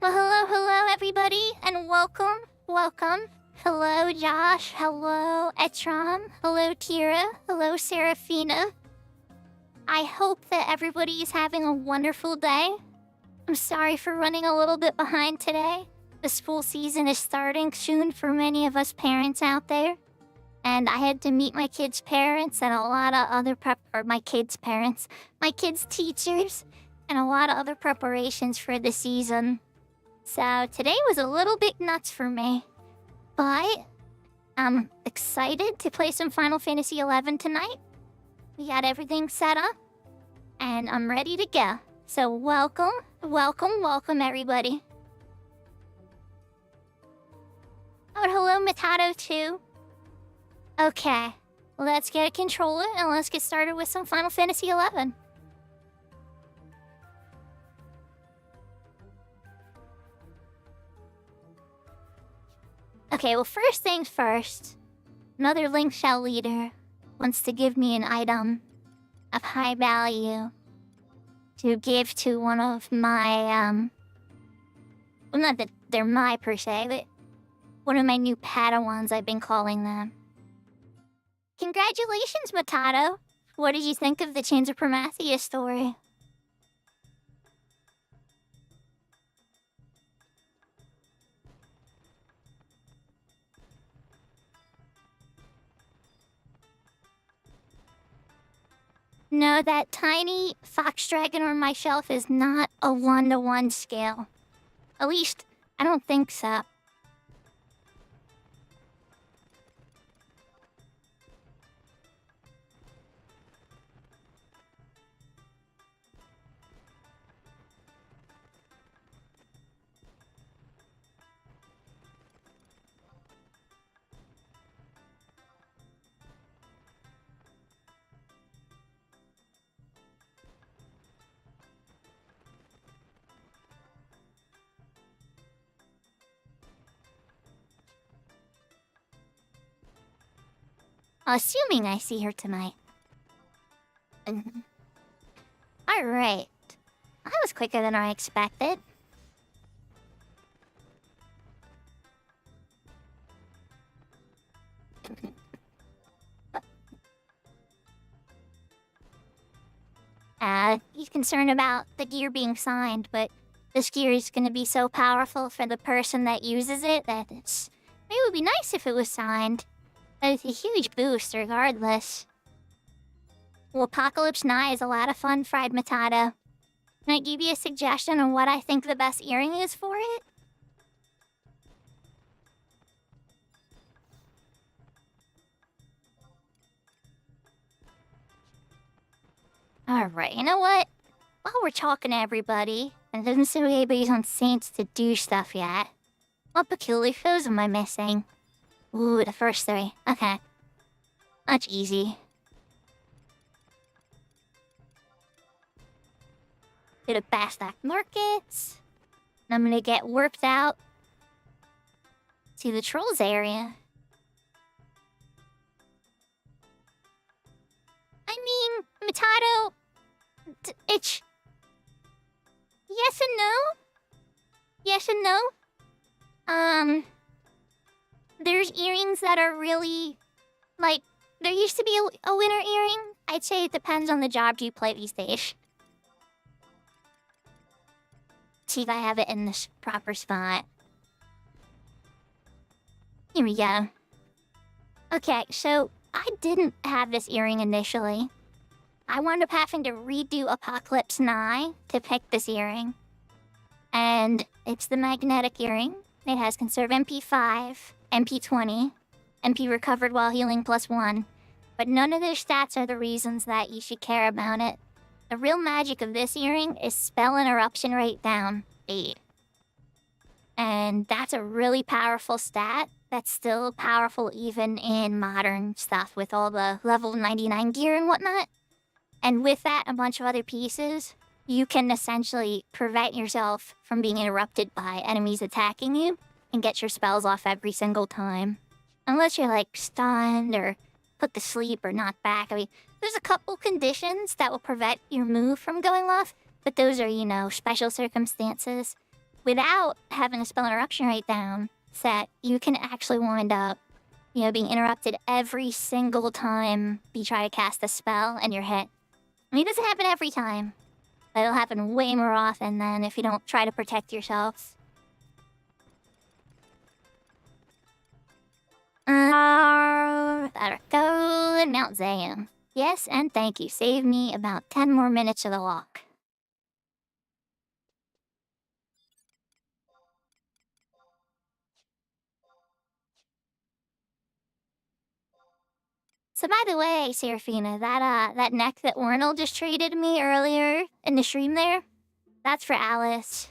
Well, hello, everybody, and welcome. Hello, Josh. Hello, Etram. Hello, Tira. Hello, Serafina. I hope that everybody is having a wonderful day. I'm sorry for running a little bit behind today. The school season is starting soon for many of us parents out there. And I had to meet my kids' parents and a lot of other my kids' teachers, and a lot of other preparations for the season. So today was a little bit nuts for me. But I'm excited to play some Final Fantasy XI tonight. We got everything set up, and I'm ready to go. So welcome, everybody. Oh, and hello, Matato, too. Okay, let's get a controller and let's get started with some Final Fantasy XI. Okay, well, first things first. Another Link Shell leader wants to give me an item of high value to give to one of my, well, not that they're my per se, but one of my new Padawans, I've been calling them. Congratulations, Matato! What did you think of the Chains of Prometheus story? No, that tiny fox dragon on my shelf is not a 1-to-1 scale. At least, I don't think so. Assuming I see her tonight. Alright. That was quicker than I expected. He's concerned about the gear being signed, but this gear is gonna be so powerful for the person that uses it that it would be nice if it was signed. It's a huge boost regardless. Well, Apocalypse Nigh is a lot of fun, Fried Matato. Can I give you a suggestion on what I think the best earring is for it? Alright, you know what? While we're talking to everybody, and it doesn't seem like anybody's on Saints to do stuff yet, what peculiar shows am I missing? Ooh, the first 3. Okay. Much easy. Bit of Bastak Markets. And I'm gonna get warped out to the Trolls area. I mean, Matato... it's... yes and no? Yes and no? There's earrings that are really... like, there used to be a winter earring. I'd say it depends on the job you play these days. See if I have it in this proper spot. Here we go. Okay, so I didn't have this earring initially. I wound up having to redo Apocalypse Nigh to pick this earring. And it's the magnetic earring. It has Conserve MP 5, MP 20, MP Recovered while healing +1. But none of those stats are the reasons that you should care about it. The real magic of this earring is spell interruption rate down 8. And that's a really powerful stat that's still powerful even in modern stuff with all the level 99 gear and whatnot. And with that, a bunch of other pieces, you can essentially prevent yourself from being interrupted by enemies attacking you and get your spells off every single time. Unless you're like stunned or put to sleep or knocked back. I mean, there's a couple conditions that will prevent your move from going off, but those are, you know, special circumstances. without having a spell interruption rate down set, you can actually wind up, being interrupted every single time you try to cast a spell and you're hit. I mean, it doesn't happen every time, but it'll happen way more often than if you don't try to protect yourself. Go Mount Zayam. Yes, and thank you. Save me about 10 more minutes of the walk. So by the way, Serafina, that neck that Ornal just traded me earlier in the stream there, that's for Alice.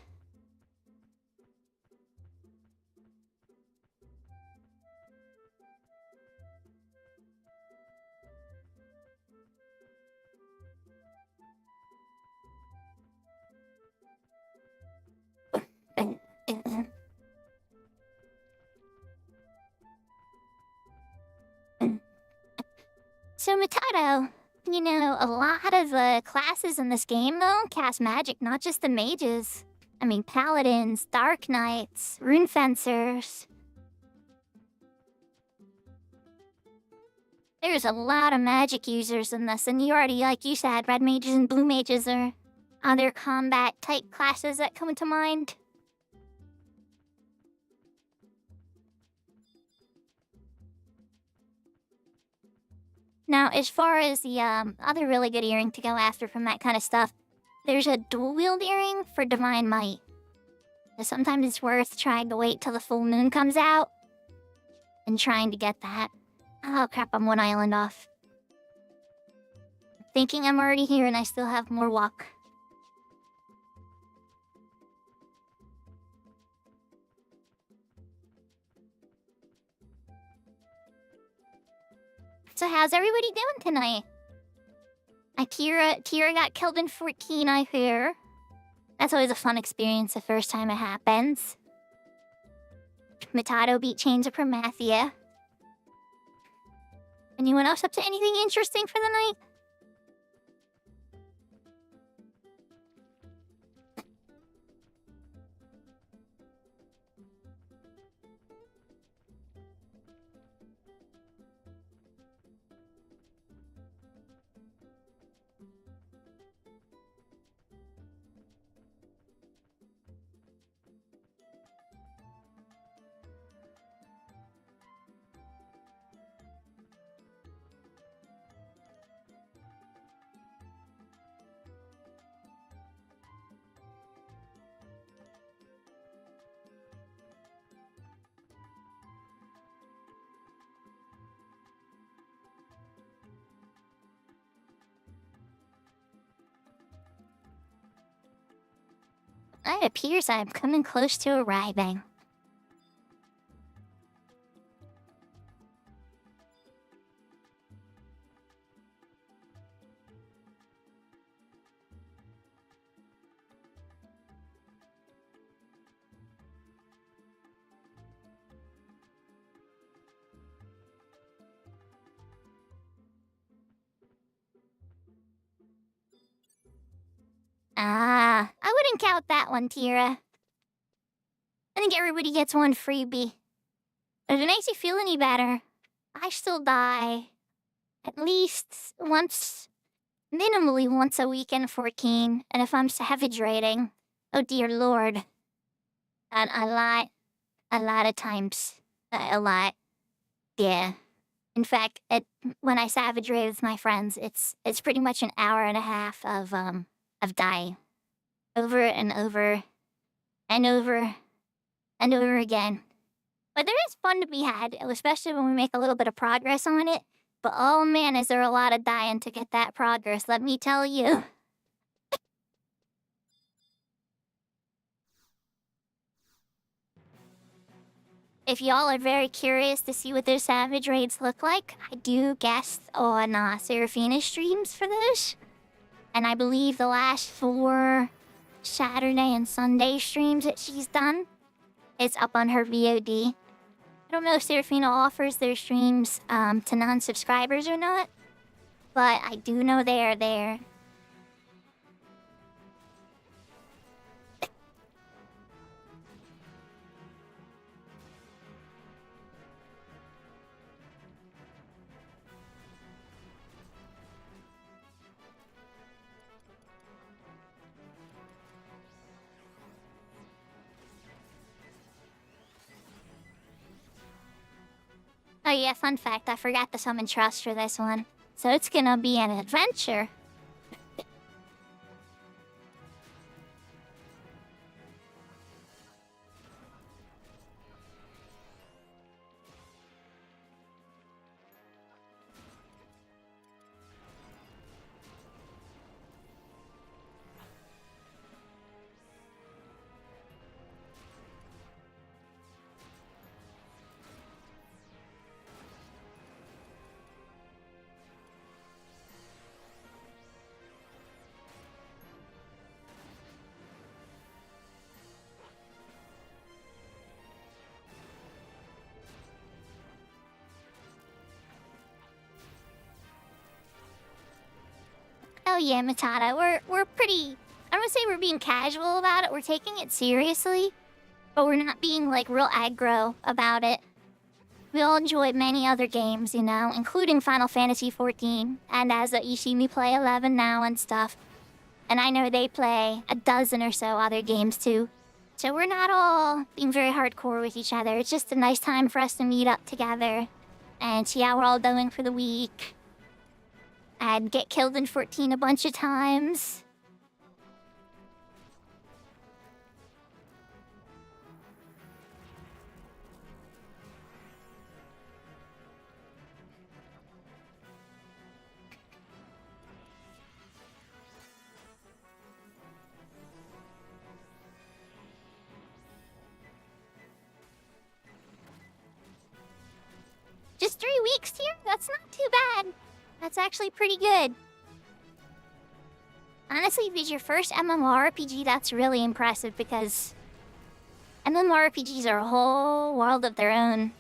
So, Mutato, a lot of the classes in this game, though, cast magic, not just the mages. I mean, paladins, dark knights, rune fencers. There's a lot of magic users in this, and you already, like you said, red mages and blue mages are other combat-type classes that come to mind. Now, as far as the other really good earring to go after from that kind of stuff, there's a dual-wield earring for Divine Might. So sometimes it's worth trying to wait till the full moon comes out and trying to get that. Oh crap, I'm one island off. Thinking I'm already here and I still have more walk. So how's everybody doing tonight? Tira got killed in 14, I hear. That's always a fun experience the first time it happens. Mitato beat Chains of Promathia. Anyone else up to anything interesting for the night? It appears I'm coming close to arriving. I wouldn't count that one, Tira. I think everybody gets one freebie. If it makes you feel any better, I still die at least once, minimally once a week in 14, and if I'm savage rating, oh dear lord, and a lot of times, a lot, yeah. In fact, when I savage raid with my friends, it's pretty much an hour and a half of dying. Over and over and over and over again. But there is fun to be had, especially when we make a little bit of progress on it. But oh man, is there a lot of dying to get that progress, let me tell you. If y'all are very curious to see what those savage raids look like, I do guest on Serafina's streams for those. And I believe the last 4 Saturday and Sunday streams that she's done is up on her VOD. I don't know if Serafina offers their streams to non-subscribers or not, but I do know they are there. Oh yeah, fun fact, I forgot to summon Trust for this one. So it's gonna be an adventure. Oh yeah, Matata, we're pretty... I don't want to say we're being casual about it, we're taking it seriously, but we're not being, like, real aggro about it. We all enjoy many other games, you know, including Final Fantasy XIV, and as you see me play 11 now and stuff. And I know they play a dozen or so other games too. So we're not all being very hardcore with each other, it's just a nice time for us to meet up together and see how we're all doing for the week. And get killed in 14 a bunch of times. Just 3 weeks here? That's not too bad. That's actually pretty good. Honestly, if it's your first MMORPG, that's really impressive because MMORPGs are a whole world of their own.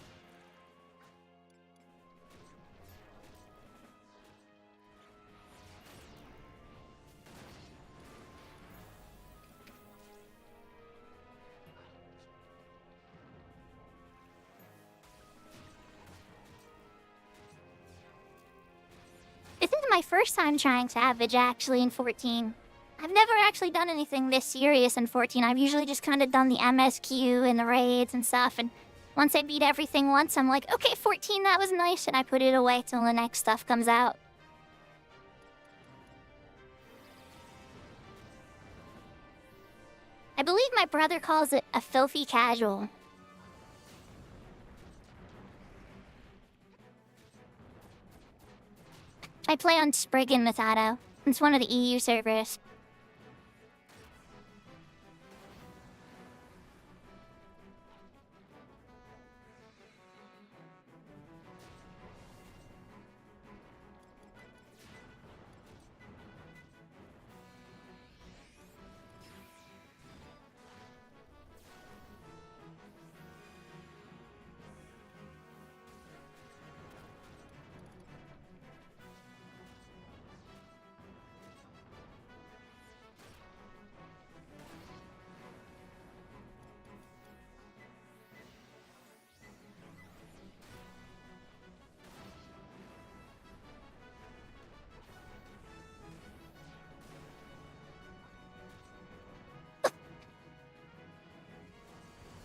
This is my first time trying Savage, actually, in 14. I've never actually done anything this serious in 14. I've usually just kind of done the MSQ and the raids and stuff, and once I beat everything once, I'm like, okay, 14, that was nice, and I put it away till the next stuff comes out. I believe my brother calls it a filthy casual. I play on Spriggan, Matado. It's one of the EU servers.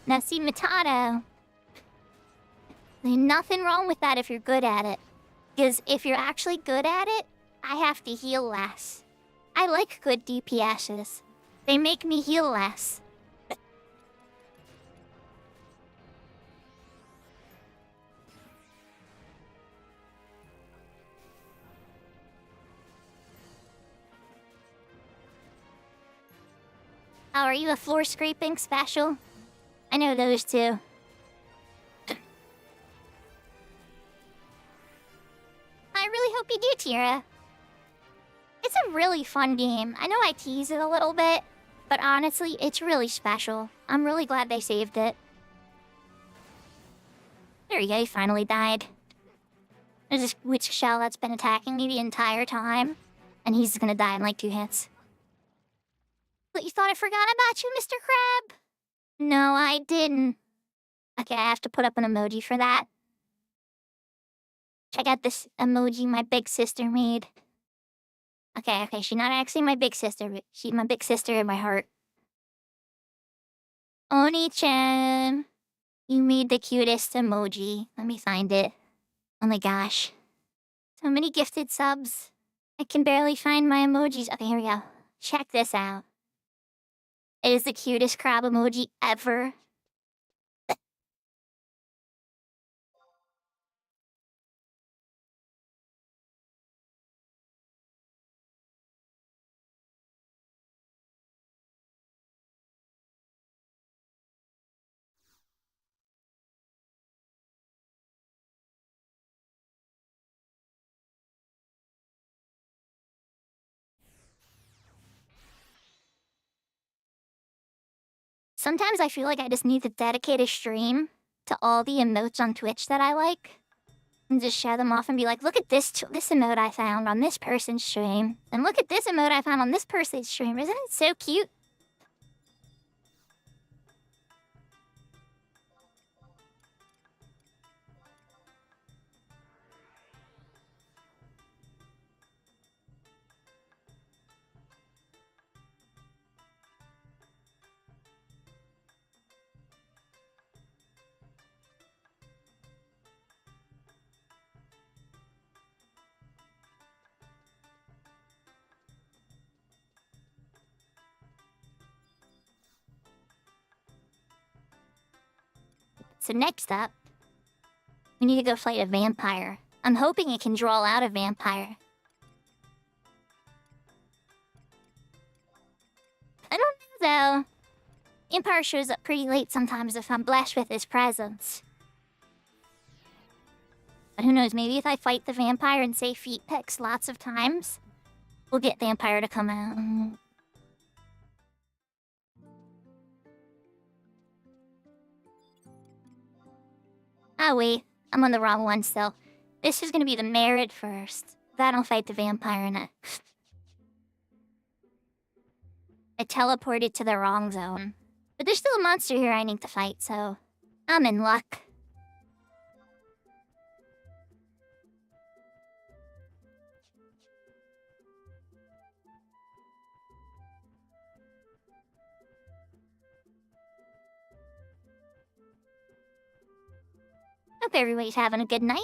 Now see, Matado, there's nothing wrong with that if you're good at it. Because if you're actually good at it, I have to heal less. I like good DPSs. They make me heal less. Oh, are you a floor scraping special? I know those too. I really hope you do, Tira. It's a really fun game. I know I tease it a little bit, but honestly, it's really special. I'm really glad they saved it. There you go, he finally died. There's this witch shell that's been attacking me the entire time, and he's gonna die in like 2 hits. But you thought I forgot about you, Mr. Crab? No, I didn't. Okay, I have to put up an emoji for that. Check out this emoji my big sister made. Okay, she's not actually my big sister, but she's my big sister in my heart. Oni-chan, you made the cutest emoji. Let me find it. Oh my gosh. So many gifted subs. I can barely find my emojis. Okay, here we go. Check this out. It is the cutest crab emoji ever. Sometimes I feel like I just need to dedicate a stream to all the emotes on Twitch that I like. And just share them off and be like, look at this emote I found on this person's stream. And look at this emote I found on this person's stream. Isn't it so cute? So next up, we need to go fight a vampire. I'm hoping it can draw out a vampire. I don't know though. Vampire shows up pretty late sometimes if I'm blessed with his presence. But who knows, maybe if I fight the vampire and say feet pics lots of times, we'll get vampire to come out. Ah, wait. I'm on the wrong one still. This is gonna be the merit first. Then I'll fight the vampire next. I teleported to the wrong zone. But there's still a monster here I need to fight, so I'm in luck. Hope everybody's having a good night.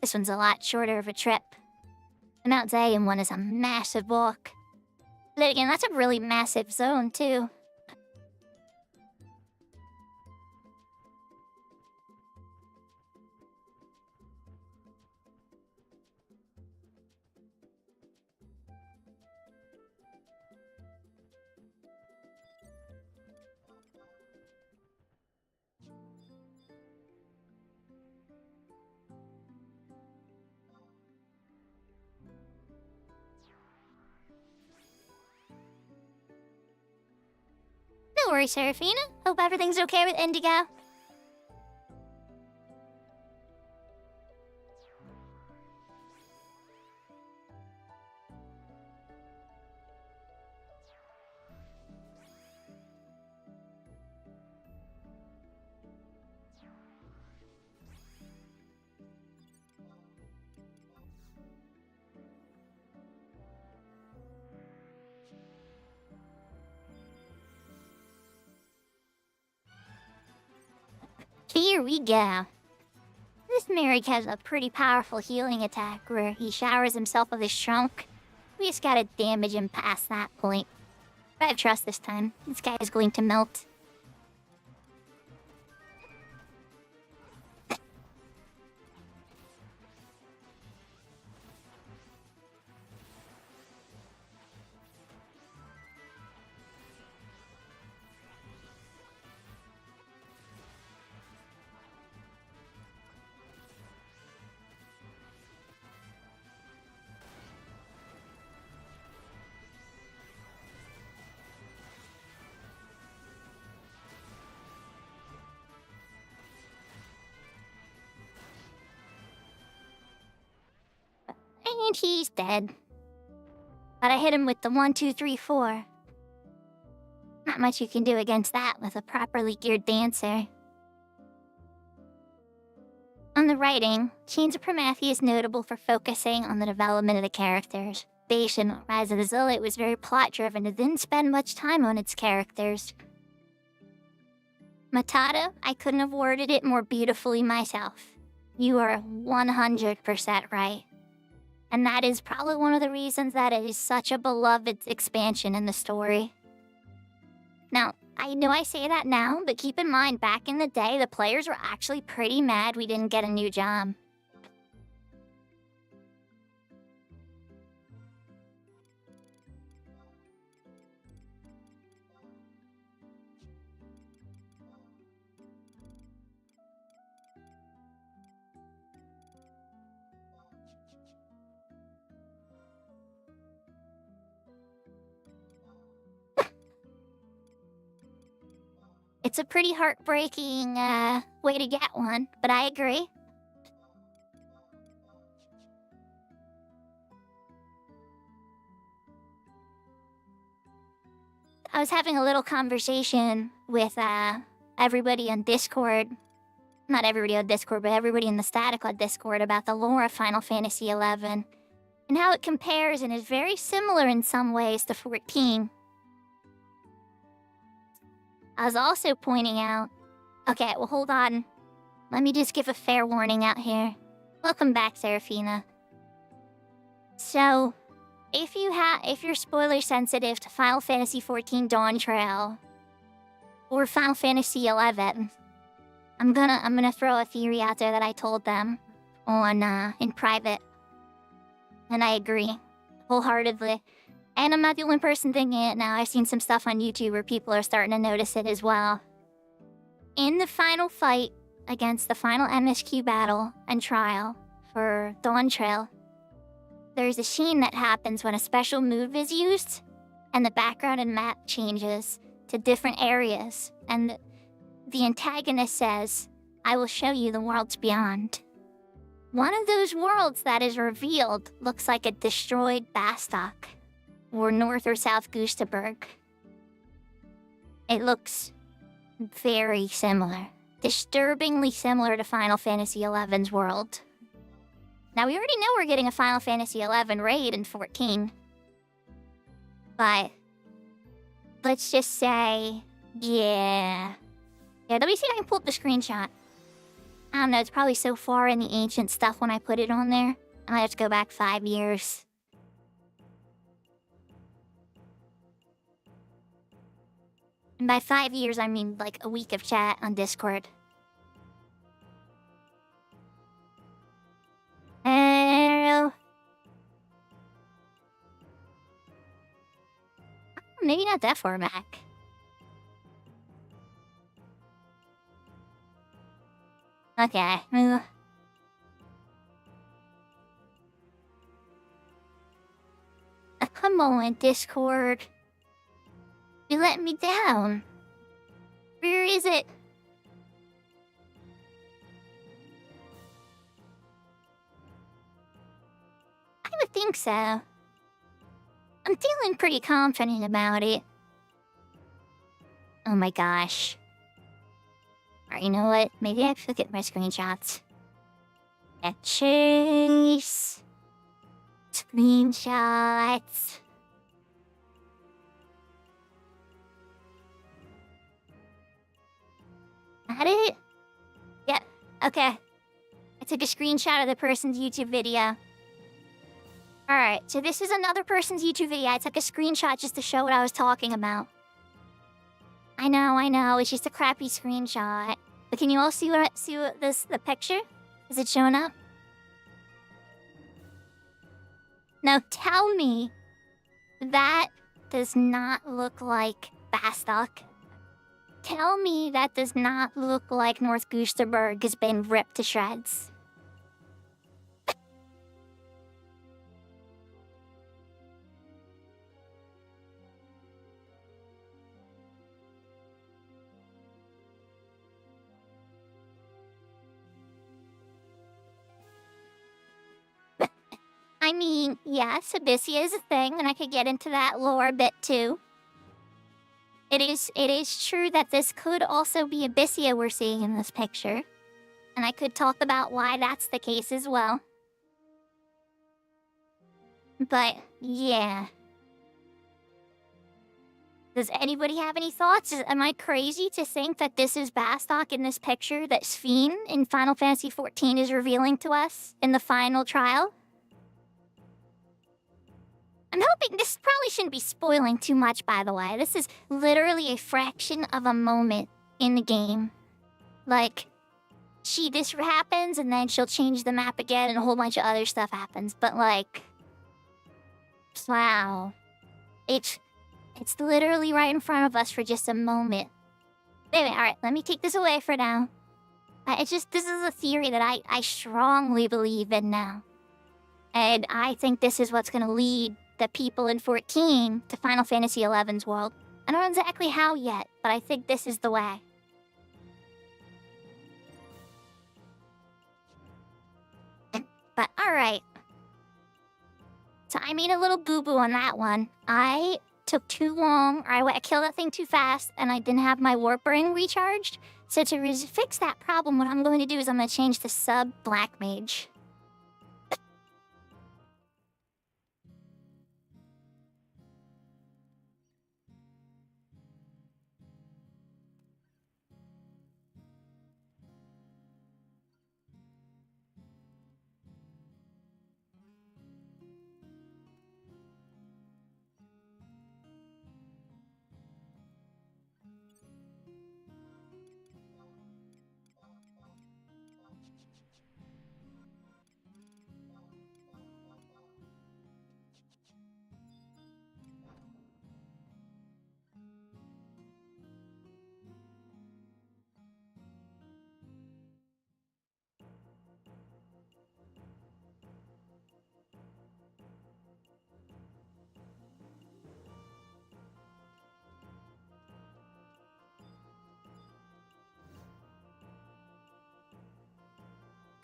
This one's a lot shorter of a trip. The Mount Zion one is a massive walk. But then again, that's a really massive zone, too. No worries, Serafina. Hope everything's okay with Indigo. Here we go. This Merrick has a pretty powerful healing attack where he showers himself with his trunk. We just gotta damage him past that point. But I have trust this time. This guy is going to melt. And he's dead. But I hit him with the 1, 2, 3, 4. Not much you can do against that with a properly geared dancer. On the writing, Chains of Prometheus is notable for focusing on the development of the characters. Based on Rise of the Zealot was very plot-driven and didn't spend much time on its characters. Matata, I couldn't have worded it more beautifully myself. You are 100% right. And that is probably one of the reasons that it is such a beloved expansion in the story. Now, I know I say that now, but keep in mind, back in the day, the players were actually pretty mad we didn't get a new job. It's a pretty heartbreaking way to get one, but I agree. I was having a little conversation with everybody on Discord. Not everybody on Discord, but everybody in the Static on Discord about the lore of Final Fantasy XI and how it compares and is very similar in some ways to 14. I was also pointing out... Okay, well, hold on. Let me just give a fair warning out here. Welcome back, Seraphina. So, if you're spoiler sensitive to Final Fantasy XIV Dawn Trail or Final Fantasy XI, I'm gonna throw a theory out there that I told them on in private, and I agree wholeheartedly. And I'm not the only person thinking it now. I've seen some stuff on YouTube where people are starting to notice it as well. In the final fight against the final MSQ battle and trial for Dawn Trail, there's a scene that happens when a special move is used, and the background and map changes to different areas, and the antagonist says, "I will show you the worlds beyond." One of those worlds that is revealed looks like a destroyed Bastok, or North or South Gustaberg. It looks very similar. Disturbingly similar to Final Fantasy XI's world. Now, we already know we're getting a Final Fantasy XI raid in 14. But let's just say, yeah. Yeah, let me see if I can pull up the screenshot. I don't know, it's probably so far in the ancient stuff when I put it on there. I might have to go back 5 years. And by 5 years, I mean like a week of chat on Discord. Maybe not that far back. Okay. Come on, Discord. You let me down. Where is it? I would think so. I'm feeling pretty confident about it. Oh my gosh. Alright, you know what? Maybe I should get my screenshots. Chase. Screenshots. That it? Yeah, okay. I took a screenshot of the person's YouTube video. Alright, so this is another person's YouTube video. I took a screenshot just to show what I was talking about. I know, it's just a crappy screenshot. But can you all see the picture? Is it showing up? Now tell me that does not look like Bastok. Tell me that does not look like North Gusterberg has been ripped to shreds. I mean, yes, Abyssia is a thing, and I could get into that lore a bit too. It is true that this could also be Abyssia we're seeing in this picture. And I could talk about why that's the case as well. But, yeah. Does anybody have any thoughts? Am I crazy to think that this is Bastok in this picture that Sphene in Final Fantasy XIV is revealing to us in the final trial? I'm hoping this probably shouldn't be spoiling too much, by the way. This is literally a fraction of a moment in the game. Like, this happens, and then she'll change the map again, and a whole bunch of other stuff happens. But, like, wow. It's literally right in front of us for just a moment. Anyway, alright, let me take this away for now. This is a theory that I strongly believe in now. And I think this is what's gonna lead the people in 14 to Final Fantasy XI's world. I don't know exactly how yet, but I think this is the way. But alright. So I made a little boo-boo on that one. I took too long, or I killed that thing too fast, and I didn't have my warp ring recharged. So to fix that problem, what I'm going to do is I'm going to change to sub Black Mage.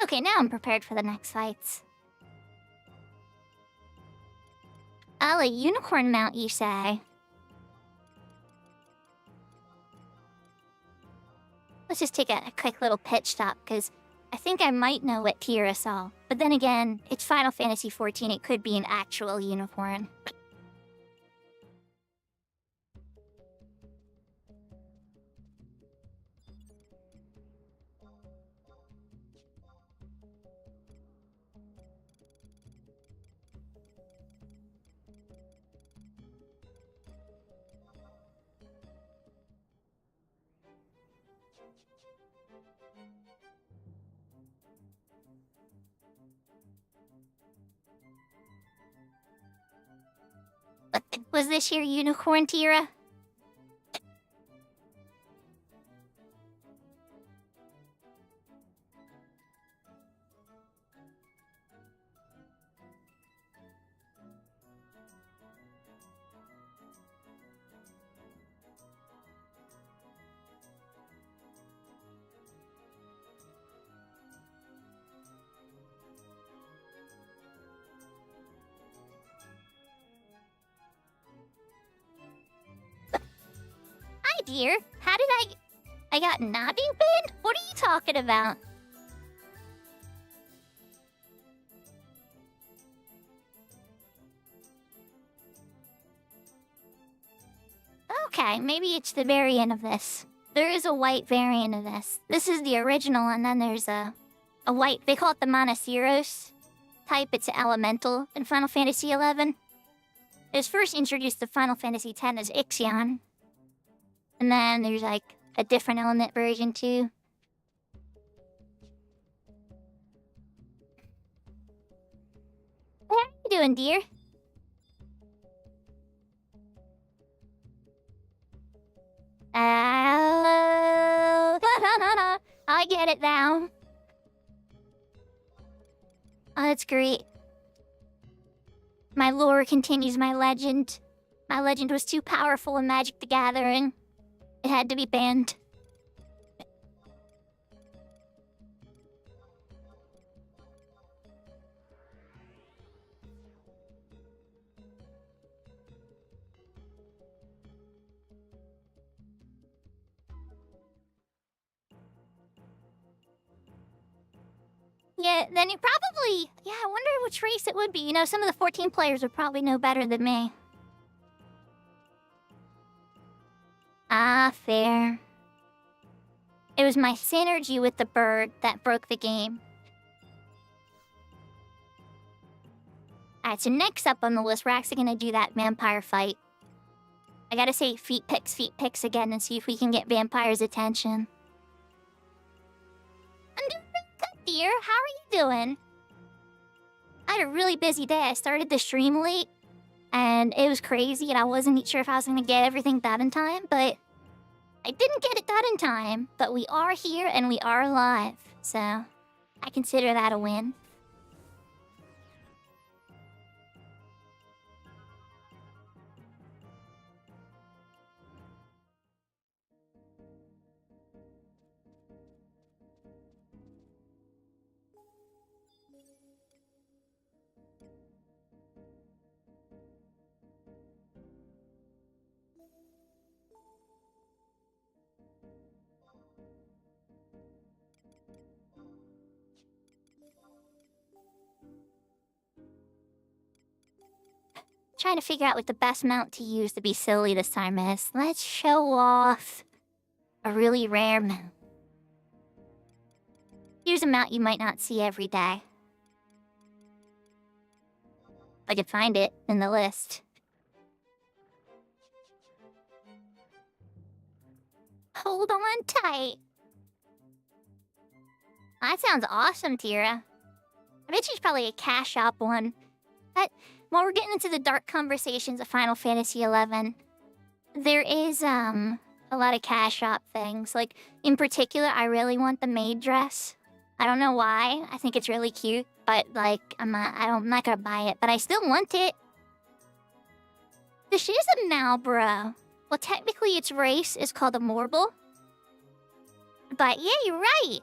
Okay, now I'm prepared for the next fights. Oh, a unicorn mount, you say? Let's just take a quick little pit stop, because I think I might know what Kira saw. But then again, it's Final Fantasy XIV, it could be an actual unicorn. Was this your unicorn, Tira? Dear, how did I got nodding banned? What are you talking about? Okay, maybe it's the variant of this. There is a white variant of this. This is the original, and then there's a white, they call it the Monoceros type. It's an elemental in Final Fantasy XI. It was first introduced to Final Fantasy X as Ixion. And then there's, like, a different element version, too. How are you doing, dear? I get it now. Oh, that's great. My lore continues my legend. My legend was too powerful in Magic the Gathering. It had to be banned. Yeah, then it probably... Yeah, I wonder which race it would be. You know, some of the 14 players would probably know better than me. Ah, fair. It was my synergy with the bird that broke the game. Alright, so next up on the list, we're actually gonna do that vampire fight. I gotta say feet pics again and see if we can get Vampire's attention. I'm doing really good, dear. How are you doing? I had a really busy day. I started the stream late, and it was crazy, and I wasn't sure if I was gonna get everything done in time, but I didn't get it done in time. But we are here, and we are alive, so I consider that a win. Trying to figure out what the best mount to use to be silly this time is. Let's show off a really rare mount. Here's a mount you might not see every day. I could find it in the list. Hold on tight. That sounds awesome, Tira. I bet she's probably a cash shop one. But while we're getting into the dark conversations of Final Fantasy XI, there is a lot of cash shop things. Like, in particular, I really want the maid dress. I don't know why. I think it's really cute, but like I'm not gonna buy it, but I still want it. This is a Malboro. Well, technically its race is called a Morble. But yeah, you're right.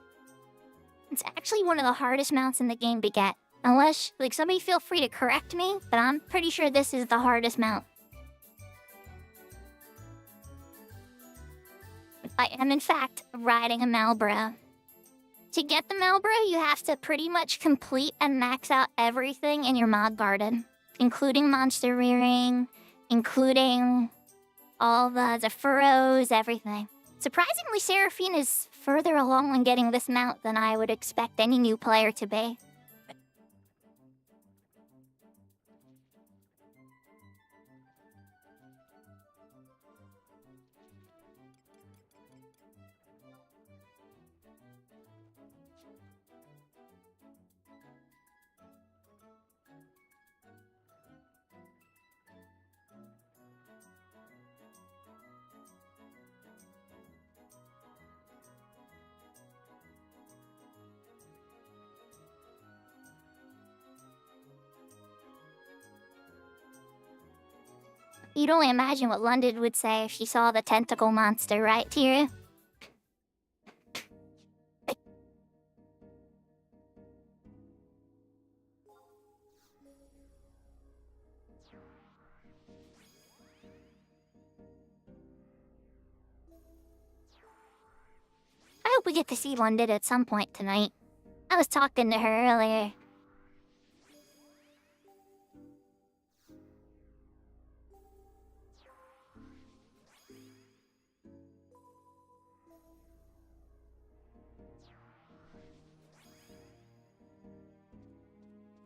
It's actually one of the hardest mounts in the game to get. Unless, like, somebody feel free to correct me, but I'm pretty sure this is the hardest mount. I am, in fact, riding a Malboro. To get the Malboro, you have to pretty much complete and max out everything in your mod garden. Including monster rearing, including all the furrows, everything. Surprisingly, Seraphine is further along in getting this mount than I would expect any new player to be. You'd only imagine what London would say if she saw the tentacle monster, right, Tira? I hope we get to see London at some point tonight. I was talking to her earlier.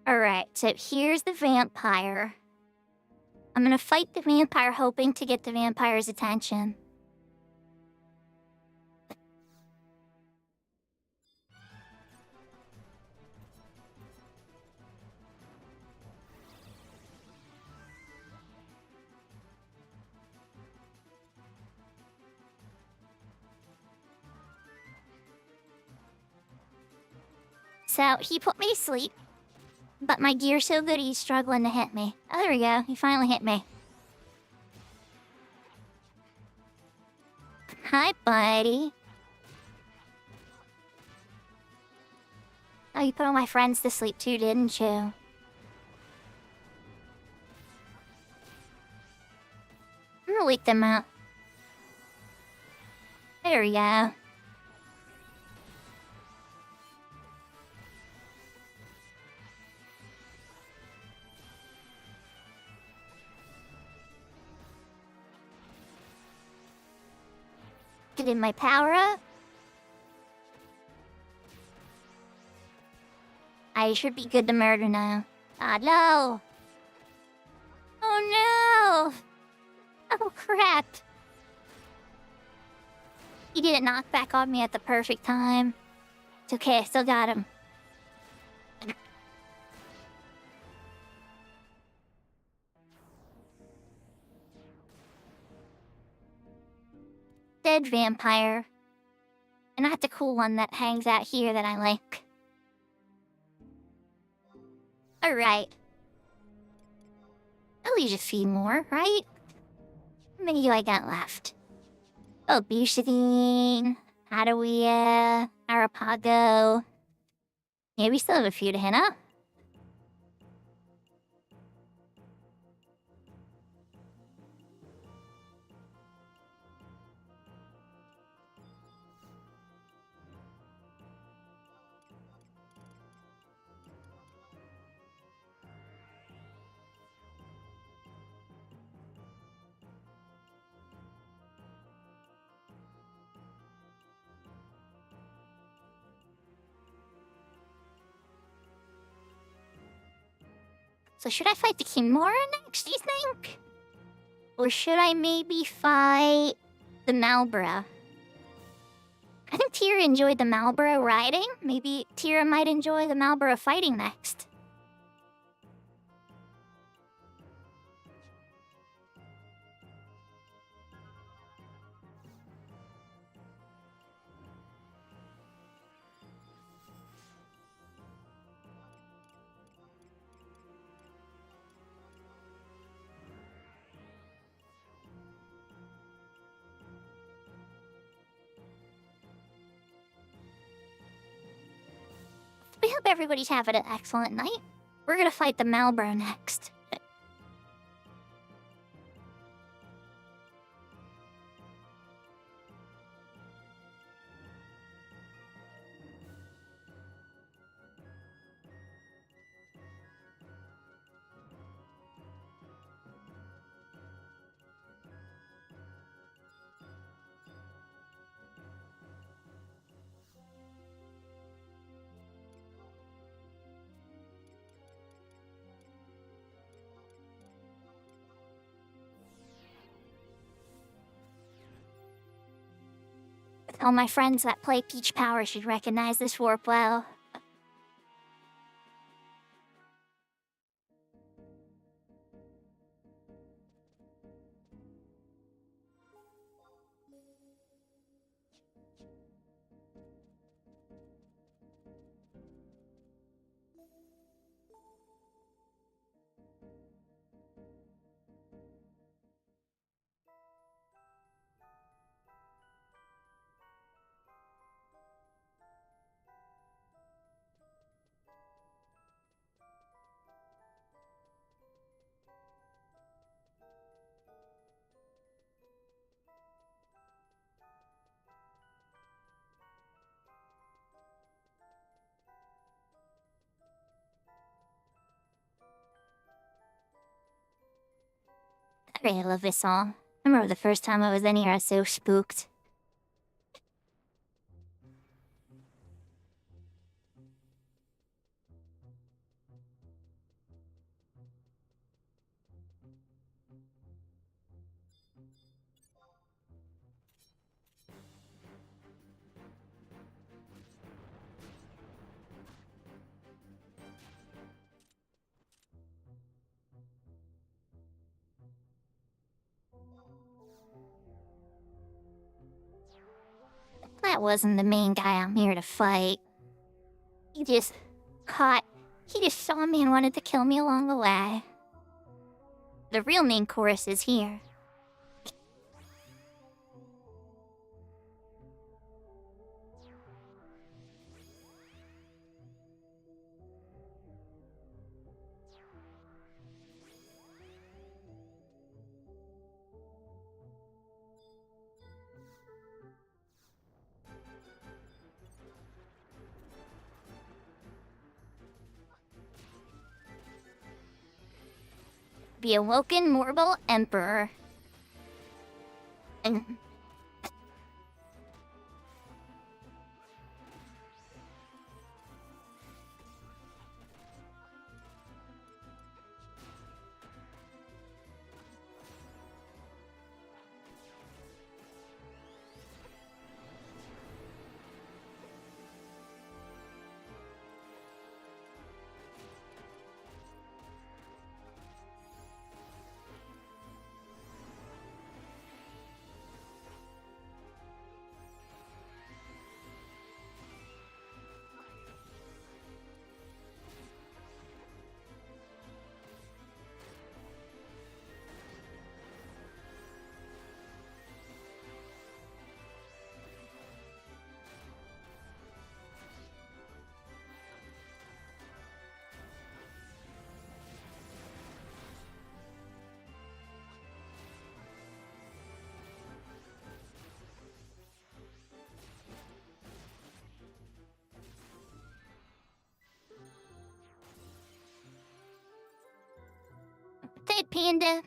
Alright, so here's the vampire. I'm gonna fight the vampire hoping to get the vampire's attention. So, he put me to sleep. But my gear's so good he's struggling to hit me. Oh, there we go. He finally hit me. Hi, buddy. Oh, you put all my friends to sleep too, didn't you? I'm gonna wake them out. There we go. interested in my power-up? I should be good to murder now. Ah, no! Oh no! Oh crap! He didn't knock back on me at the perfect time. It's okay, I still got him. Dead vampire. And not the cool one that hangs out here that I like. Alright. I'll use a few more, right? How many do I got left? Obesity, Hadawea, Arapago. Yeah, we still have a few to hit up. So should I fight the Kimura next, do you think? Or should I maybe fight the Malboro? I think Tira enjoyed the Malboro riding. Maybe Tira might enjoy the Malboro fighting next. We hope everybody's having an excellent night. We're gonna fight the Malboro next. All my friends that play Peach Power should recognize this warp well. I really love this song. I remember the first time I was in here, I was so spooked. That wasn't the main guy I'm here to fight. He just saw me and wanted to kill me along the way. The real main chorus is here. The Awoken Mortal Emperor. And panda.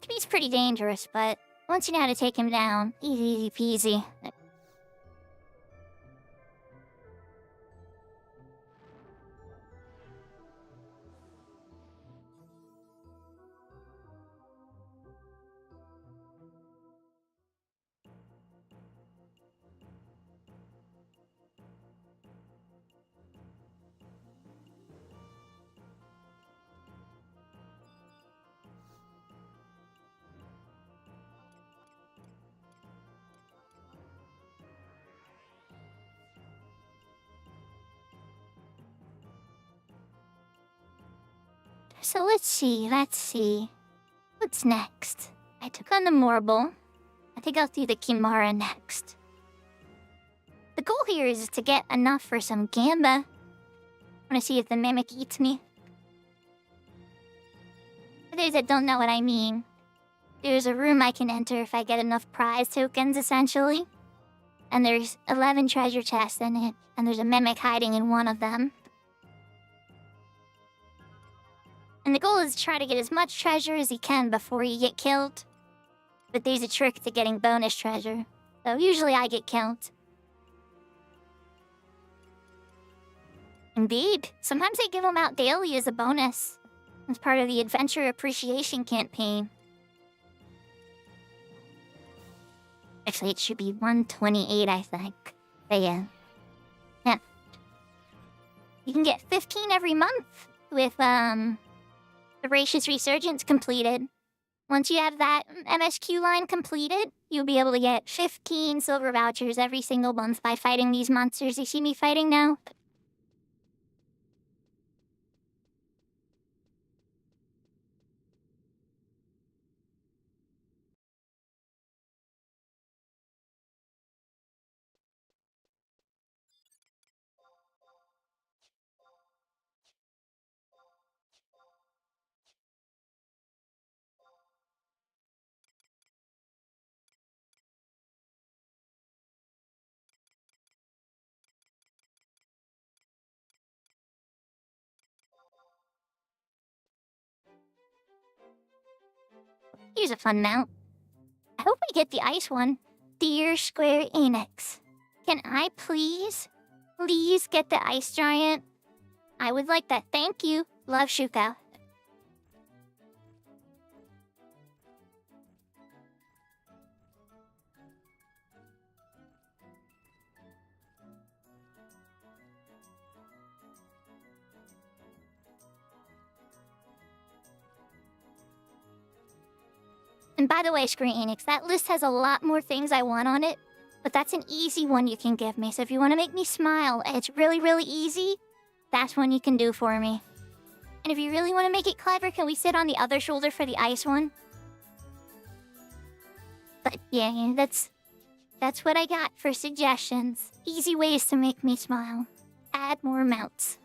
He's pretty dangerous, but once you know how to take him down, easy peasy. So let's see. What's next? I took on the Morble. I think I'll do the Kimara next. The goal here is to get enough for some Gamba. Wanna see if the Mimic eats me? For those that don't know what I mean, there's a room I can enter if I get enough prize tokens, essentially. And there's 11 treasure chests in it, and there's a Mimic hiding in one of them. And the goal is to try to get as much treasure as you can before you get killed. But there's a trick to getting bonus treasure, so usually I get killed. Indeed, sometimes they give them out daily as a bonus. As part of the Adventure Appreciation campaign. Actually, it should be 128, I think. But yeah. You can get 15 every month with, Voracious Resurgence completed. Once you have that MSQ line completed, you'll be able to get 15 silver vouchers every single month by fighting these monsters you see me fighting now. Here's a fun mount. I hope I get the ice one. Dear Square Enix, can I please get the ice giant? I would like that. Thank you. Love, Shuko. And by the way, Square Enix, that list has a lot more things I want on it, but that's an easy one you can give me. So if you want to make me smile, it's really, really easy, that's one you can do for me. And if you really want to make it clever, can we sit on the other shoulder for the ice one? But yeah, that's what I got for suggestions. Easy ways to make me smile. Add more mounts.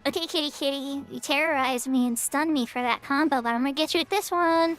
Okay, kitty kitty, you terrorized me and stunned me for that combo, but I'm gonna get you with this one.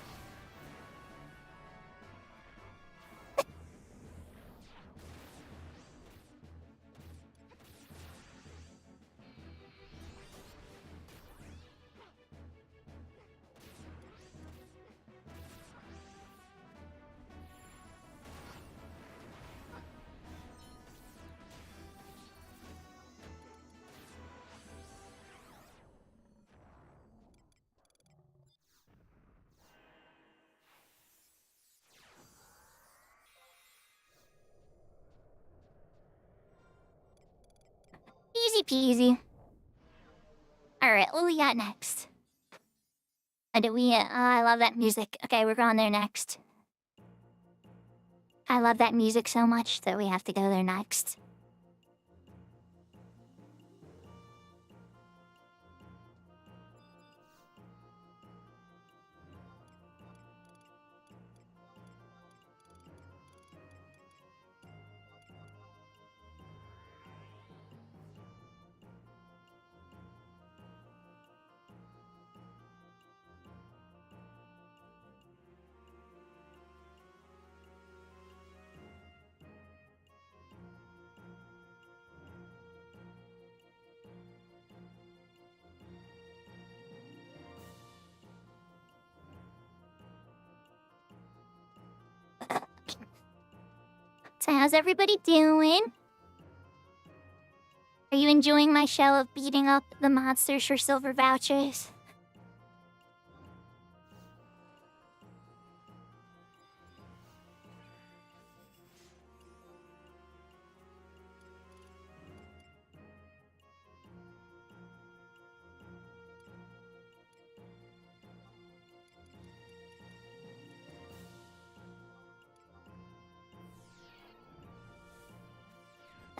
Easy peasy. Alright, what we got next? I love that music. Okay, we're going there next. I love that music so much that we have to go there next. So how's everybody doing? Are you enjoying my show of beating up the monsters for silver vouchers?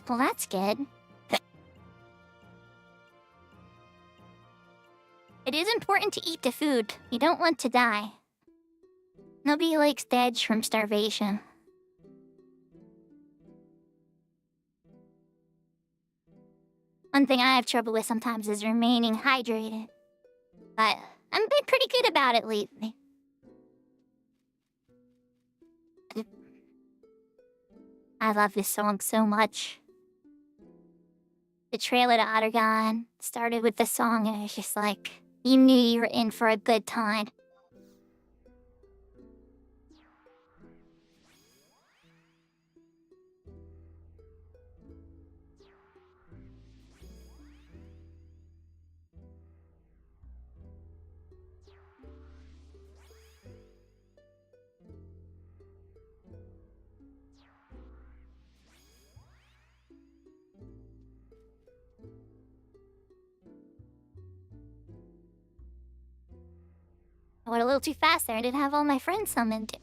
Well, that's good. It is important to eat the food. You don't want to die. Nobody likes dead from starvation. One thing I have trouble with sometimes is remaining hydrated. But I've been pretty good about it lately. I love this song so much. The trailer to Ottergon started with the song and it was just like, you knew you were in for a good time. I went a little too fast there. I didn't have all my friends summoned.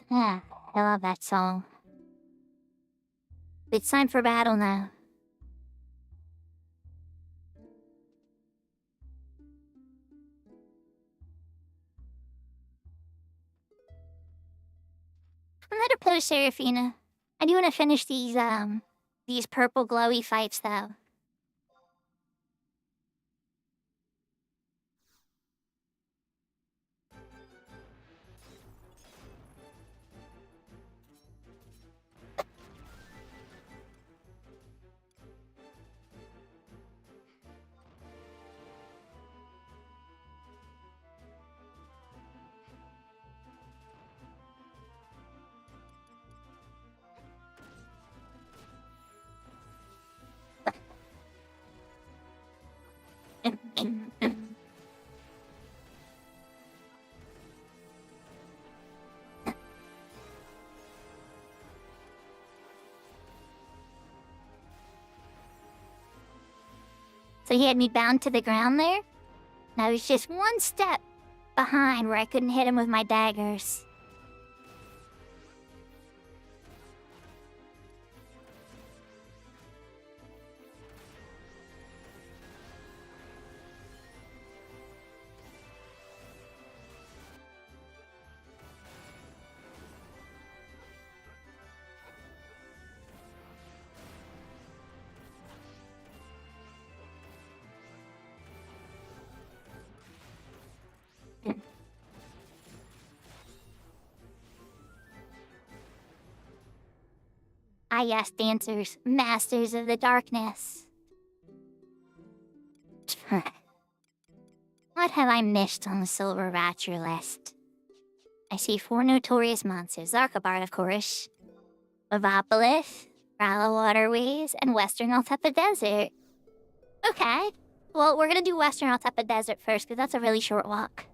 Yeah, I love that song. It's time for battle now. Another post, Serafina. I do want to finish these purple glowy fights, though. So he had me bound to the ground there? And I was just one step behind where I couldn't hit him with my daggers. Ah, yes, dancers, masters of the darkness. What have I missed on the Silver Ratcher list? I see 4 notorious monsters, Zarkabard, of course, Lavopolis, Rala Waterways, and Western Altepa Desert. Okay, well, we're gonna do Western Altepa Desert first, because that's a really short walk.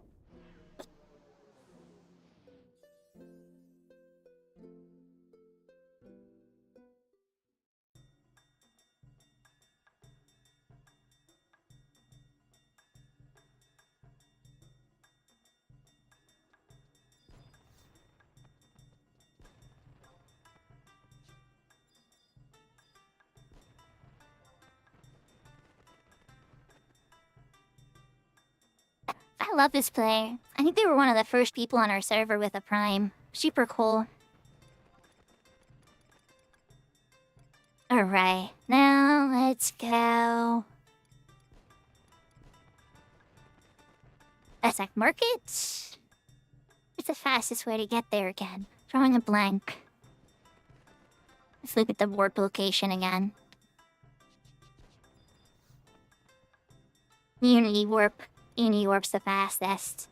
I love this player. I think they were one of the first people on our server with a prime. Super cool. Alright, now let's go. That's like market? It's the fastest way to get there again. Drawing a blank. Let's look at the warp location again. Unity warp. Unity warp's the fastest.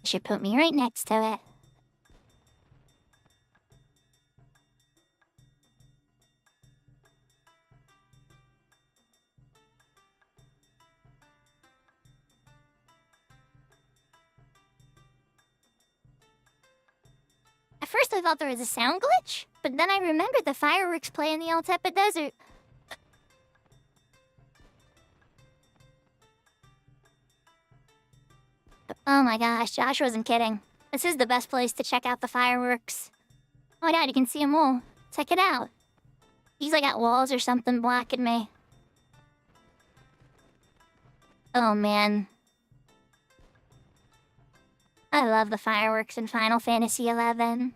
Should put me right next to it. At first I thought there was a sound glitch, but then I remembered the fireworks play in the Altepa Desert. Oh my gosh, Josh wasn't kidding. This is the best place to check out the fireworks. Oh my god, you can see them all. Check it out. These like got walls or something blocking me. Oh man. I love the fireworks in Final Fantasy XI.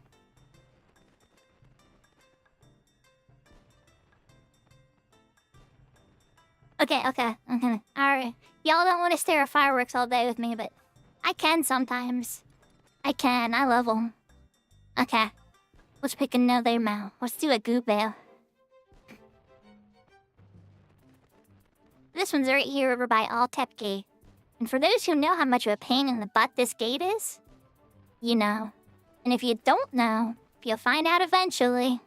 Okay. Alright. Y'all don't want to stare at fireworks all day with me, but I can sometimes. I love them. Okay. Let's pick another mouth. Let's do a Goobale. This one's right here over by Altepke. And for those who know how much of a pain in the butt this gate is, you know. And if you don't know, you'll find out eventually.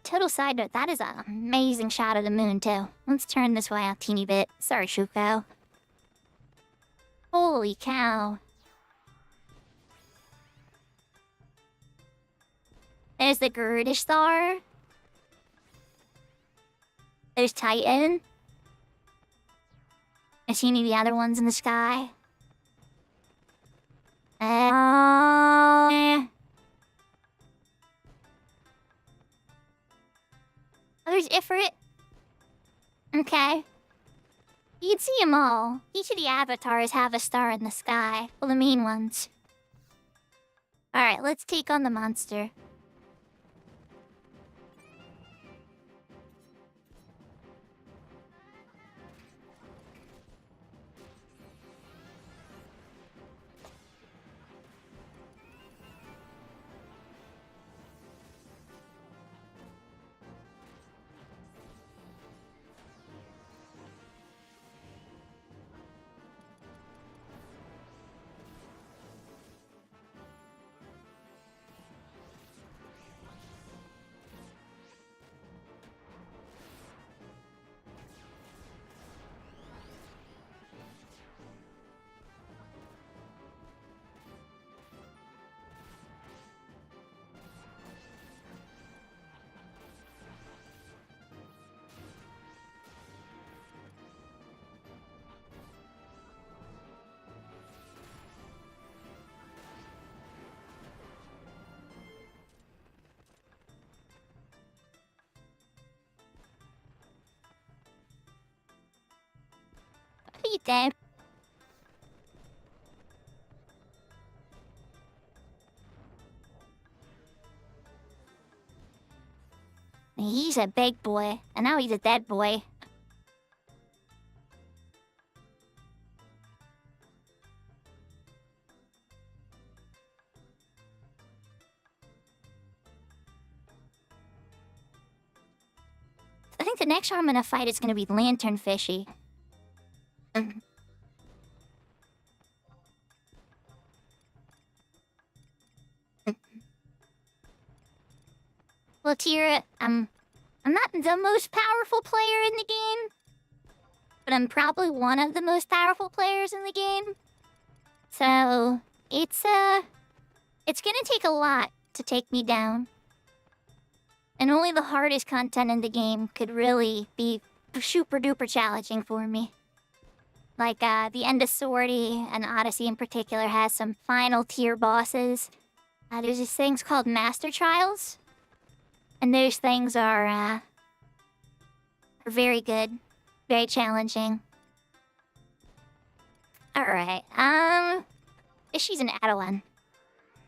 Total side note, that is an amazing shot of the moon, too. Let's turn this way a teeny bit. Sorry, Shuko. Holy cow. There's the Garuda star. There's Titan. I see any of the other ones in the sky. There's Ifrit. Okay. You can see them all. Each of the avatars have a star in the sky. Well, the main ones. Alright, let's take on the monster. He dead. He's a big boy, and now he's a dead boy. I think the next one I'm gonna fight is gonna be Lantern Fishy. Well, Tira, I'm not the most powerful player in the game, but I'm probably one of the most powerful players in the game. So it's gonna take a lot to take me down, and only the hardest content in the game could really be super duper challenging for me. Like, the End of Sortie and Odyssey in particular has some final tier bosses. There's these things called Master Trials. And those things are very good. Very challenging. Alright, she's an Adelan.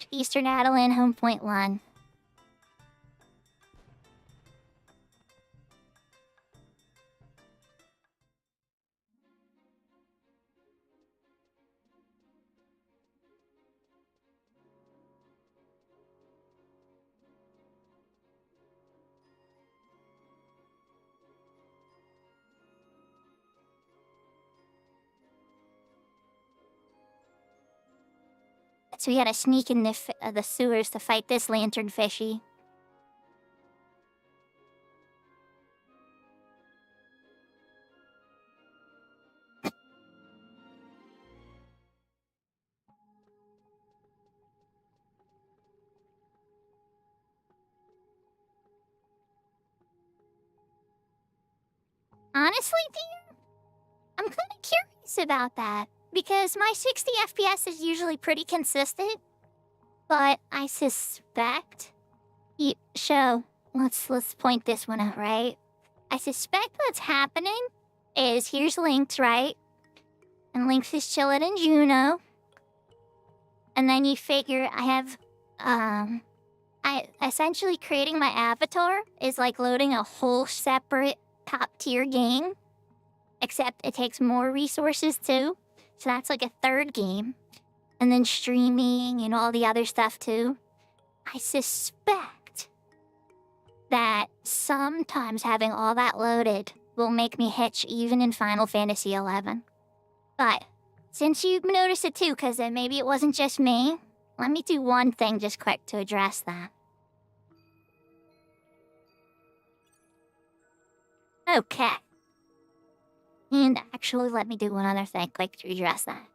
Eastern Adelan, Home Point Lun. So we gotta sneak in the sewers to fight this Lantern Fishy. Honestly, dear, I'm kinda curious about that. Because my 60 FPS is usually pretty consistent. But I suspect... let's point this one out, right? I suspect what's happening is here's Lynx, right? And Lynx is chilling in Juno. And then you figure I essentially creating my avatar is like loading a whole separate top tier game. Except it takes more resources too. So that's like a third game. And then streaming and all the other stuff too. I suspect that sometimes having all that loaded will make me hitch even in Final Fantasy XI. But since you've noticed it too, because maybe it wasn't just me, let me do one thing just quick to address that. Okay. And actually, let me do one other thing quick to address that.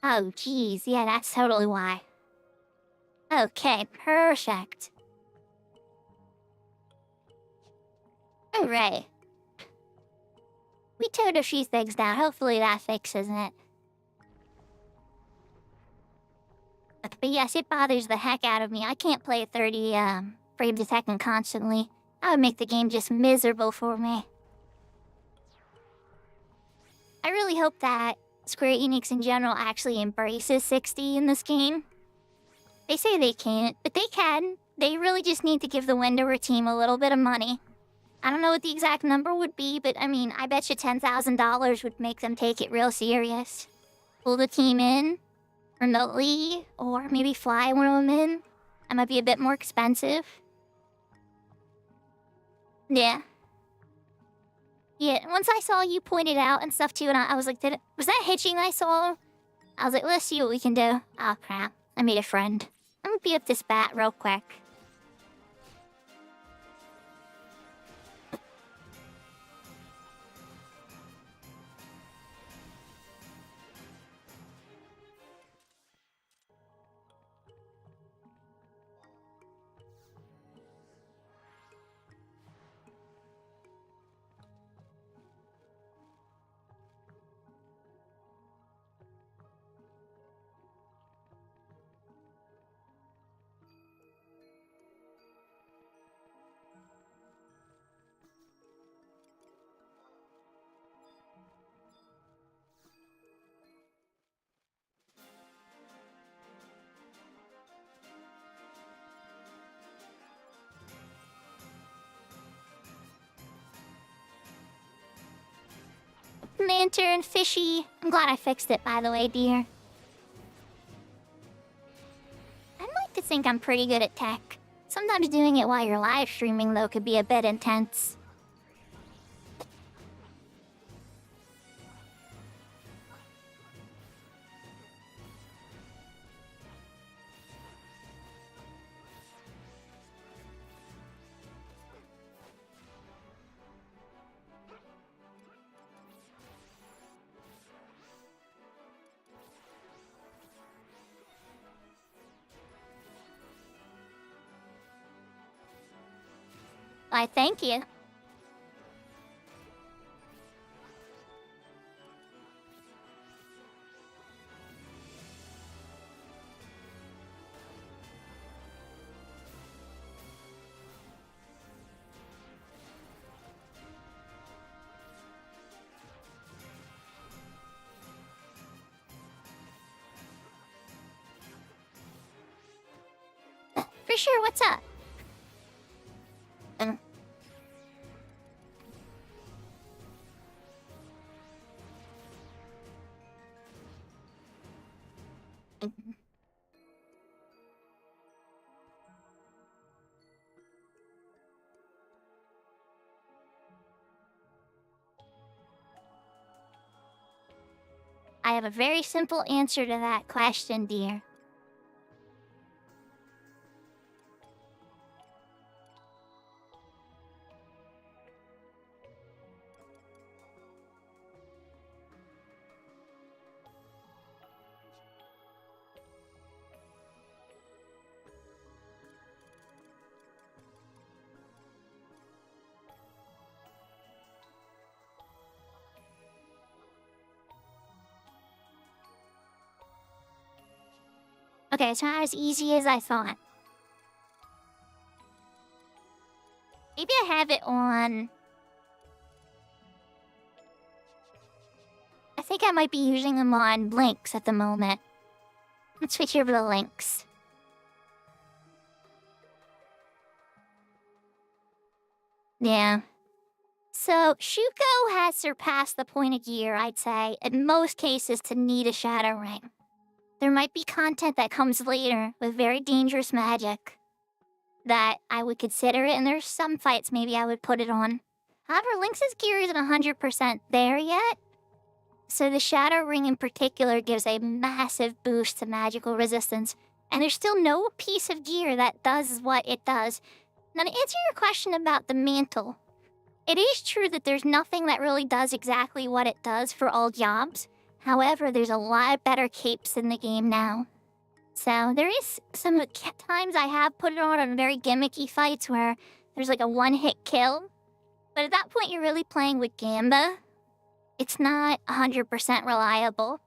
Oh, geez. Yeah, that's totally why. Okay, perfect. Alright. We towed a few things down. Hopefully that fixes it. But yes, it bothers the heck out of me. I can't play at 30 frames a second constantly. That would make the game just miserable for me. I really hope that Square Enix in general actually embraces 60 in this game. They say they can't, but they can. They really just need to give the Wendover team a little bit of money. I don't know what the exact number would be, but I mean, I bet you $10,000 would make them take it real serious. Pull the team in remotely, or maybe fly one of them in. That might be a bit more expensive. Yeah. Yeah, once I saw you point it out and stuff too, and I was like, was that hitching I saw? I was like, let's see what we can do. Oh crap, I made a friend. I'm gonna beat up this bat real quick. Lantern, fishy. I'm glad I fixed it, by the way, dear. I'd like to think I'm pretty good at tech. Sometimes doing it while you're live streaming, though, could be a bit intense. Why, thank you. For sure, what's up? I have a very simple answer to that question, dear. Okay, it's not as easy as I thought. Maybe I have it on... I think I might be using them on links at the moment. Let's switch over to links. Yeah. So, Shuko has surpassed the point of gear, I'd say, in most cases to need a shadow ring. There might be content that comes later with very dangerous magic that I would consider it, and there's some fights maybe I would put it on. However, Lynx's gear isn't 100% there yet, so the shadow ring in particular gives a massive boost to magical resistance, and there's still no piece of gear that does what it does. Now, to answer your question about the mantle, it is true that there's nothing that really does exactly what it does for all jobs. However, there's a lot better capes in the game now. So there is some times I have put it on very gimmicky fights where there's like a one-hit kill. But at that point, you're really playing with Gamba. It's not 100% reliable.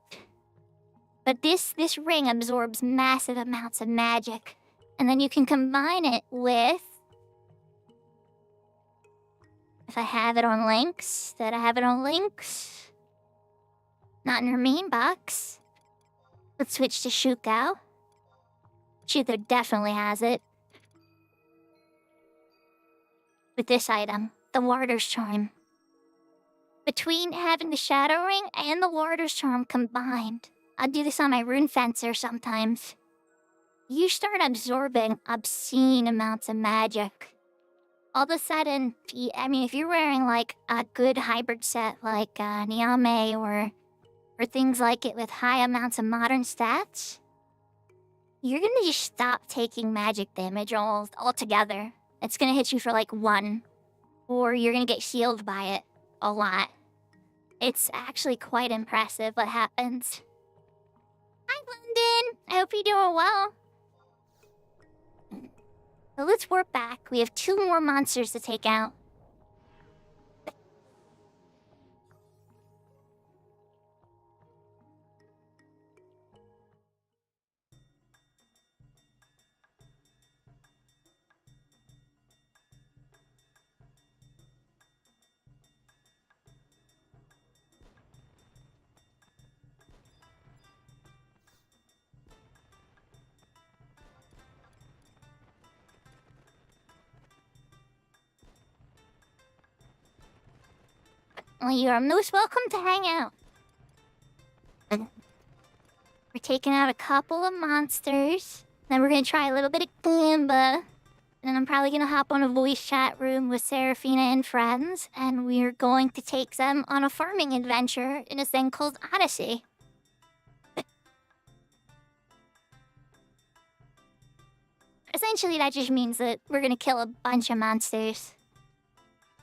But this ring absorbs massive amounts of magic. And then you can combine it with... If I have it on links, did I have it on links? Not in her main box. Let's switch to Shuko. Shuko definitely has it. With this item, the Warder's Charm. Between having the Shadow Ring and the Warder's Charm combined, I'll do this on my Rune Fencer sometimes. You start absorbing obscene amounts of magic. All of a sudden, if you're wearing like a good hybrid set like Niame or things like it with high amounts of modern stats, you're gonna just stop taking magic damage altogether. It's gonna hit you for like 1, or you're gonna get healed by it a lot. It's actually quite impressive what happens. Hi, London! I hope you're doing well. So let's warp back. We have 2 more monsters to take out. Well, you are most welcome to hang out. We're taking out a couple of monsters. Then we're gonna try a little bit of Gamba. And I'm probably gonna hop on a voice chat room with Seraphina and friends. And we're going to take them on a farming adventure in a thing called Odyssey. Essentially, that just means that we're gonna kill a bunch of monsters.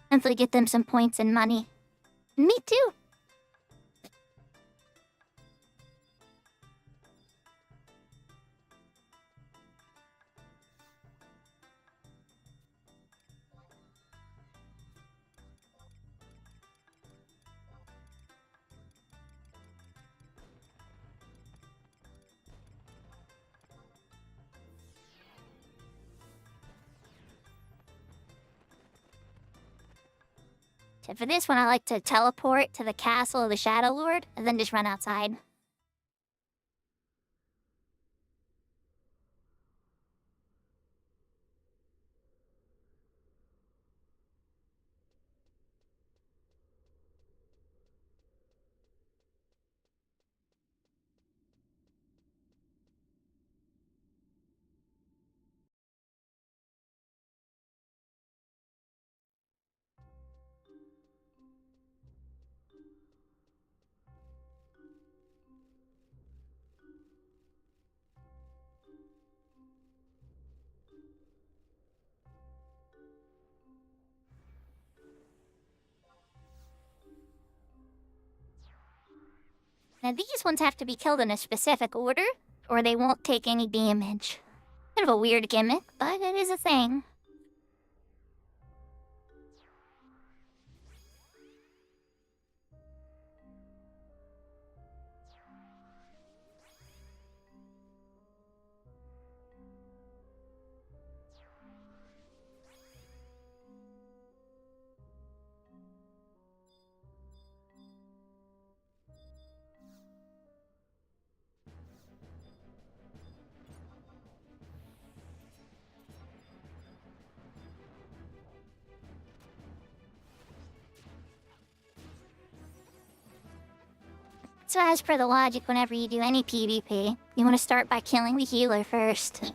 Hopefully get them some points and money. Me too. So for this one, I like to teleport to the castle of the Shadow Lord, and then just run outside. Now these ones have to be killed in a specific order, or they won't take any damage. Kind of a weird gimmick, but it is a thing. So as per the logic, whenever you do any PvP, you want to start by killing the healer first.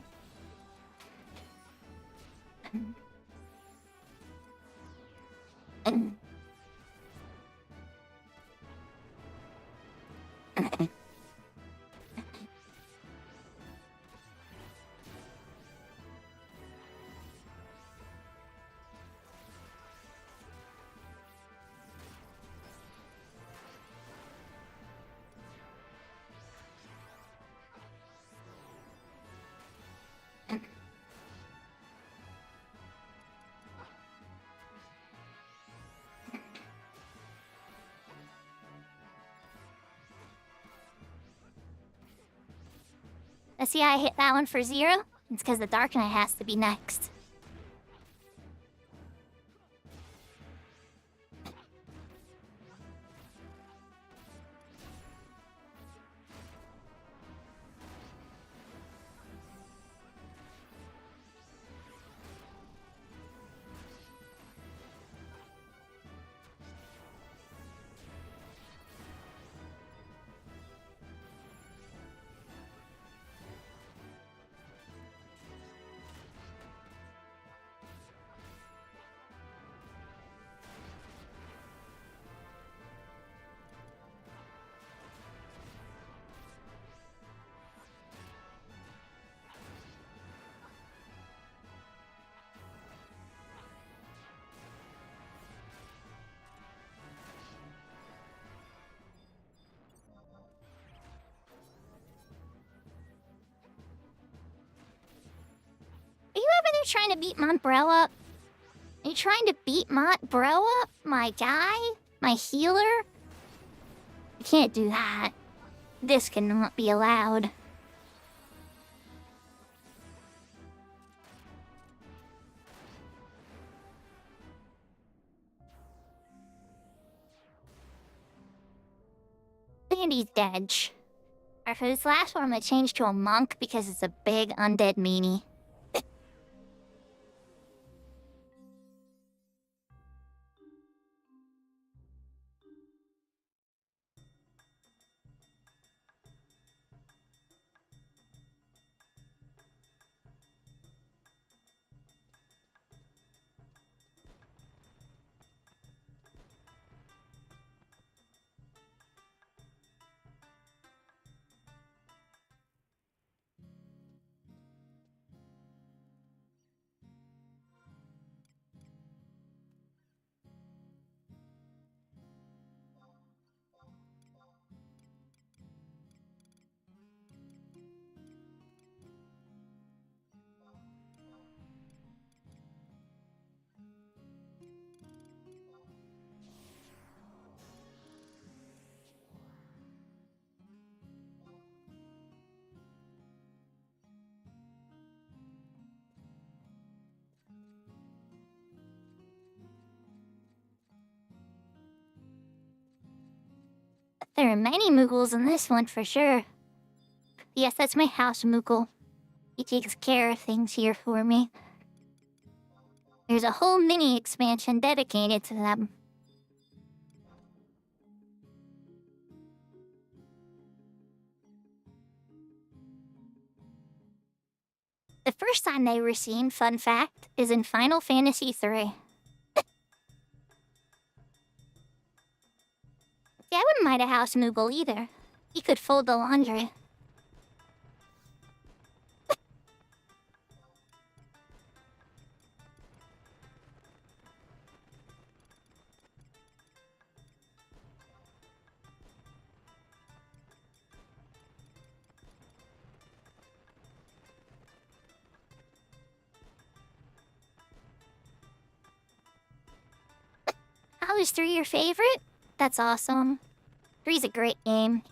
See, I hit that one for 0. It's because the Dark Knight has to be next. Are you over there trying to beat my bro up? Are you trying to beat my bro up? My guy? My healer? You can't do that. This cannot be allowed. And he's dead. Or for this last one, I'm gonna change to a monk because it's a big undead meanie. There are many Moogles in this one for sure. Yes, that's my house Moogle. He takes care of things here for me. There's a whole mini expansion dedicated to them. The first time they were seen, fun fact, is in Final Fantasy III. Yeah, I wouldn't mind a house Moogle either. He could fold the laundry. How is 3 your favorite? That's awesome. 3's a great game.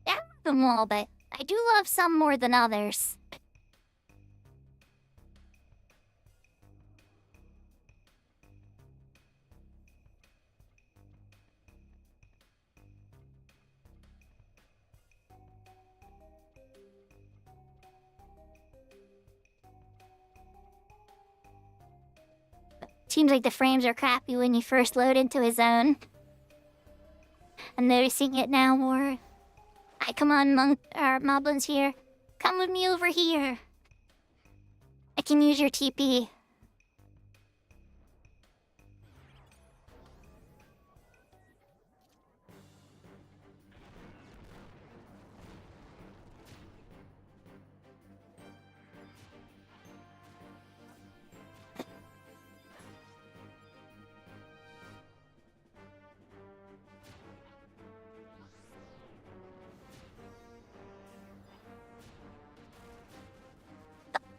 I love them all, but I do love some more than others. Seems like the frames are crappy when you first load into his zone. I'm noticing it now more. Come on, Moblins here. Come with me over here. I can use your TP.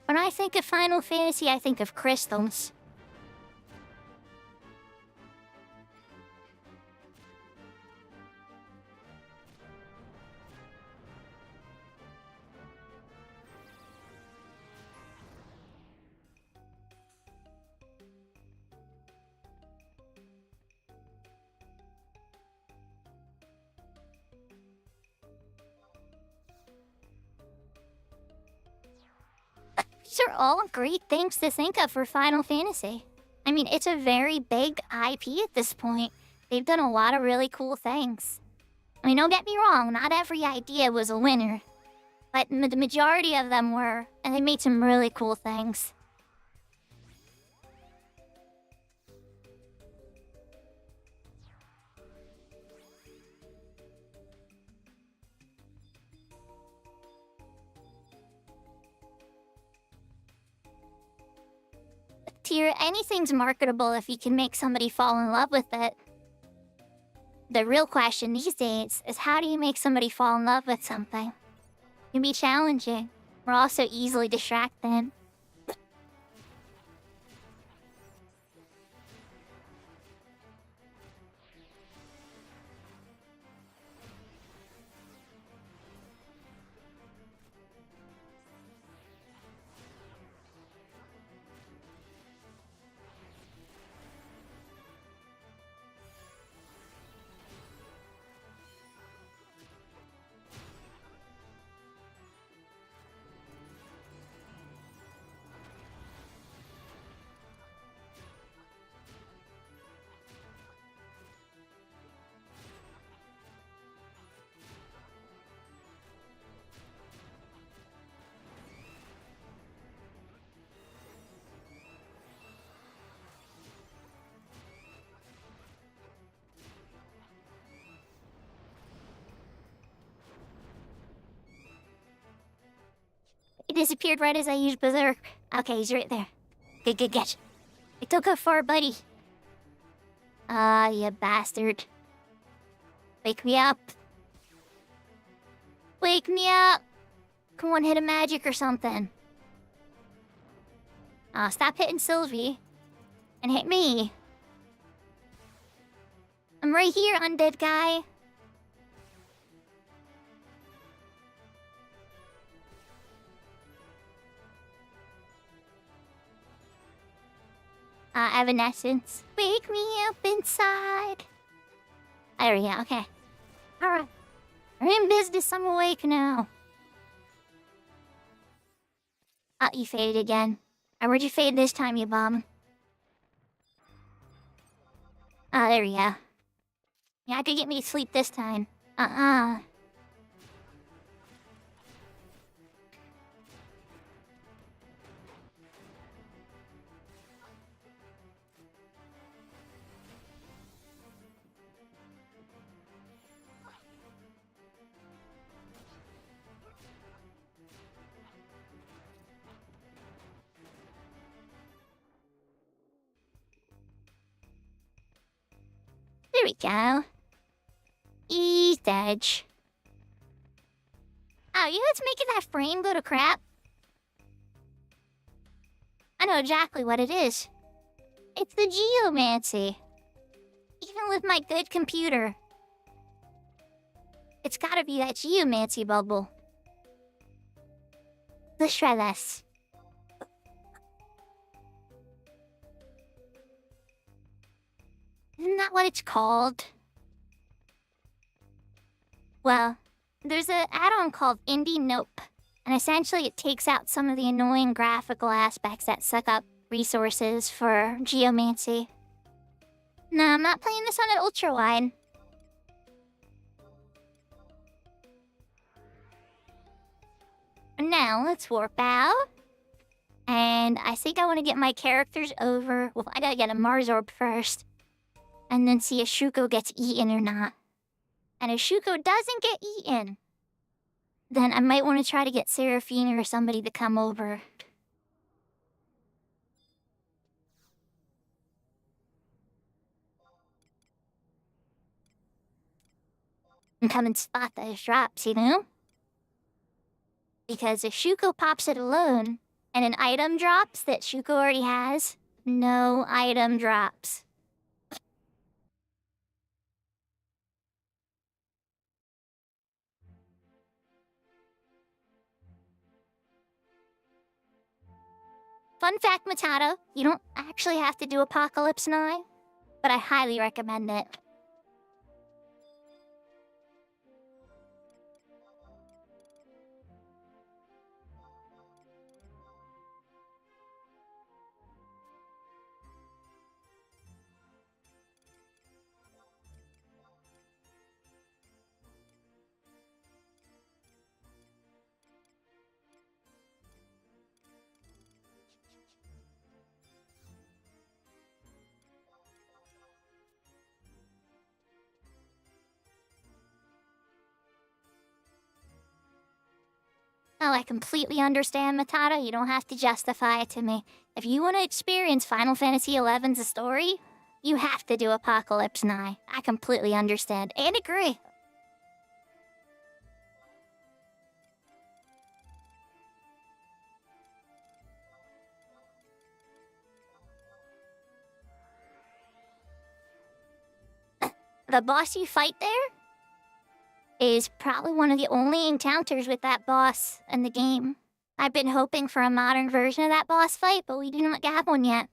When I think of Final Fantasy, I think of crystals. These are all great things to think of for Final Fantasy. I mean, it's a very big IP at this point. They've done a lot of really cool things. I mean, don't get me wrong, not every idea was a winner. But the majority of them were, and they made some really cool things. Tier, anything's marketable if you can make somebody fall in love with it. The real question these days is how do you make somebody fall in love with something? It can be challenging. We're also easily distracted. He disappeared right as I used Berserk. Okay, he's right there. Good. I took her far, buddy. Ah, you bastard. Wake me up. Wake me up! Come on, hit a magic or something. Stop hitting Sylvie. And hit me. I'm right here, undead guy. Evanescence. Wake me up inside. There we go, okay. Alright. We're in business, I'm awake now. You faded again. Where'd you fade this time, you bum? There we go. Yeah, I could get me to sleep this time. There we go. Ease edge. Oh, you know what's making that frame go to crap? I know exactly what it is. It's the geomancy. Even with my good computer. It's gotta be that geomancy bubble. Let's try this. Isn't that what it's called? Well, there's an add-on called Indie Nope, and essentially it takes out some of the annoying graphical aspects that suck up resources for geomancy. No, I'm not playing this on an ultra wide. Now let's warp out. And I think I want to get my characters over. Well, I gotta get a Mars orb first. And then see if Shuko gets eaten or not. And if Shuko doesn't get eaten, then I might want to try to get Seraphina or somebody to come over. And come and spot those drops, you know? Because if Shuko pops it alone, and an item drops that Shuko already has, no item drops. Fun fact, Matata, you don't actually have to do Apocalypse 9, but I highly recommend it. Oh, I completely understand, Matata. You don't have to justify it to me. If you want to experience Final Fantasy XI's story, you have to do Apocalypse 9. I completely understand and agree. The boss you fight there is probably one of the only encounters with that boss in the game. I've been hoping for a modern version of that boss fight, but we do not have one yet.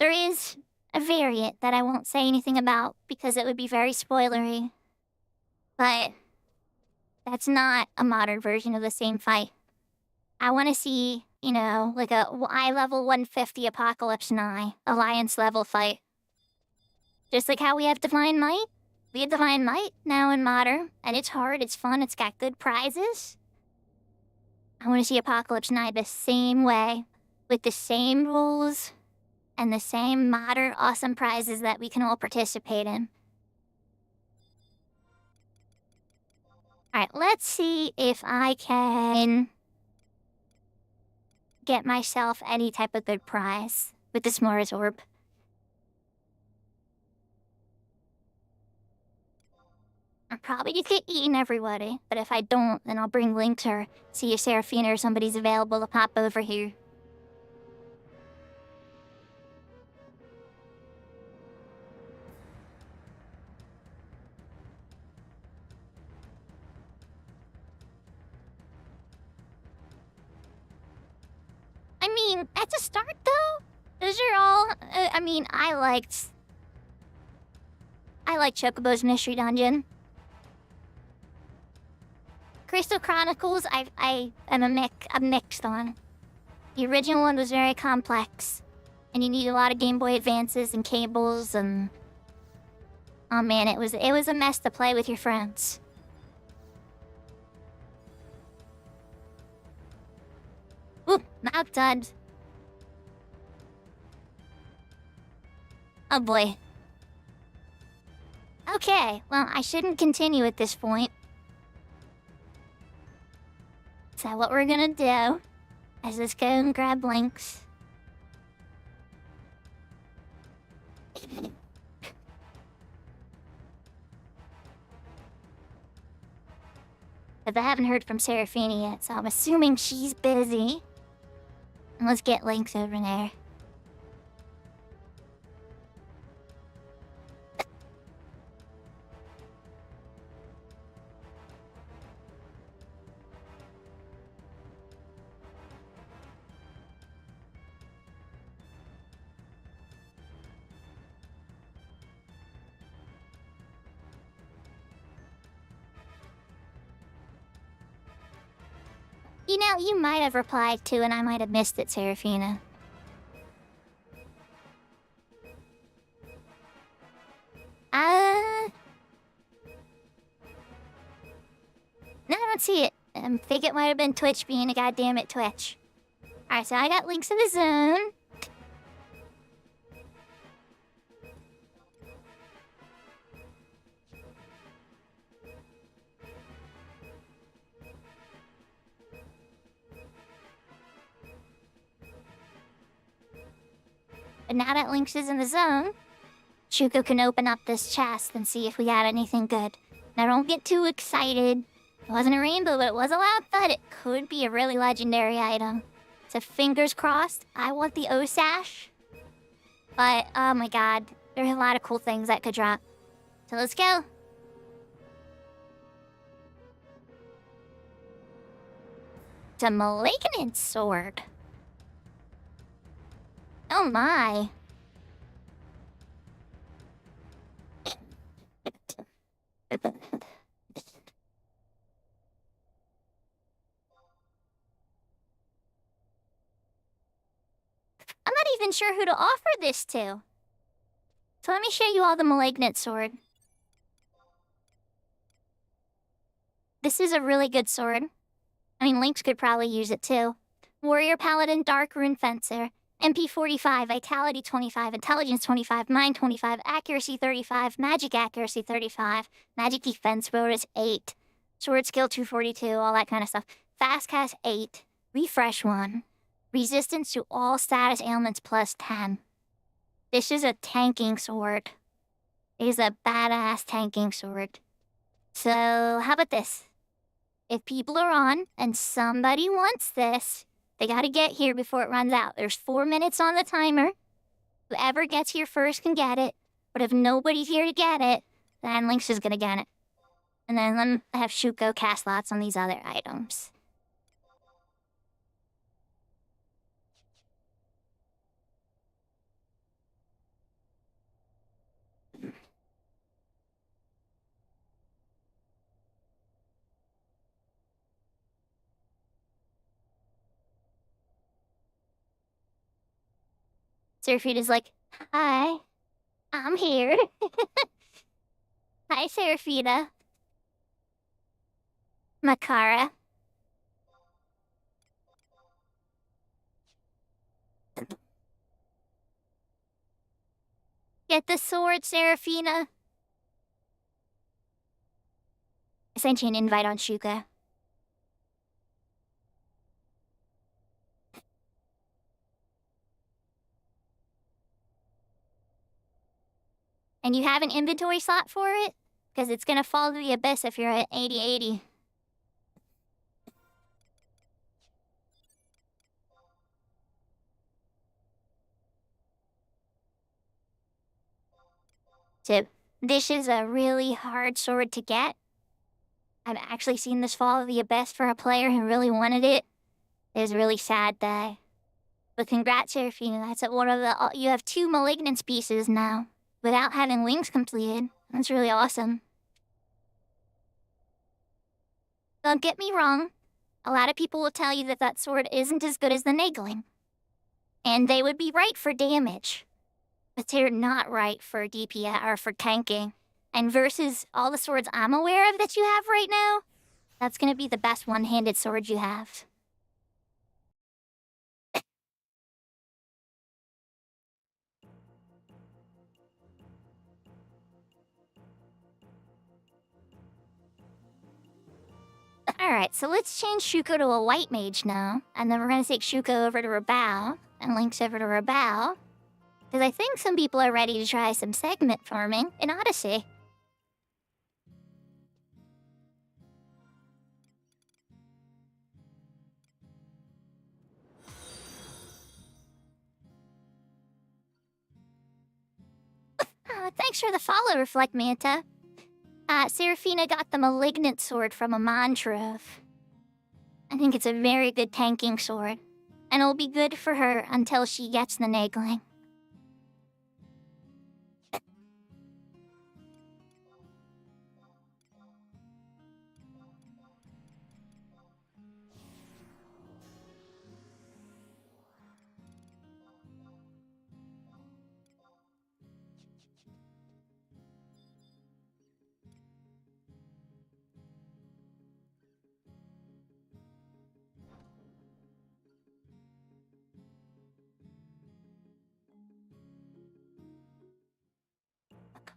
There is a variant that I won't say anything about because it would be very spoilery. But that's not a modern version of the same fight. I want to see, you know, like a eye level 150 Apocalypse 9 Alliance level fight. Just like how we have Divine Might. We have Divine Might now in Modern, and it's hard, it's fun, it's got good prizes. I want to see Apocalypse 9 the same way, with the same rules, and the same modern awesome prizes that we can all participate in. Alright, let's see if I can get myself any type of good prize with this Mars orb. I'll probably just get eaten, everybody. But if I don't, then I'll bring Link or see if Seraphina or somebody's available to pop over here. I mean, at the start, though, those are all... I mean, I liked Chocobo's Mystery Dungeon. Crystal Chronicles, I'm mixed on. The original one was very complex, and you need a lot of Game Boy Advances and cables, and oh man, it was a mess to play with your friends. Oop, not done. Oh boy. Okay, well, I shouldn't continue at this point. So what we're gonna do is let's go and grab Links. But I haven't heard from Seraphina yet, so I'm assuming she's busy. And let's get Links over there. You know, you might have replied to, and I might have missed it, Seraphina. can't see it. Think it might have been Twitch being a goddamn it Twitch. Alright, so I got links in the zone. But now that Lynx is in the zone, Shuko can open up this chest and see if we got anything good. Now don't get too excited. It wasn't a rainbow, but it was a loud thud. It could be a really legendary item. So fingers crossed, I want the O-Sash. But, oh my god, there's a lot of cool things that could drop. So let's go. It's a malignant sword. Oh my. I'm not even sure who to offer this to. So let me show you all the malignant sword. This is a really good sword. I mean, Lynx could probably use it too. Warrior Paladin Dark Rune Fencer. MP 45, Vitality 25, Intelligence 25, Mind 25, Accuracy 35, Magic Accuracy 35, Magic Defense Bonus 8, Sword Skill 242, all that kind of stuff. Fast Cast 8, Refresh 1, Resistance to all status ailments plus 10. This is a tanking sword. It is a badass tanking sword. So, how about this? If people are on and somebody wants this, they gotta get here before it runs out. There's 4 minutes on the timer. Whoever gets here first can get it. But if nobody's here to get it, then Lynx is gonna get it. And then let me have Shuko cast lots on these other items. Seraphina's like, hi, I'm here. Hi, Seraphina. Makara. Get the sword, Seraphina. I sent you an invite on Shuko. And you have an inventory slot for it? Because it's gonna fall to the abyss if you're at 80/80. So, this is a really hard sword to get. I've actually seen this fall to the abyss for a player who really wanted it. It was a really sad day. But congrats, Seraphina. That's at one of the... You have 2 malignance pieces now. Without having Lynx completed. That's really awesome. Don't get me wrong. A lot of people will tell you that that sword isn't as good as the Nagling. And they would be right for damage. But they're not right for DPS or for tanking. And versus all the swords I'm aware of that you have right now, that's gonna be the best one-handed sword you have. Alright, so let's change Shuko to a white mage now. And then we're gonna take Shuko over to Rabao, and Lynx over to Rabao. Because I think some people are ready to try some segment farming in Odyssey. Thanks for the follow, Reflect Manta. Seraphina got the Malignant Sword from a Montrove. I think it's a very good tanking sword. And it'll be good for her until she gets the Nagling.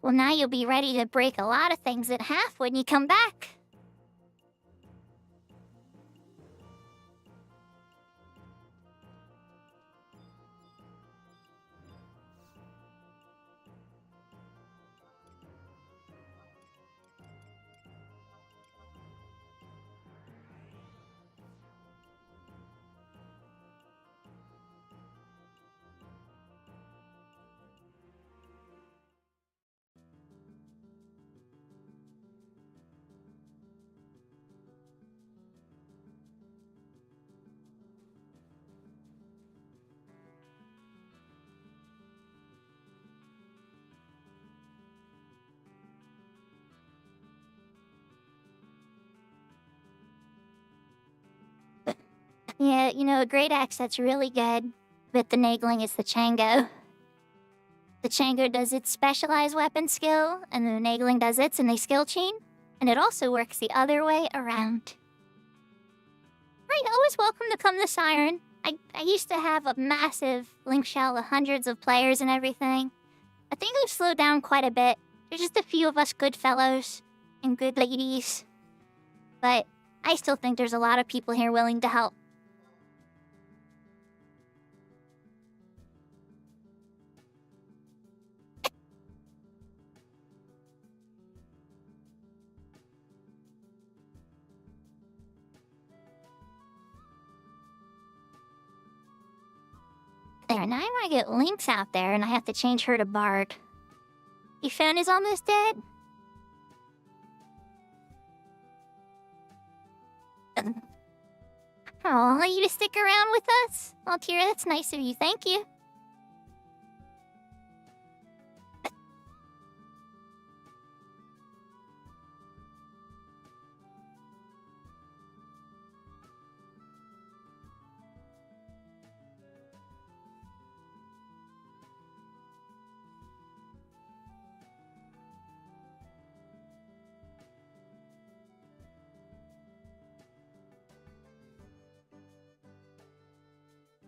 Well, now you'll be ready to break a lot of things in half when you come back. Yeah, a great axe that's really good with the nagling is the Chango. The Chango does its specialized weapon skill, and the nagling does its in a skill chain, and it also works the other way around. Right, always welcome to come to Siren. I used to have a massive link shell with hundreds of players and everything. I think I've slowed down quite a bit. There's just a few of us good fellows and good ladies. But I still think there's a lot of people here willing to help. There, now I might get Lynx out there and I have to change her to Bard. Your phone is almost dead? Oh, you to stick around with us? Well, Tira, that's nice of you. Thank you.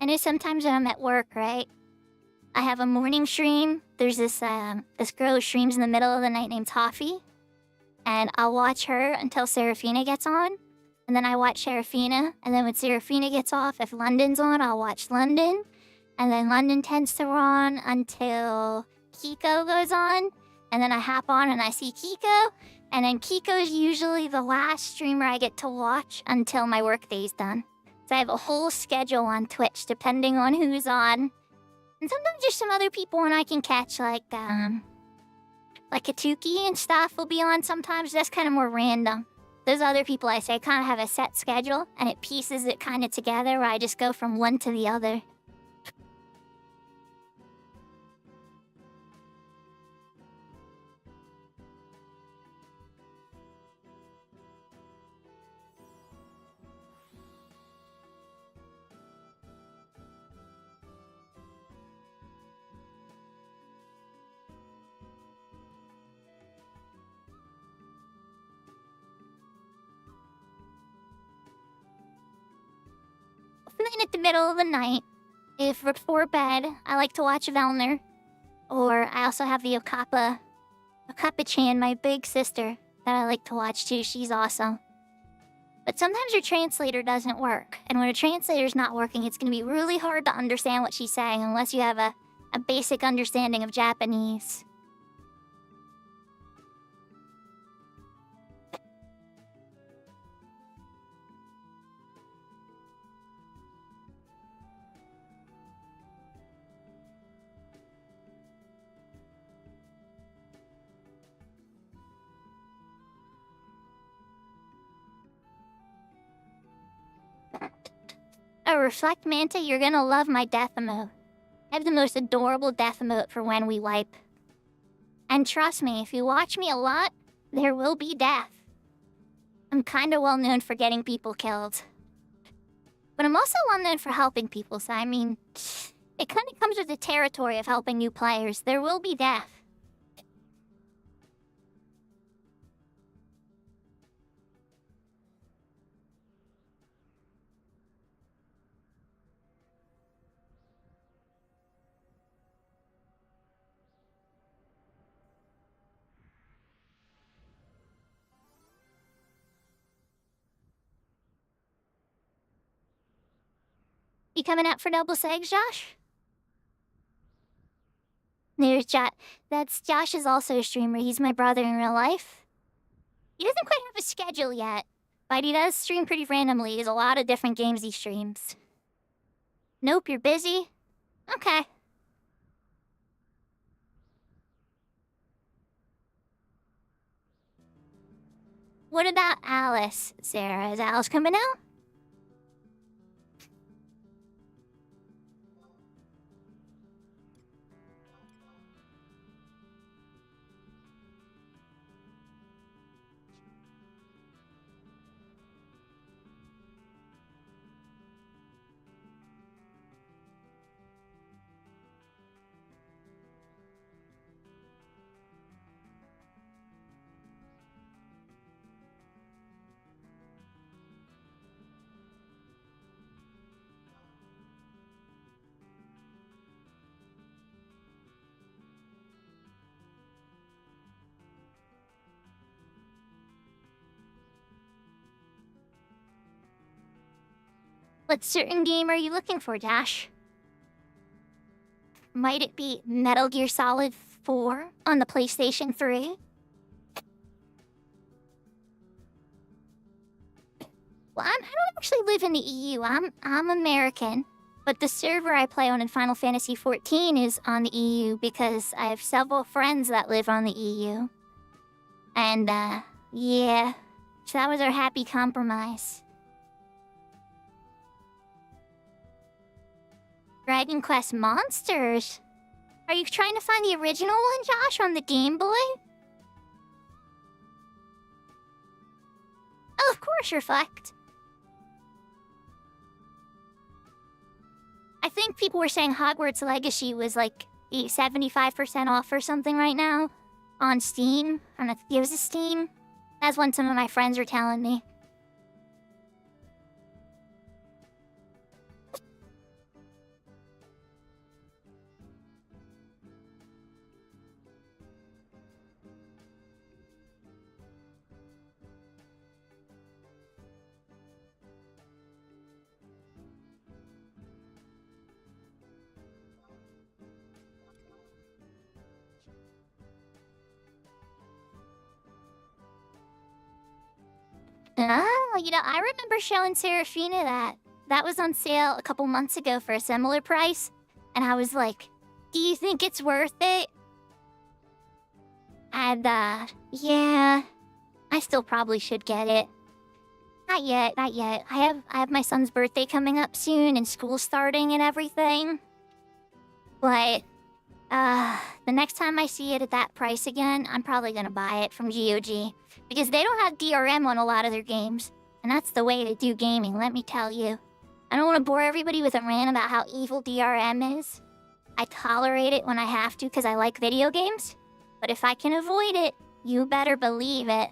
I know sometimes when I'm at work, right? I have a morning stream. There's this girl who streams in the middle of the night named Toffee. And I'll watch her until Serafina gets on. And then I watch Serafina. And then when Serafina gets off, if London's on, I'll watch London. And then London tends to run until Kiko goes on. And then I hop on and I see Kiko. And then Kiko's usually the last streamer I get to watch until my workday's done. So I have a whole schedule on Twitch depending on who's on. And sometimes there's some other people when I can catch, like Katuki and stuff will be on sometimes. That's kind of more random. Those other people I say kind of have a set schedule, and it pieces it kind of together where I just go from one to the other. And then at the middle of the night, if before bed, I like to watch Velner. Or I also have the Okapa-chan, my big sister, that I like to watch too. She's awesome. But sometimes your translator doesn't work. And when a translator's not working, it's going to be really hard to understand what she's saying unless you have a basic understanding of Japanese. Oh, Reflect Manta, you're gonna love my death emote. I have the most adorable death emote for when we wipe. And trust me, if you watch me a lot, there will be death. I'm kinda well known for getting people killed. But I'm also well known for helping people, so I mean, it kinda comes with the territory of helping new players. There will be death. You coming out for double segs, Josh? There's Josh. That's Josh is also a streamer. He's my brother in real life. He doesn't quite have a schedule yet, but he does stream pretty randomly. There's a lot of different games he streams. Nope, you're busy? Okay. What about Alice, Sarah? Is Alice coming out? What certain game are you looking for, Dash? Might it be Metal Gear Solid 4 on the PlayStation 3? Well, I don't actually live in the EU. I'm American. But the server I play on in Final Fantasy XIV is on the EU because I have several friends that live on the EU. And, yeah. So that was our happy compromise. Dragon Quest Monsters? Are you trying to find the original one, Josh, on the Game Boy? Oh, of course, Reflect. I think people were saying Hogwarts Legacy was like 75% off or something right now on Steam. I don't know if it gives a Steam. That's what some of my friends were telling me. Oh, I remember showing Serafina that. That was on sale a couple months ago for a similar price. And I was like, do you think it's worth it? And, yeah. I still probably should get it. Not yet, not yet. I have my son's birthday coming up soon and school starting and everything. But, the next time I see it at that price again, I'm probably gonna buy it from GOG. Because they don't have DRM on a lot of their games. And that's the way to do gaming, let me tell you. I don't want to bore everybody with a rant about how evil DRM is. I tolerate it when I have to because I like video games. But if I can avoid it, you better believe it.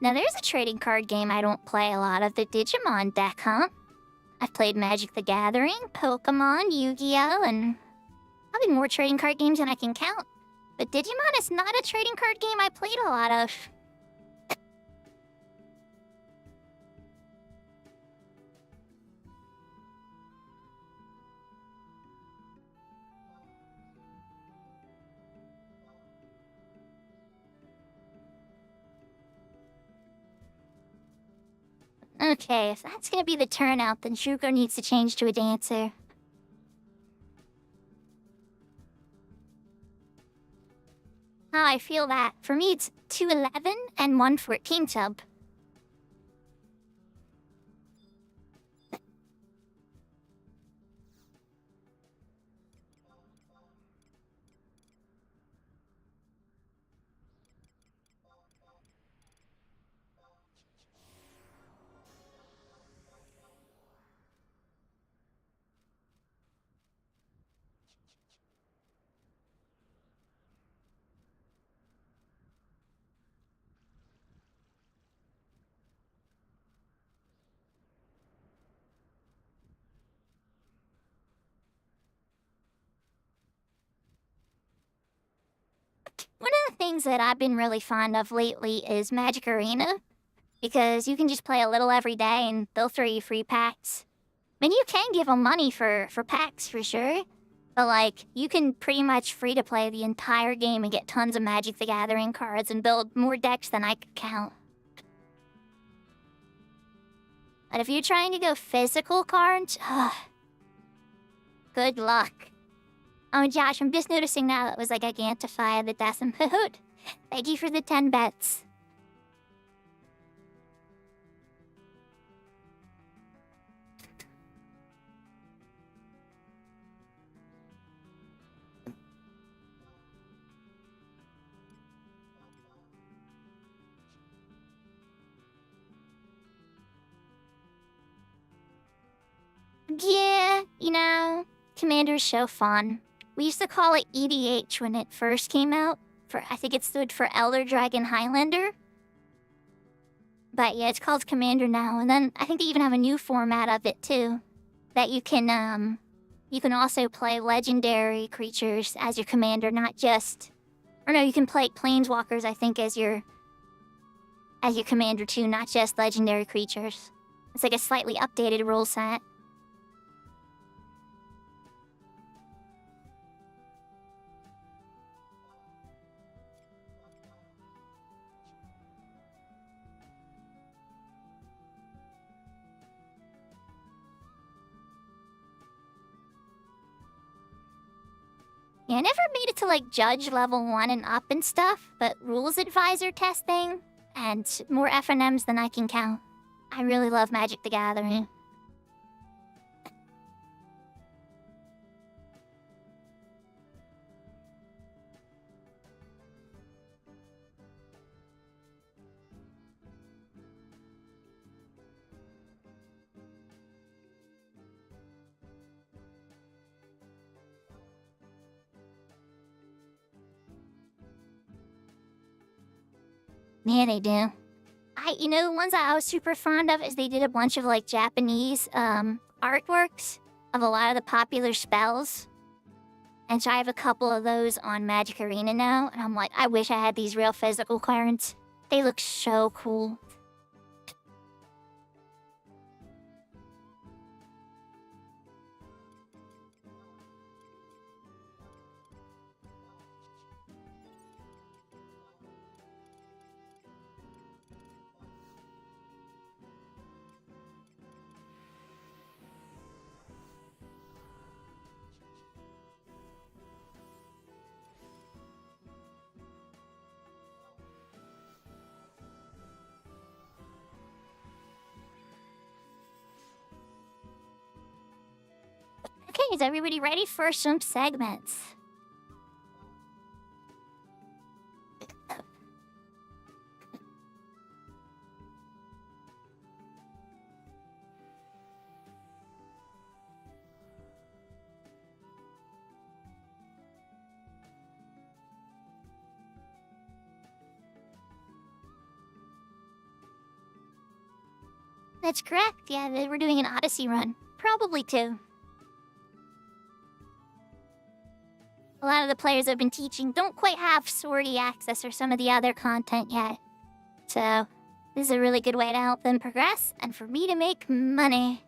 Now there's a trading card game I don't play a lot of, the Digimon deck, huh? I've played Magic the Gathering, Pokemon, Yu-Gi-Oh, and probably more trading card games than I can count. But Digimon is not a trading card game I played a lot of. Okay, if that's gonna be the turnout, then Shuko needs to change to a dancer. How I feel that. For me, it's 211 and 114 sub. One of the things that I've been really fond of lately is Magic Arena, because you can just play a little every day and they'll throw you free packs. I mean, you can give them money for packs for sure, but like, you can pretty much free to play the entire game and get tons of Magic the Gathering cards and build more decks than I could count. But if you're trying to go physical cards, good luck. Oh, Josh, I'm just noticing now that was like Gigantify the Death Mode. Thank you for the 10 bets. Yeah, you know, Commander's so fun. We used to call it EDH when it first came out. I think it stood for Elder Dragon Highlander. But yeah, it's called Commander now. And then I think they even have a new format of it too. That you can also play legendary creatures as your commander, not just... Or no, you can play Planeswalkers, I think, as your commander too, not just legendary creatures. It's like a slightly updated rule set. Yeah, I never made it to like Judge level 1 and up and stuff, but Rules Advisor testing, and more FNMs than I can count. I really love Magic the Gathering. Yeah, they do. You know, the ones that I was super fond of is they did a bunch of, like, Japanese, artworks of a lot of the popular spells. And so I have a couple of those on Magic Arena now, and I'm like, I wish I had these real physical cards. They look so cool. Okay, is everybody ready for some segments? That's correct, yeah, we're doing an Odyssey run. Probably two. A lot of the players I've been teaching don't quite have Swordy access or some of the other content yet. So, this is a really good way to help them progress and for me to make money.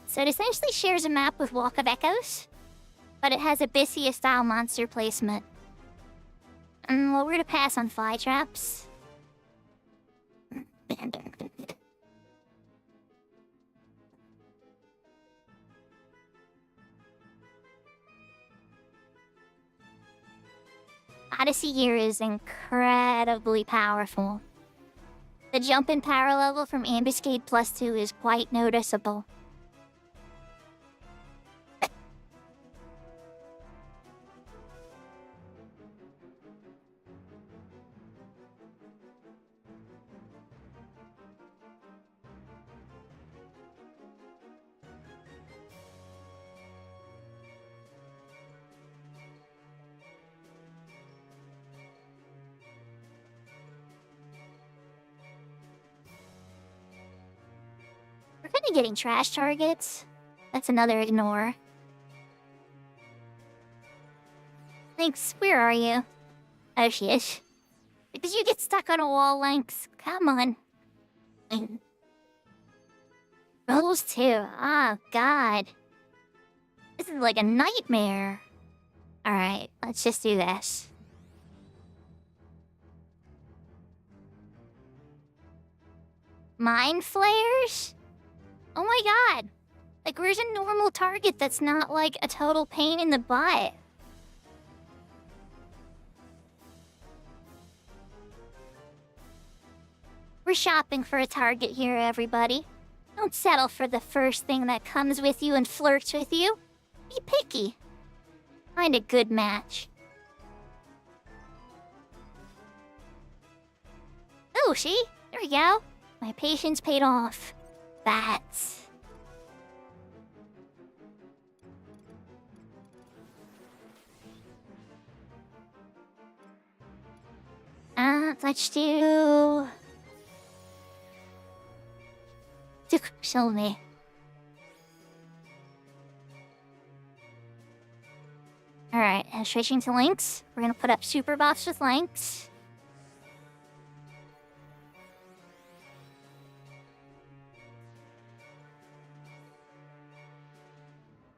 So it essentially shares a map with Walk of Echoes, but it has Abyssia-style monster placement. Well, we're gonna pass on fly traps. Odyssey here is incredibly powerful. The jump in power level from Ambuscade +2 is quite noticeable. only getting trash targets. That's another ignore. Lynx, where are you? Oh, shit. Did you get stuck on a wall, Lynx? Come on. Rolls 2. Oh, God. This is like a nightmare. Alright, let's just do this. Mind flares? Oh my god. Like, where's a normal target that's not, like, a total pain in the butt? We're shopping for a target here, everybody. Don't settle for the first thing that comes with you and flirts with you. Be picky. Find a good match. Oh, see? There we go. My patience paid off. Bats. Let's do... Show me. Alright, switching to Lynx. We're gonna put up super buffs with Lynx.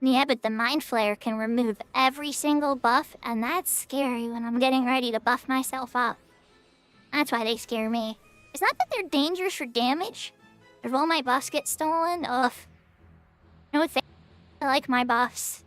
Yeah, but the Mind Flare can remove every single buff, and that's scary when I'm getting ready to buff myself up. That's why they scare me. It's not that they're dangerous for damage. If all my buffs get stolen, ugh. No, it's I like my buffs.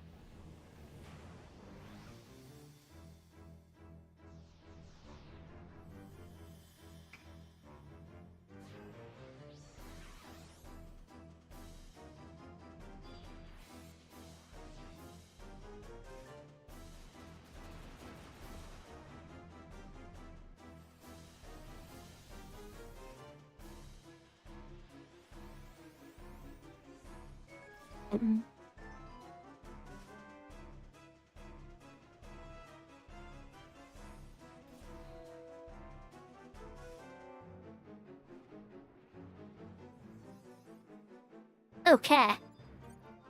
Okay.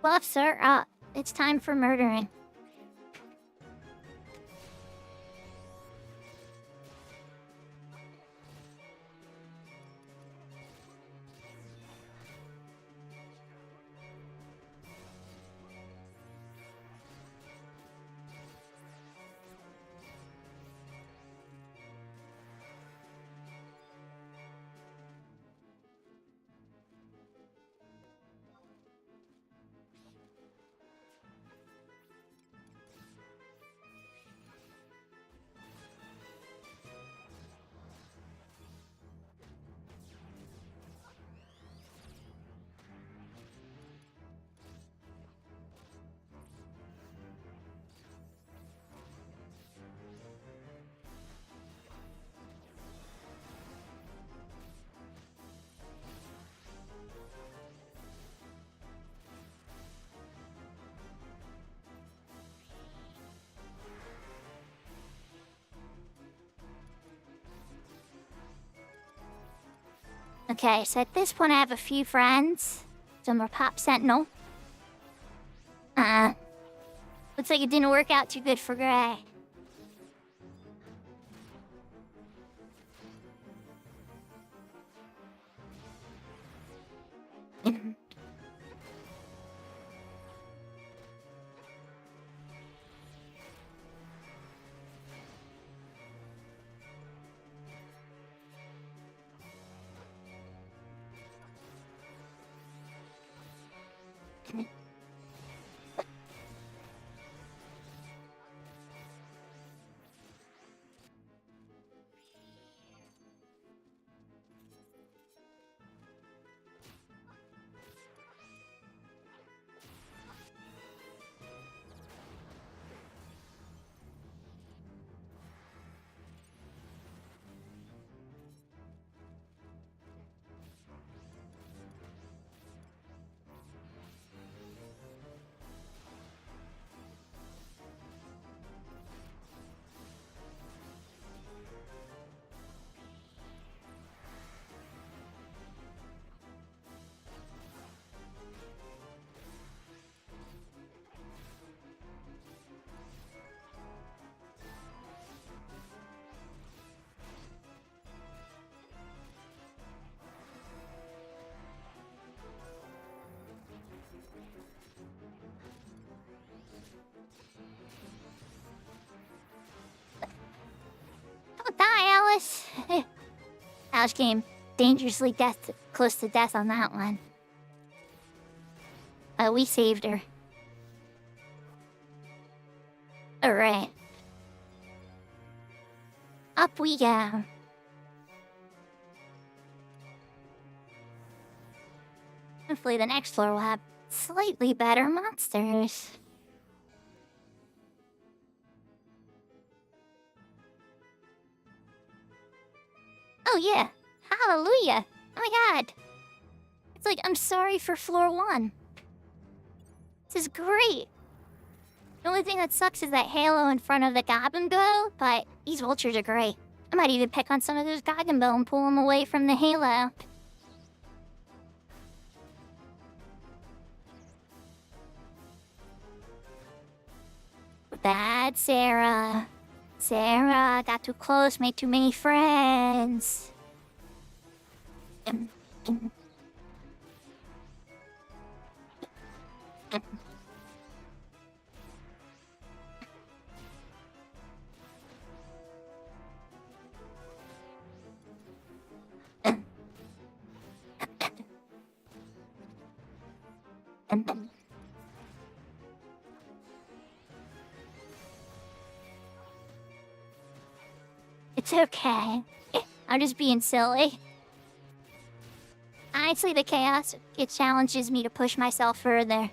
Buffs are up. It's time for murdering. Okay, so at this point I have a few friends. Some more Pop Sentinel. Looks like it didn't work out too good for Gray. Alice came dangerously close to death on that one. We saved her. Alright. Up we go. Hopefully the next floor will have slightly better monsters. Oh yeah, hallelujah! Oh my god! It's like, I'm sorry for floor 1. This is great! The only thing that sucks is that halo in front of the goblin bow, but these vultures are great. I might even pick on some of those goblin bow and pull them away from the halo. Bad Sarah. Sarah got too close, made too many friends. It's okay. I'm just being silly. Honestly, the chaos, it challenges me to push myself further.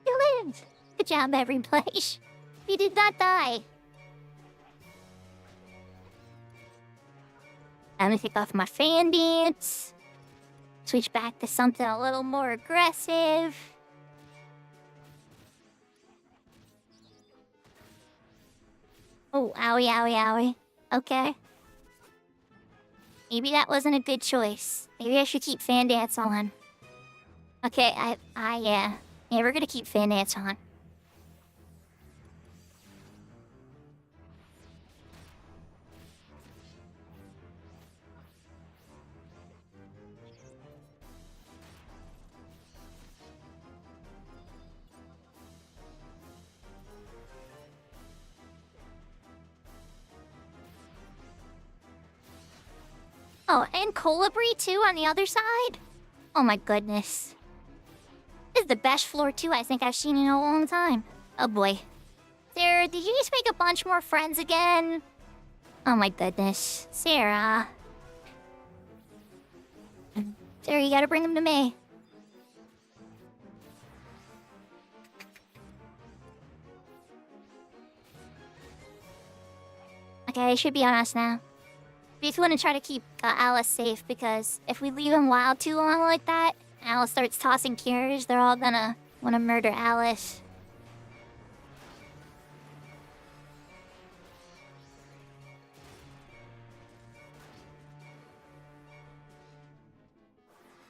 You lived! Good job, everybody. You did not die. I'm gonna take off my fan dance. Switch back to something a little more aggressive. Oh, owie, owie, owie. Okay. Maybe that wasn't a good choice. Maybe I should keep fan dance on. Okay, yeah. Yeah, we're gonna keep fan dance on. Oh, and Colibri too on the other side? Oh my goodness. This is the best floor 2 I think I've seen in a long time. Oh boy. Sarah, did you just make a bunch more friends again? Oh my goodness. Sarah. Sarah, you gotta bring them to me. Okay, they should be on us now. We just want to try to keep Alice safe, because if we leave him wild too long like that, Alice starts tossing cures, they're all gonna want to murder Alice.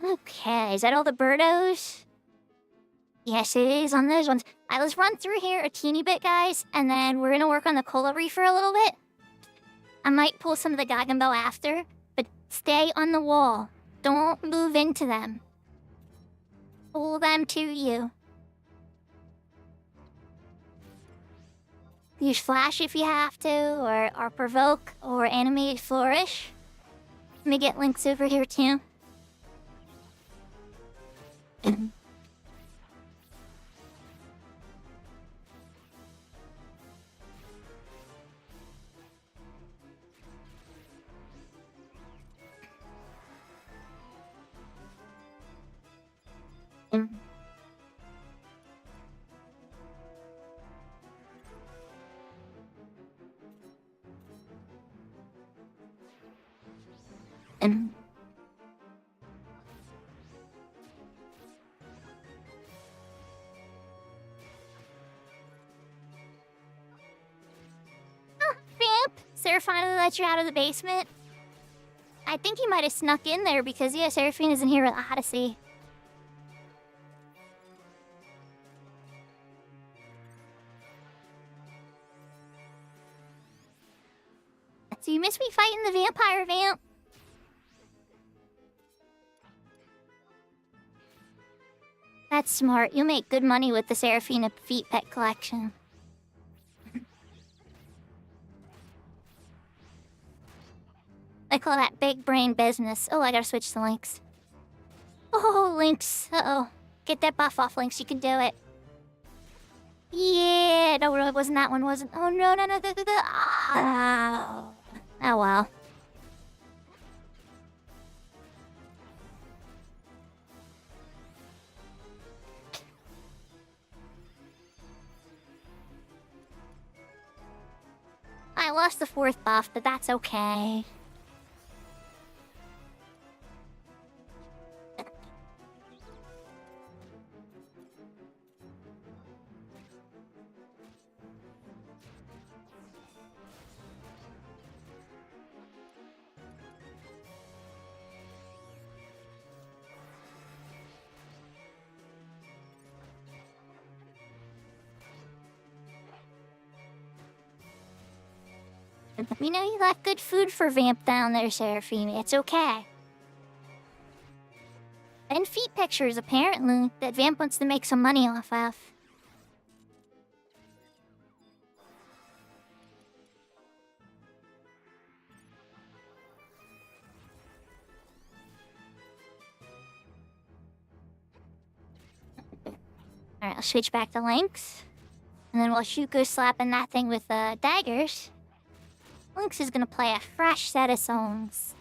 Okay, is that all the birdos? Yes, it is on those ones. Alright, let's run through here a teeny bit, guys, and then we're gonna work on the Colibri for a little bit. I might pull some of the Gagambo after, but stay on the wall. Don't move into them. Pull them to you. Use flash if you have to, or provoke, or animate flourish. Let me get links over here too. Vamp! Sarah finally let you out of the basement? I think he might have snuck in there because, yeah, Seraphine isn't here at Odyssey. So you miss me fighting the vampire, Vamp? That's smart. You'll make good money with the Seraphina feet pet collection. I call that big brain business. Oh, I gotta switch to Lynx. Oh, Lynx. Uh-oh. Get that buff off, Lynx. You can do it. Yeah. No, it wasn't that one, wasn't. Oh, no. Oh. Oh, well. I lost the 4th buff, but that's okay. You know, you left good food for Vamp down there, Seraphine. It's okay. And feet pictures, apparently, that Vamp wants to make some money off of. Alright, I'll switch back to Lynx. And then while Shuko's slapping that thing with daggers, Lynx is gonna play a fresh set of songs.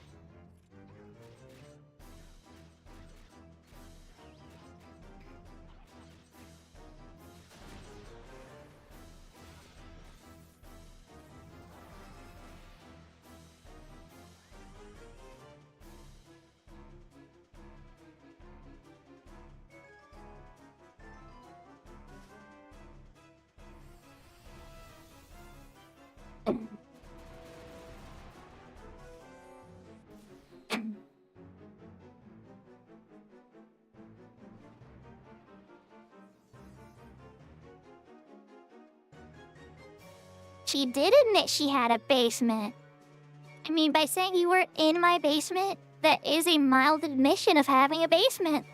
She did admit she had a basement. I mean, by saying you were in my basement, that is a mild admission of having a basement.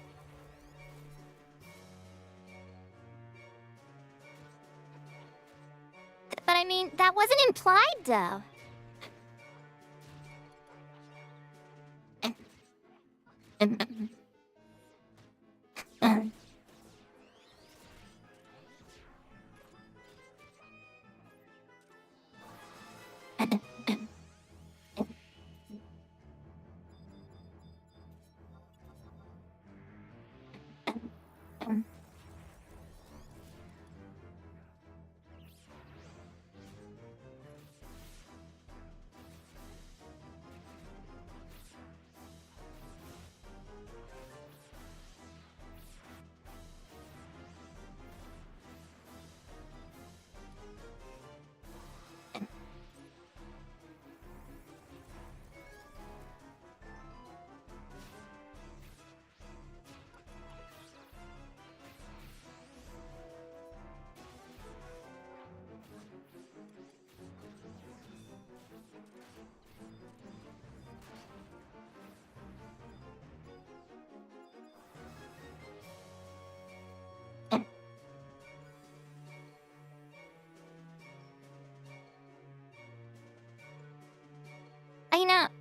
But I mean, that wasn't implied, though.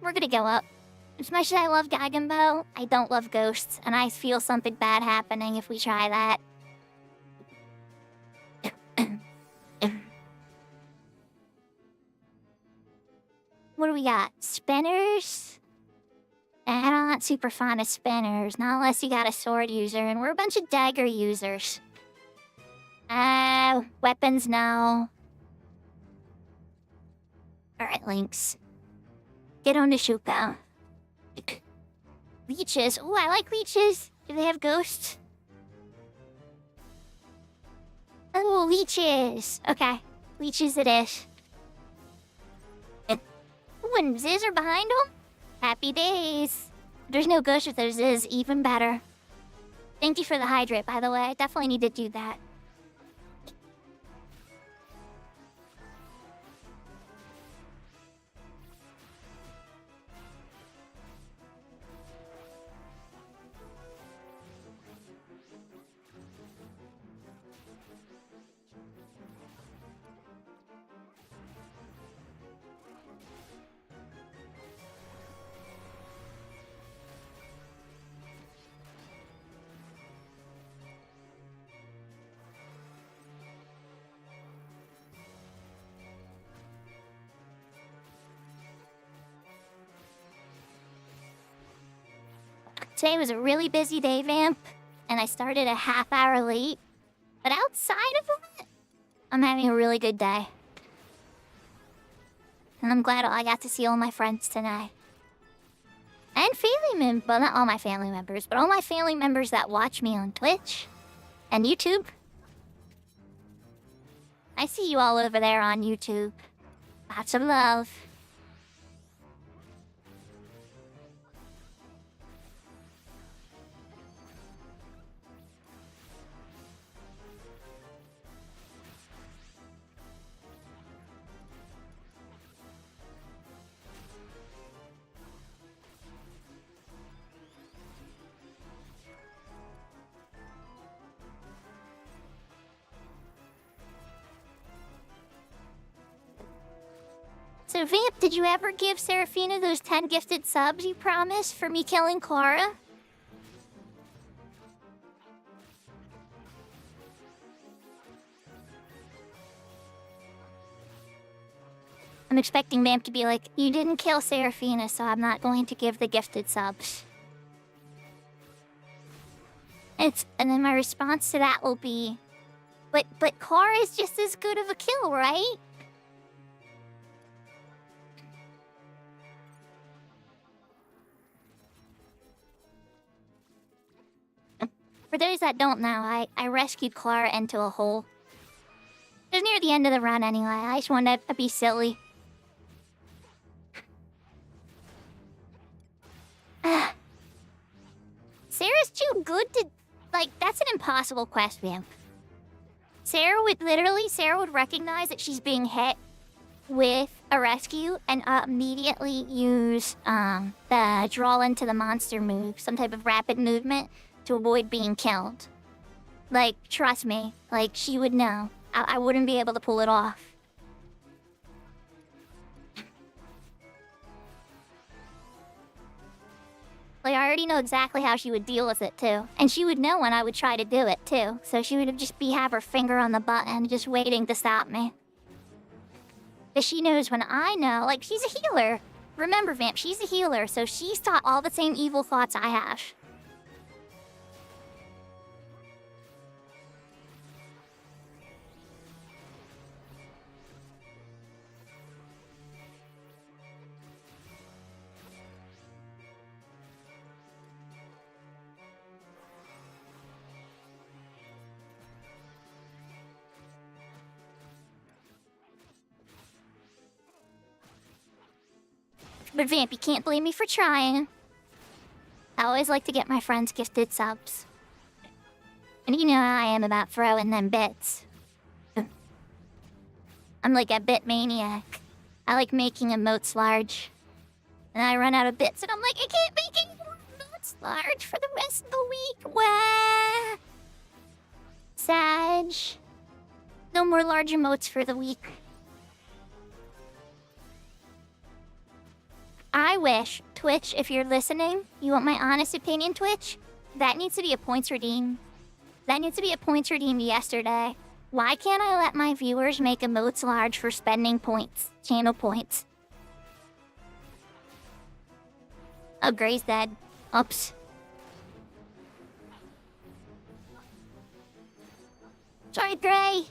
we're gonna go up. As much as I love Gagambo, I don't love ghosts, and I feel something bad happening if we try that. What do we got? Spinners? I'm not super fond of spinners, not unless you got a sword user, and we're a bunch of dagger users. Weapons, no. Alright, Lynx. Get on to Shuko. Leeches. Ooh, I like leeches. Do they have ghosts? Oh, leeches. Okay, leeches it is. Ooh, and Ziz are behind them? Happy days. There's no ghost with those Ziz, even better. Thank you for the hydrate, by the way. I definitely need to do that. Today was a really busy day, Vamp, and I started a half hour late. But outside of it, I'm having a really good day. And I'm glad I got to see all my friends tonight. And family members, well, not all my family members, but all my family members that watch me on Twitch and YouTube. I see you all over there on YouTube. Lots of love. So, Vamp, did you ever give Serafina those 10 gifted subs you promised for me killing Clara? I'm expecting Vamp to be like, you didn't kill Serafina, so I'm not going to give the gifted subs. And then my response to that will be, but Clara is just as good of a kill, right? For those that don't know, I rescued Clara into a hole. It was near the end of the run anyway. I just wanted to be silly. Sarah's too good to... Like, that's an impossible quest, Vamp. Sarah would recognize that she's being hit with a rescue and immediately use the draw into the monster move, some type of rapid movement, to avoid being killed. Like, trust me, like, she would know. I wouldn't be able to pull it off. Like, I already know exactly how she would deal with it, too. And she would know when I would try to do it, too. So she would just have her finger on the button, just waiting to stop me. Because she knows when I know, like, she's a healer. Remember, Vamp, she's a healer, so she's thought all the same evil thoughts I have. But Vamp, you can't blame me for trying. I always like to get my friends gifted subs. And you know how I am about throwing them bits. I'm like a bit maniac. I like making emotes large. And I run out of bits and I'm like, I can't make any more emotes large for the rest of the week. Wah! Sag. No more large emotes for the week. I I wish, Twitch, if you're listening, you want my honest opinion, Twitch? That needs to be a points redeem. That needs to be a points redeem yesterday. Why can't I let my viewers make emotes large for spending points? Channel points. Oh, Gray's dead. Oops. Sorry, Gray.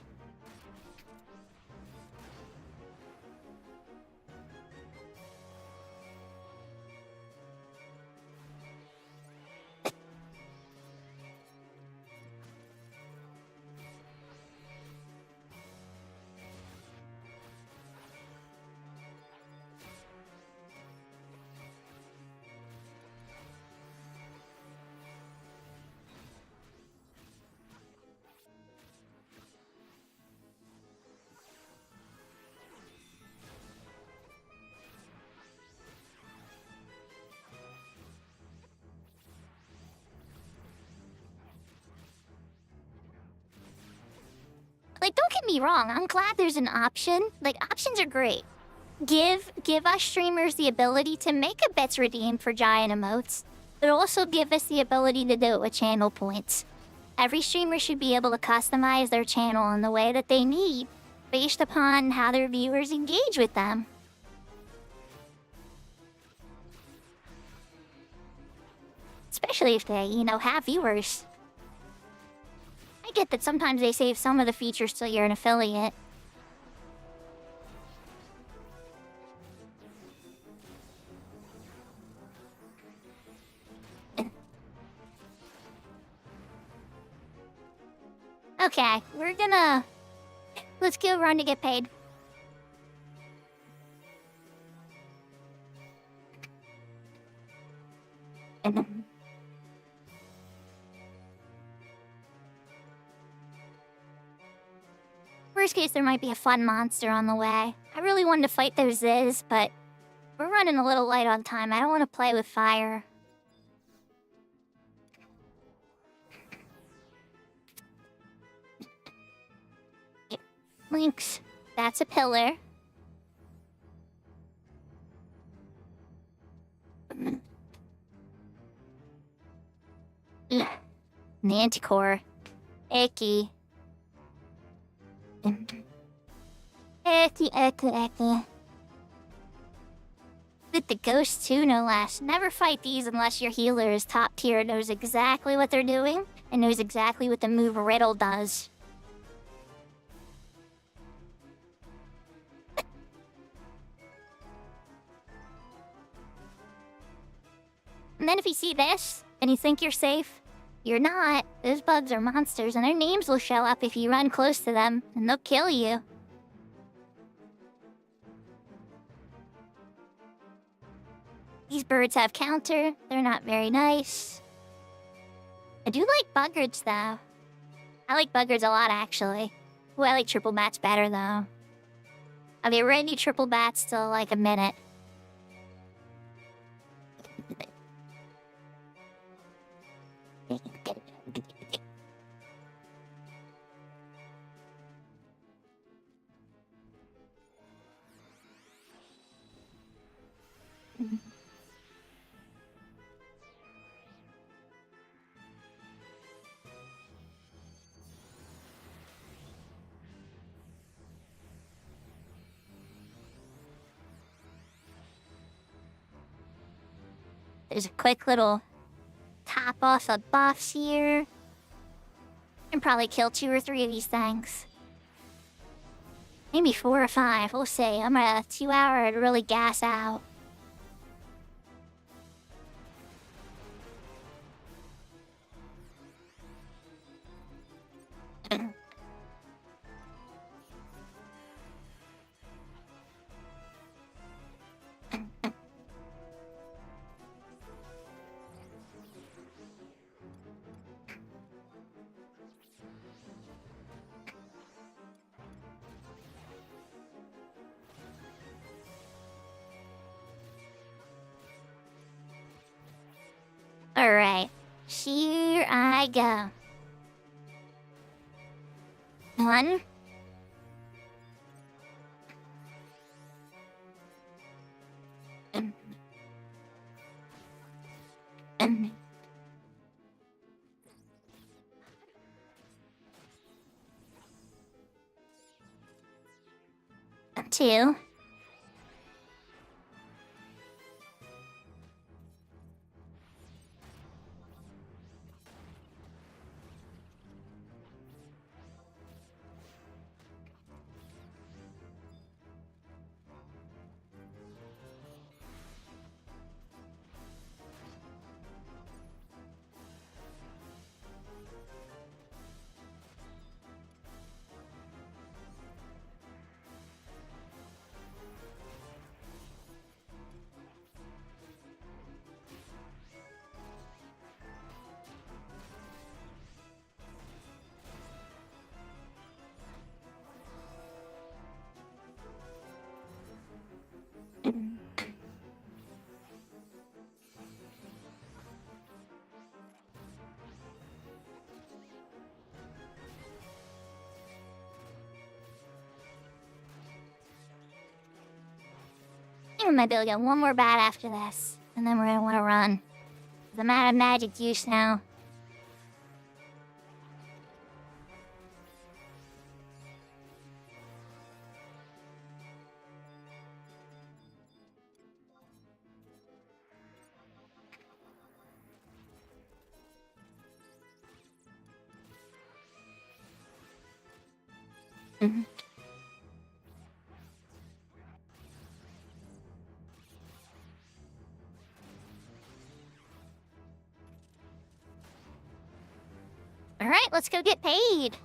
Like, don't get me wrong, I'm glad there's an option. Like, options are great. Give us streamers the ability to make a bets redeem for giant emotes, but also give us the ability to do it with channel points. Every streamer should be able to customize their channel in the way that they need, based upon how their viewers engage with them. Especially if they, have viewers. I get that sometimes they save some of the features till you're an affiliate. Okay, let's go run to get paid. Worst case, there might be a fun monster on the way. I really wanted to fight those Ziz, but we're running a little light on time. I don't want to play with fire. Links. That's a pillar. Manticore. Icky. Icky. With the ghosts too, no less. Never fight these unless your healer is top tier, knows exactly what they're doing, and knows exactly what the move Riddle does. And then if you see this, and you think you're safe, you're not. Those bugs are monsters, and their names will show up if you run close to them, and they'll kill you. These birds have counter. They're not very nice. I do like buggards, though. I like buggards a lot, actually. Ooh, I like triple bats better, though. I'll be ready triple bats till, like, a minute. There's a quick little top off of buffs here. And probably kill 2 or 3 of these things. Maybe 4 or 5, we'll see. I'm at a 2 hour to really gas out. Alright, here I go. 1. 2. too. Maybe we'll get one more bat after this, and then we're gonna want to run. I'm out of magic use now. Alright, let's go get paid.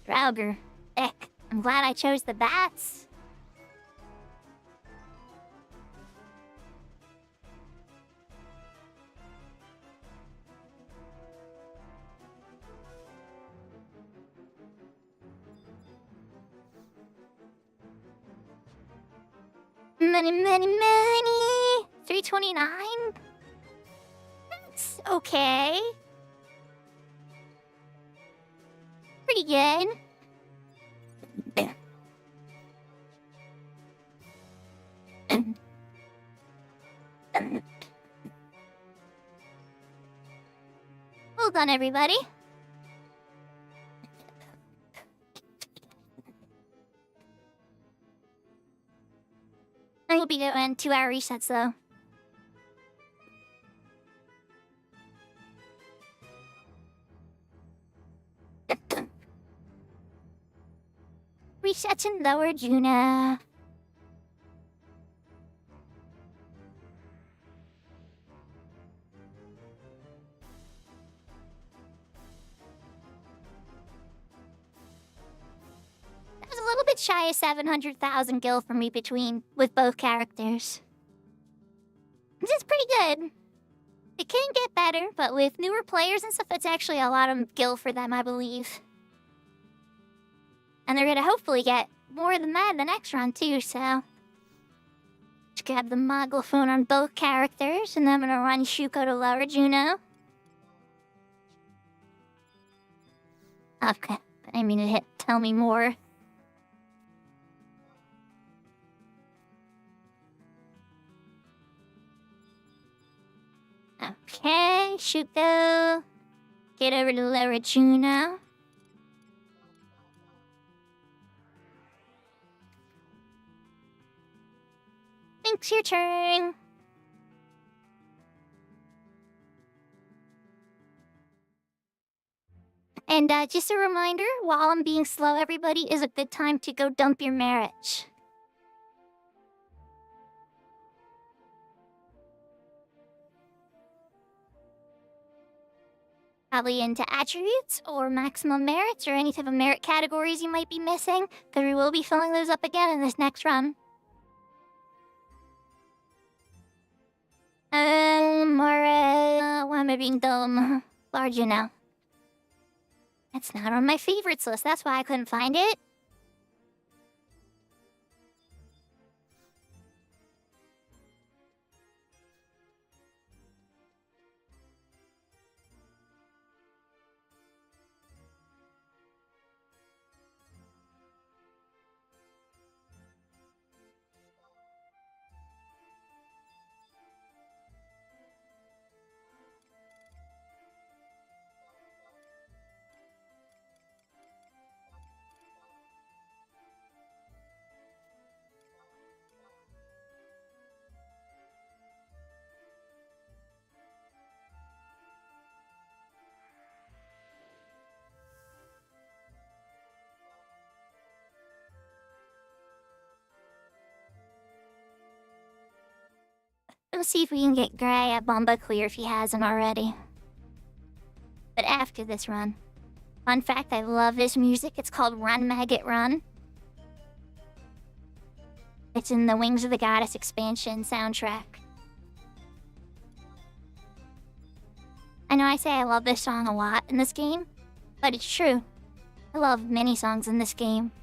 Drauger. Eck, I'm glad I chose the bats. Money. 329? That's okay. Pretty good. Well done, everybody. I will be doing 2-hour resets though. Resets in lower Juna. A little bit shy of 700,000 gil for me with both characters. This is pretty good. It can get better, but with newer players and stuff, it's actually a lot of gil for them, I believe. And they're gonna hopefully get more than that the next run too, so... Just grab the Moggle phone on both characters, and then I'm gonna run Shuko to lower Juno. Okay, I mean to hit tell me more. Okay, Shuko. Get over to lower Juno. Thanks, your turn. And just a reminder, while I'm being slow, everybody, is a good time to go dump your marriage. Probably into attributes or maximum merits or any type of merit categories you might be missing, because we will be filling those up again in this next run. Alright, why am I being dumb? Larger now. It's not on my favorites list, that's why I couldn't find it. Let's see if we can get Gray at Bomba clear if he hasn't already. But after this run. Fun fact, I love this music. It's called Run Maggot Run. It's in the Wings of the Goddess expansion soundtrack. I know I say I love this song a lot in this game, but it's true. I love many songs in this game.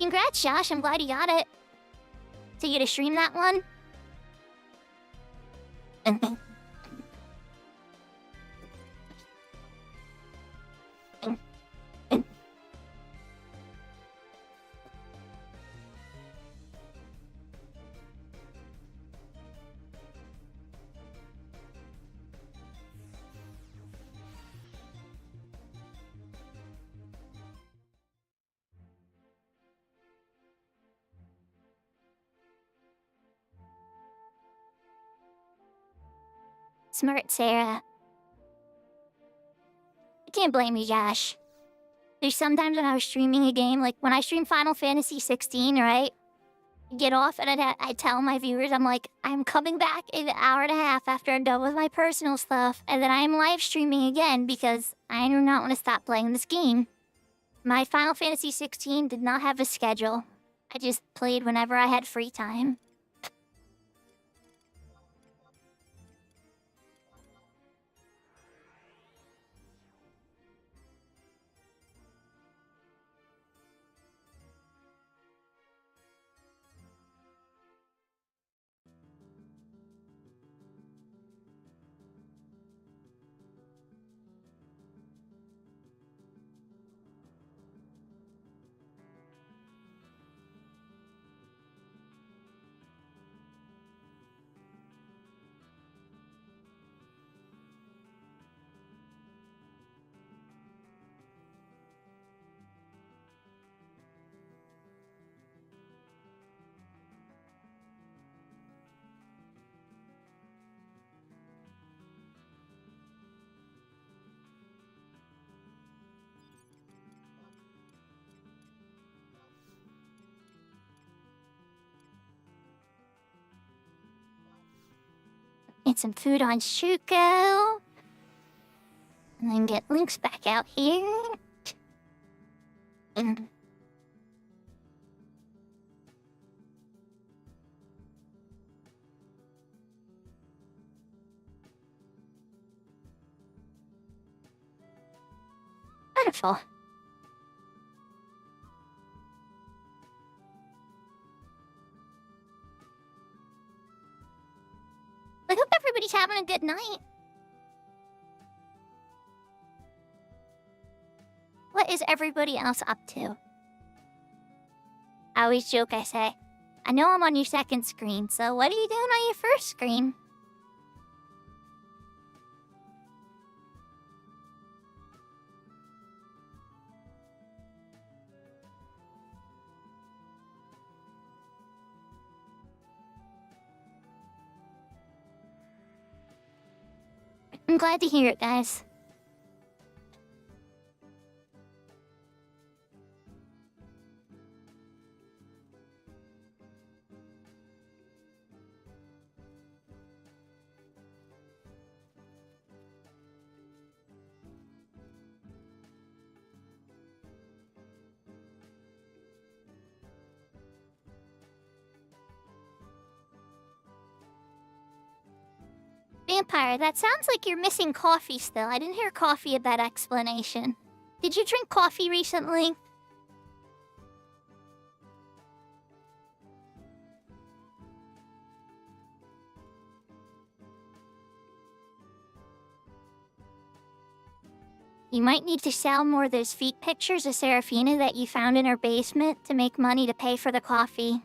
Congrats, Josh. I'm glad you got it. So you get to stream that one? Smart Sarah. I can't blame you, Josh. There's sometimes when I was streaming a game, like when I stream Final Fantasy 16, right? I get off and I tell my viewers, I'm like, I'm coming back in an hour and a half after I'm done with my personal stuff, and then I'm live streaming again because I do not want to stop playing this game. My Final Fantasy 16 did not have a schedule. I just played whenever I had free time. Get some food on Shuko. And then get Lynx back out here. Wonderful. I hope everybody's having a good night. What is everybody else up to? I always joke, I say, I know I'm on your second screen, so what are you doing on your first screen? I'm glad to hear it, guys. Vampire, that sounds like you're missing coffee still. I didn't hear coffee at that explanation. Did you drink coffee recently? You might need to sell more of those feet pictures of Serafina that you found in her basement to make money to pay for the coffee.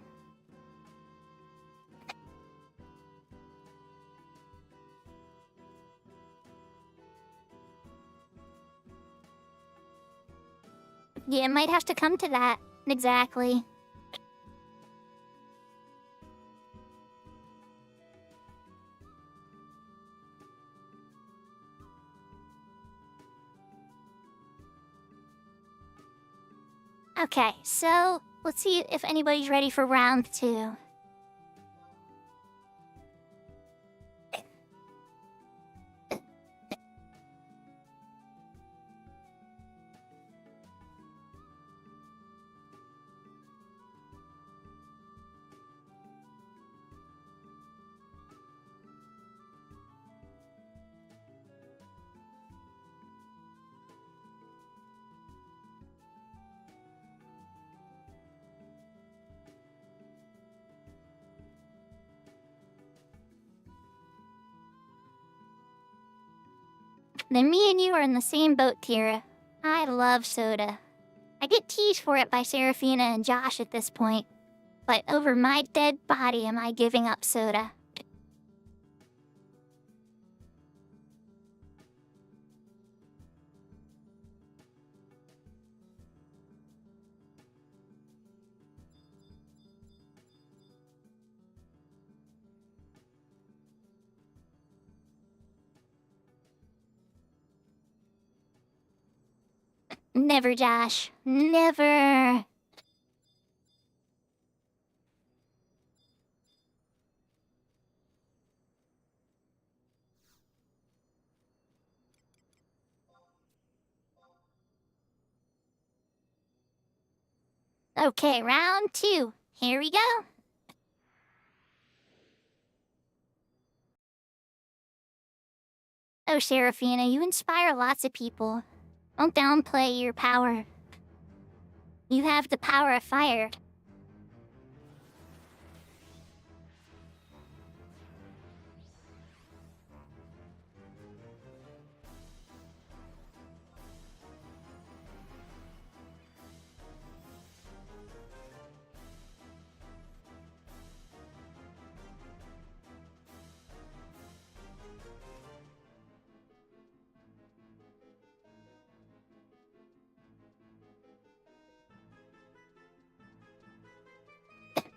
Yeah, it might have to come to that. Exactly. Okay, so let's see if anybody's ready for round 2. Then me and you are in the same boat, Kira. I love soda. I get teased for it by Serafina and Josh at this point. But over my dead body am I giving up soda. Never, Josh. Never. Okay, round 2. Here we go. Oh, Serafina, you inspire lots of people. Don't downplay your power. You have the power of fire.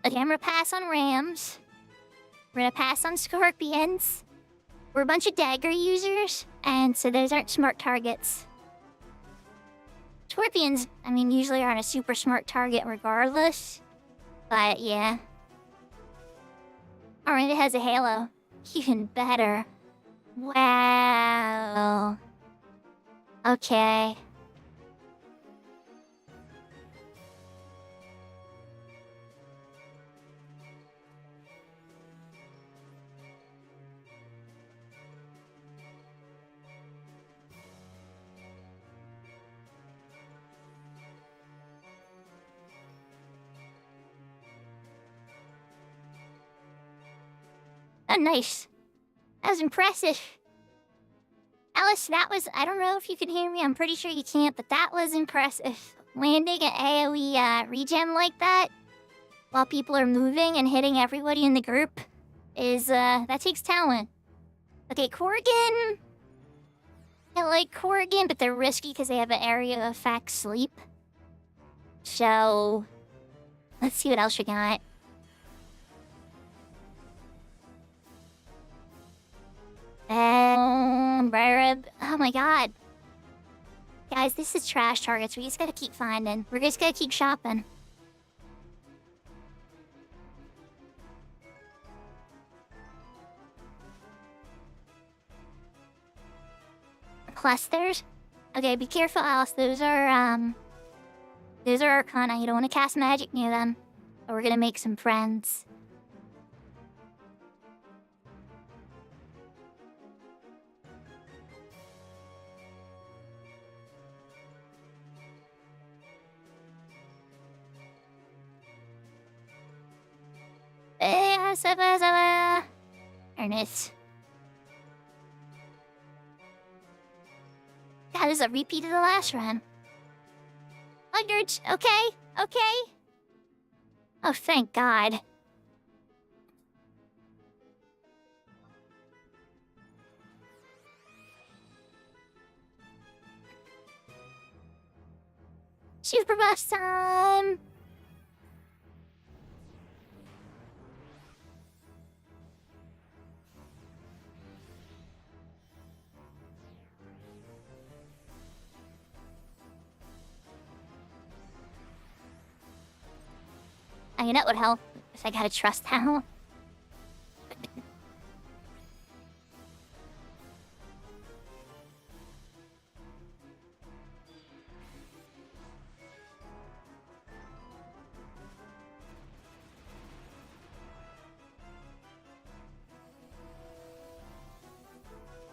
Okay, I'm gonna pass on rams. We're gonna pass on scorpions. We're a bunch of dagger users, and so those aren't smart targets. Scorpions, I mean, usually aren't a super smart target regardless. But yeah. Alright, it has a halo. Even better. Wow. Okay. Oh, nice. That was impressive. Alice, that was... I don't know if you can hear me. I'm pretty sure you can't, but that was impressive. Landing an AoE regen like that while people are moving and hitting everybody in the group is, that takes talent. Okay, Corrigan. I like Corrigan, but they're risky because they have an area effect sleep. So, let's see what else we got. Oh my god. Guys, this is trash targets. We just gotta keep finding. We're just gonna keep shopping. Clusters? Okay, be careful, Alice. Those are Arcana. You don't want to cast magic near them. Or we're gonna make some friends. Ernest. That is a repeat of the last run. Oh, you're okay? Okay? Oh, thank God. Super bus time! I mean, that would help if I got a trust now.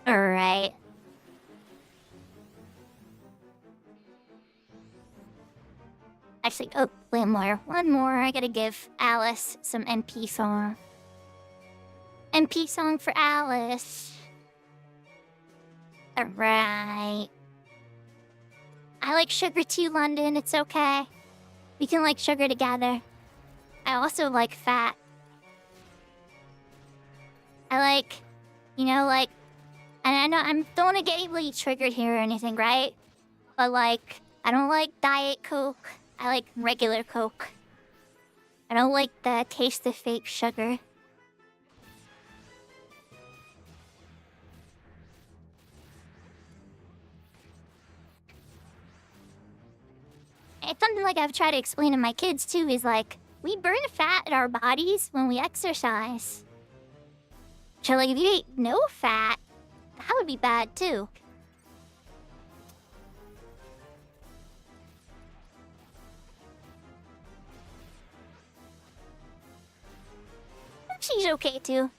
Alright. Actually, oh, one more. I gotta give Alice some NP song. NP song for Alice. Alright. I like sugar too, London. It's okay. We can like sugar together. I also like fat. I like, and I know I don't want to get anybody triggered here or anything, right? But like, I don't like Diet Coke. I like regular Coke. I don't like the taste of fake sugar. It's something like I've tried to explain to my kids too, is like, we burn fat in our bodies when we exercise. So like, if you eat no fat, that would be bad too. She's okay too.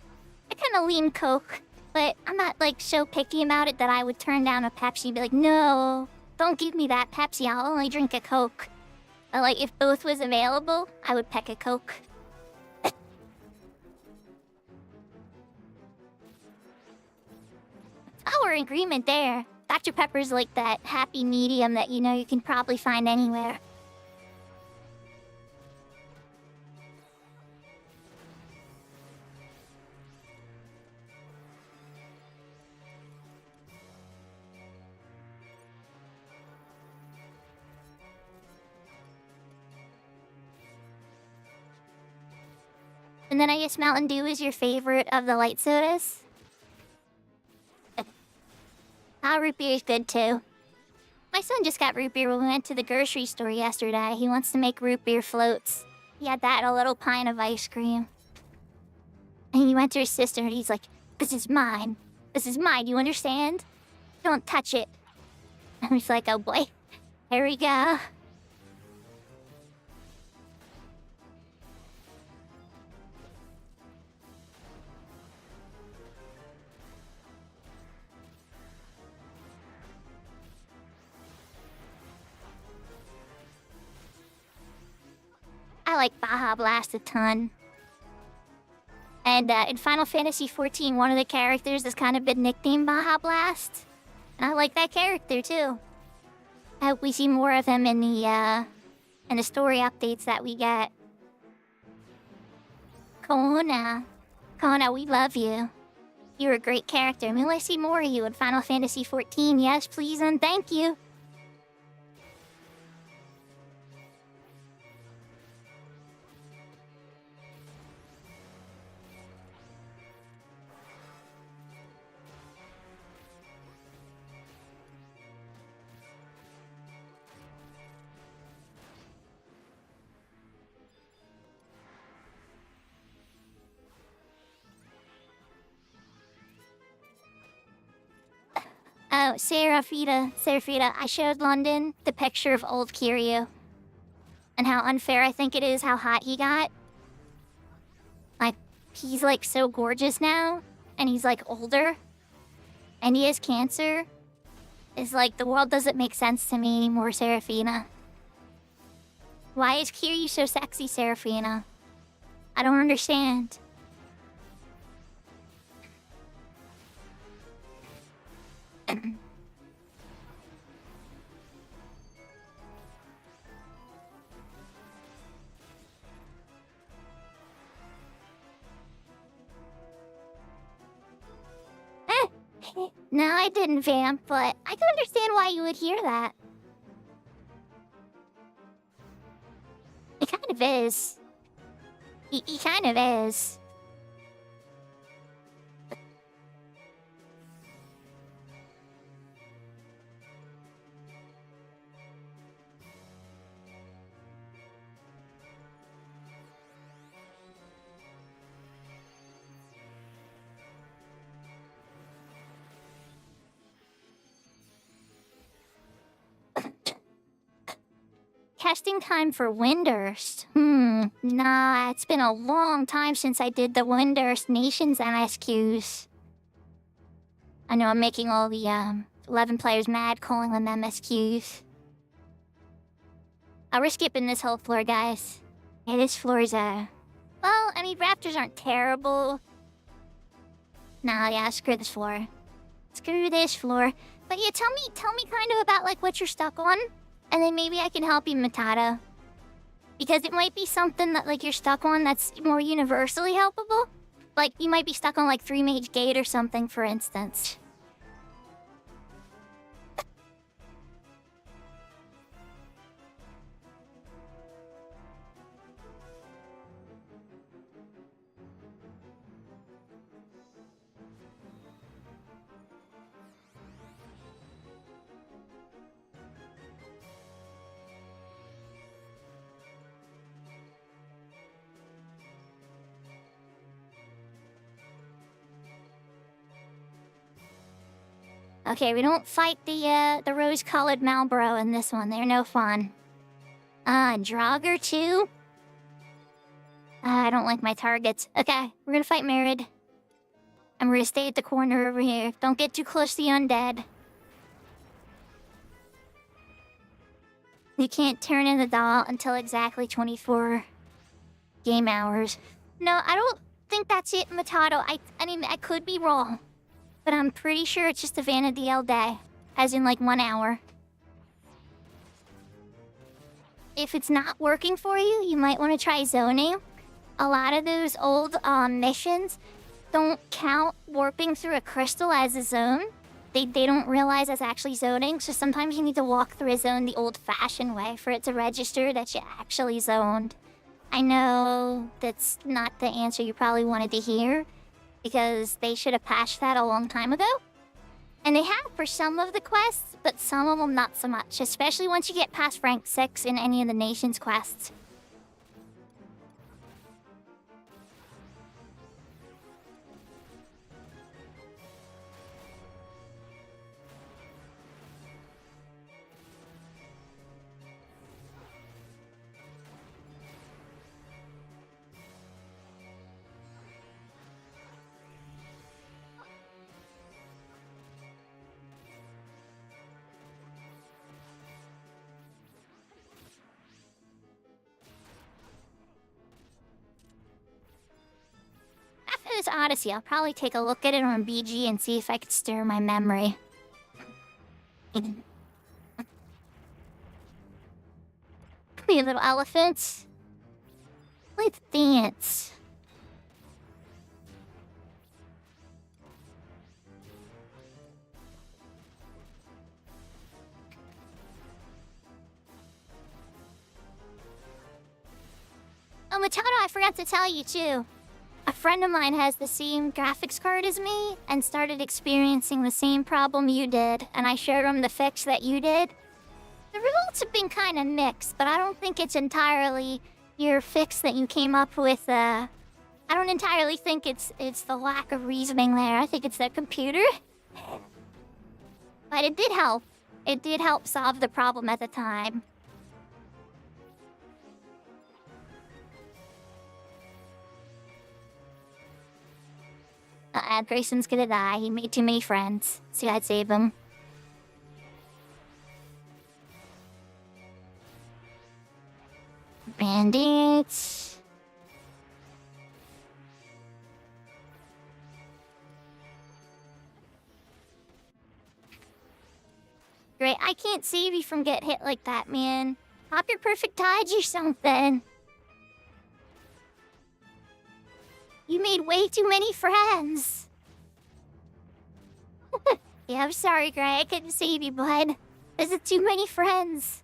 I kinda lean Coke, but I'm not like so picky about it that I would turn down a Pepsi and be like, no, don't give me that Pepsi, I'll only drink a Coke. But like, if both was available, I would pick a Coke. Oh, we're in agreement there. Dr. Pepper's like that happy medium that you can probably find anywhere. And then I guess Mountain Dew is your favorite of the light sodas? Root beer is good too. My son just got root beer when we went to the grocery store yesterday. He wants to make root beer floats. He had that and a little pint of ice cream. And he went to his sister and he's like, this is mine. This is mine, you understand? Don't touch it. I was like, oh boy. Here we go. I like Baja Blast a ton. And in Final Fantasy XIV, one of the characters has kind of been nicknamed Baja Blast. And I like that character too. I hope we see more of him in the story updates that we get. Kona, we love you. You're a great character. We want to see more of you in Final Fantasy XIV. Yes, please, and thank you. Oh, Seraphita, I showed London the picture of old Kiryu. And how unfair I think it is how hot he got. Like, he's like so gorgeous now. And he's like older. And he has cancer. It's like, the world doesn't make sense to me anymore, Seraphina. Why is Kiryu so sexy, Seraphina? I don't understand. No, I didn't vamp, but I can understand why you would hear that. It kind of is. He kind of is. Casting time for Windurst. Nah, it's been a long time since I did the Windurst Nations MSQs. I know I'm making all the 11 players mad calling them MSQs. We're skipping this whole floor, guys. Yeah, this floor's well, I mean, raptors aren't terrible. Nah, yeah, screw this floor. Screw this floor. But yeah, tell me kind of about like what you're stuck on. And then maybe I can help you, Matata. Because it might be something that, like, you're stuck on that's more universally helpable. Like, you might be stuck on, like, 3-Mage Gate or something, for instance. Okay, we don't fight the rose-colored Malboro in this one. They're no fun. Draugr too? I don't like my targets. Okay, we're gonna fight Merid. And we're gonna stay at the corner over here. Don't get too close to the undead. You can't turn in the doll until exactly 24 game hours. No, I don't think that's it, Matado. I mean, I could be wrong. But I'm pretty sure it's just a Vanadiel day. As in, like, 1 hour. If it's not working for you, you might want to try zoning. A lot of those old missions don't count warping through a crystal as a zone. They don't realize that's actually zoning, so sometimes you need to walk through a zone the old-fashioned way for it to register that you actually zoned. I know that's not the answer you probably wanted to hear, because they should have patched that a long time ago. And they have for some of the quests, but some of them not so much, especially once you get past rank 6 in any of the Nations quests. This Odyssey, I'll probably take a look at it on BG and see if I could stir my memory. The little elephants. Let's dance. Oh, Machado, I forgot to tell you too. A friend of mine has the same graphics card as me and started experiencing the same problem you did, and I showed him the fix that you did. The results have been kind of mixed, but I don't think it's entirely your fix that you came up with. I don't entirely think it's the lack of reasoning there. I think it's the computer. But it did help. It did help solve the problem at the time. Grayson's gonna die. He made too many friends. See, I'd save him. Bandits. Great, I can't save you from getting hit like that, man. Pop your perfect dodge or something. You made way too many friends. Yeah, I'm sorry, Gray. I couldn't save you, bud. There's too many friends.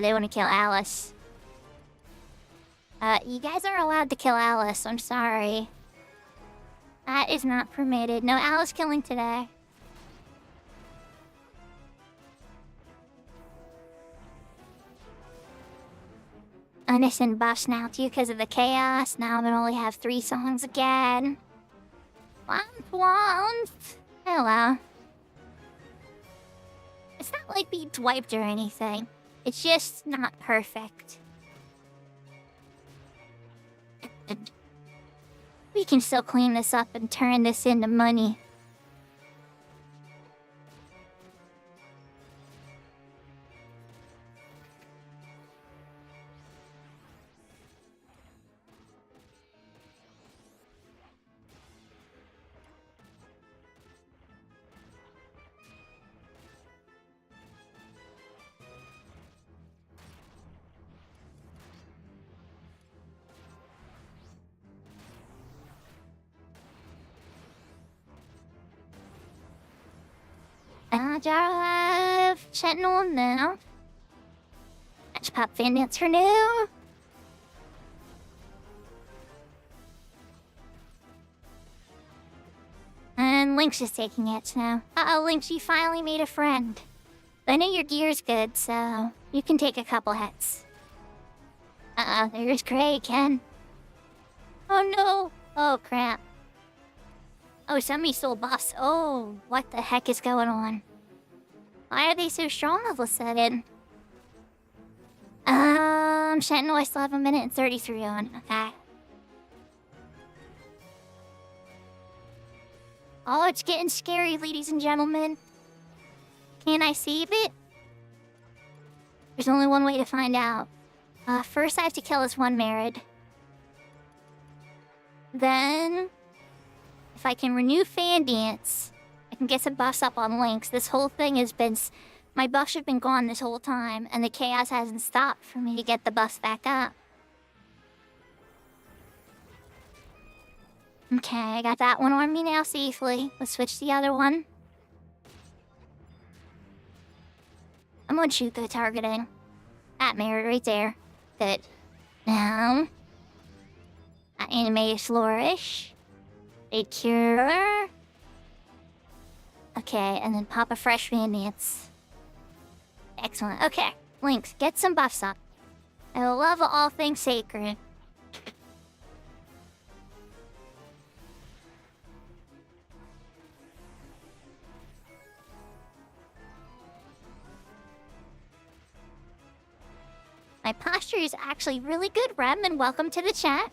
They want to kill Alice. You guys are allowed to kill Alice. I'm sorry. That is not permitted. No Alice killing today. I'm missing buffs now too because of the chaos. Now I'm gonna only have 3 songs again. Womp womp. Hello. It's not like being wiped or anything. It's just not perfect. We can still clean this up and turn this into money. Jarlav, Sentinel now. Match Pop Fan Dancer new. And Lynx is taking it now. Uh-oh, Lynx, you finally made a friend. I know your gear's good, so you can take a couple hits. Uh-oh, there's Gray again. Oh no! Oh crap. Oh, somebody stole buffs. Oh, what the heck is going on? Why are they so strong all of a sudden? Sentinel, I still have 1 minute and 33 on. Okay. Oh, it's getting scary, ladies and gentlemen. Can I save it? There's only one way to find out. First I have to kill this one Merid. Then, if I can renew Fan Dance, I can get some buffs up on Lynx. This whole thing has been... My buffs have been gone this whole time, and the chaos hasn't stopped for me to get the buffs back up. Okay, I got that one on me now safely. Let's switch to the other one. I'm gonna shoot the targeting. That Merid right there. Good. Now... Animated Flourish. A Cure. Okay, and then pop a fresh Fan Dance. Excellent. Okay, Lynx, get some buffs up. I love all things sacred. My posture is actually really good, Rem, and welcome to the chat.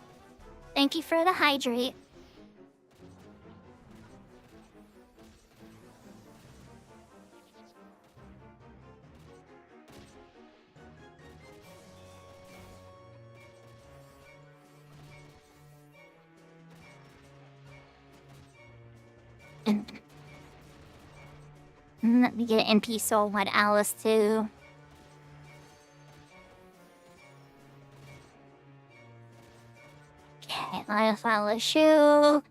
Thank you for the hydrate. Let me get an NP Soul 1 Alice too. Okay, I'll follow Shu.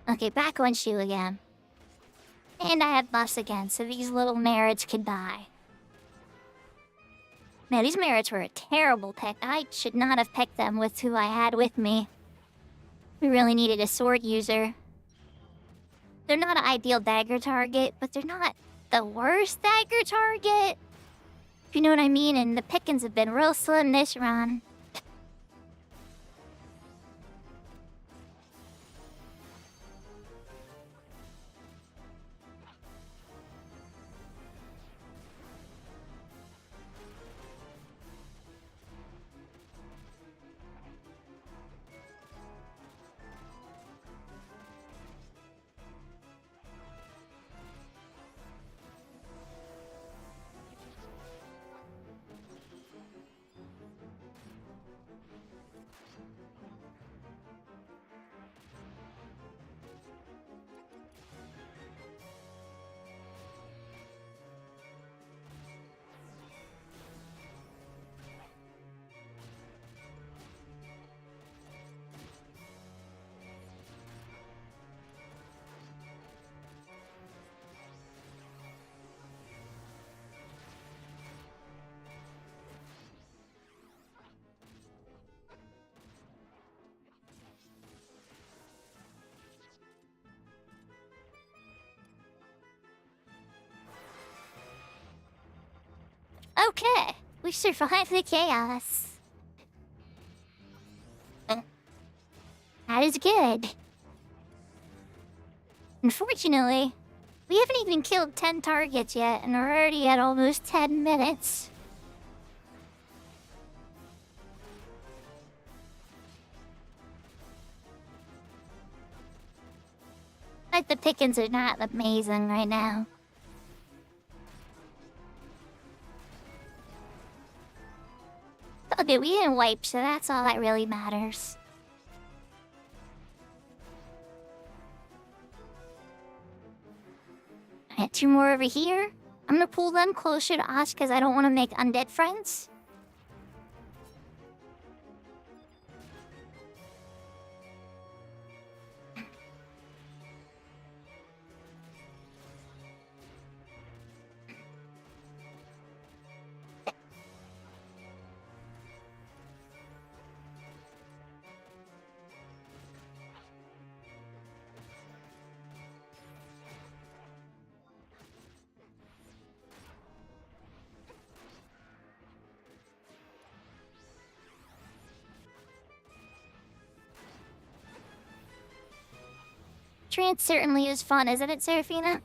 Okay, back on Shu again. And I have buffs again, so these little Merids can die. Man, these Merids were a terrible pick. I should not have picked them with who I had with me. We really needed a sword user. They're not an ideal dagger target, but they're not the worst dagger target. If you know what I mean, and the pickings have been real slim this run. Okay, we survived the chaos. That is good. Unfortunately, we haven't even killed 10 targets yet, and we're already at almost 10 minutes. Like, the pickings are not amazing right now. Okay, we didn't wipe, so that's all that really matters. Alright, 2 more over here. I'm gonna pull them closer to us because I don't want to make undead friends. Trance certainly is fun, isn't it, Serafina?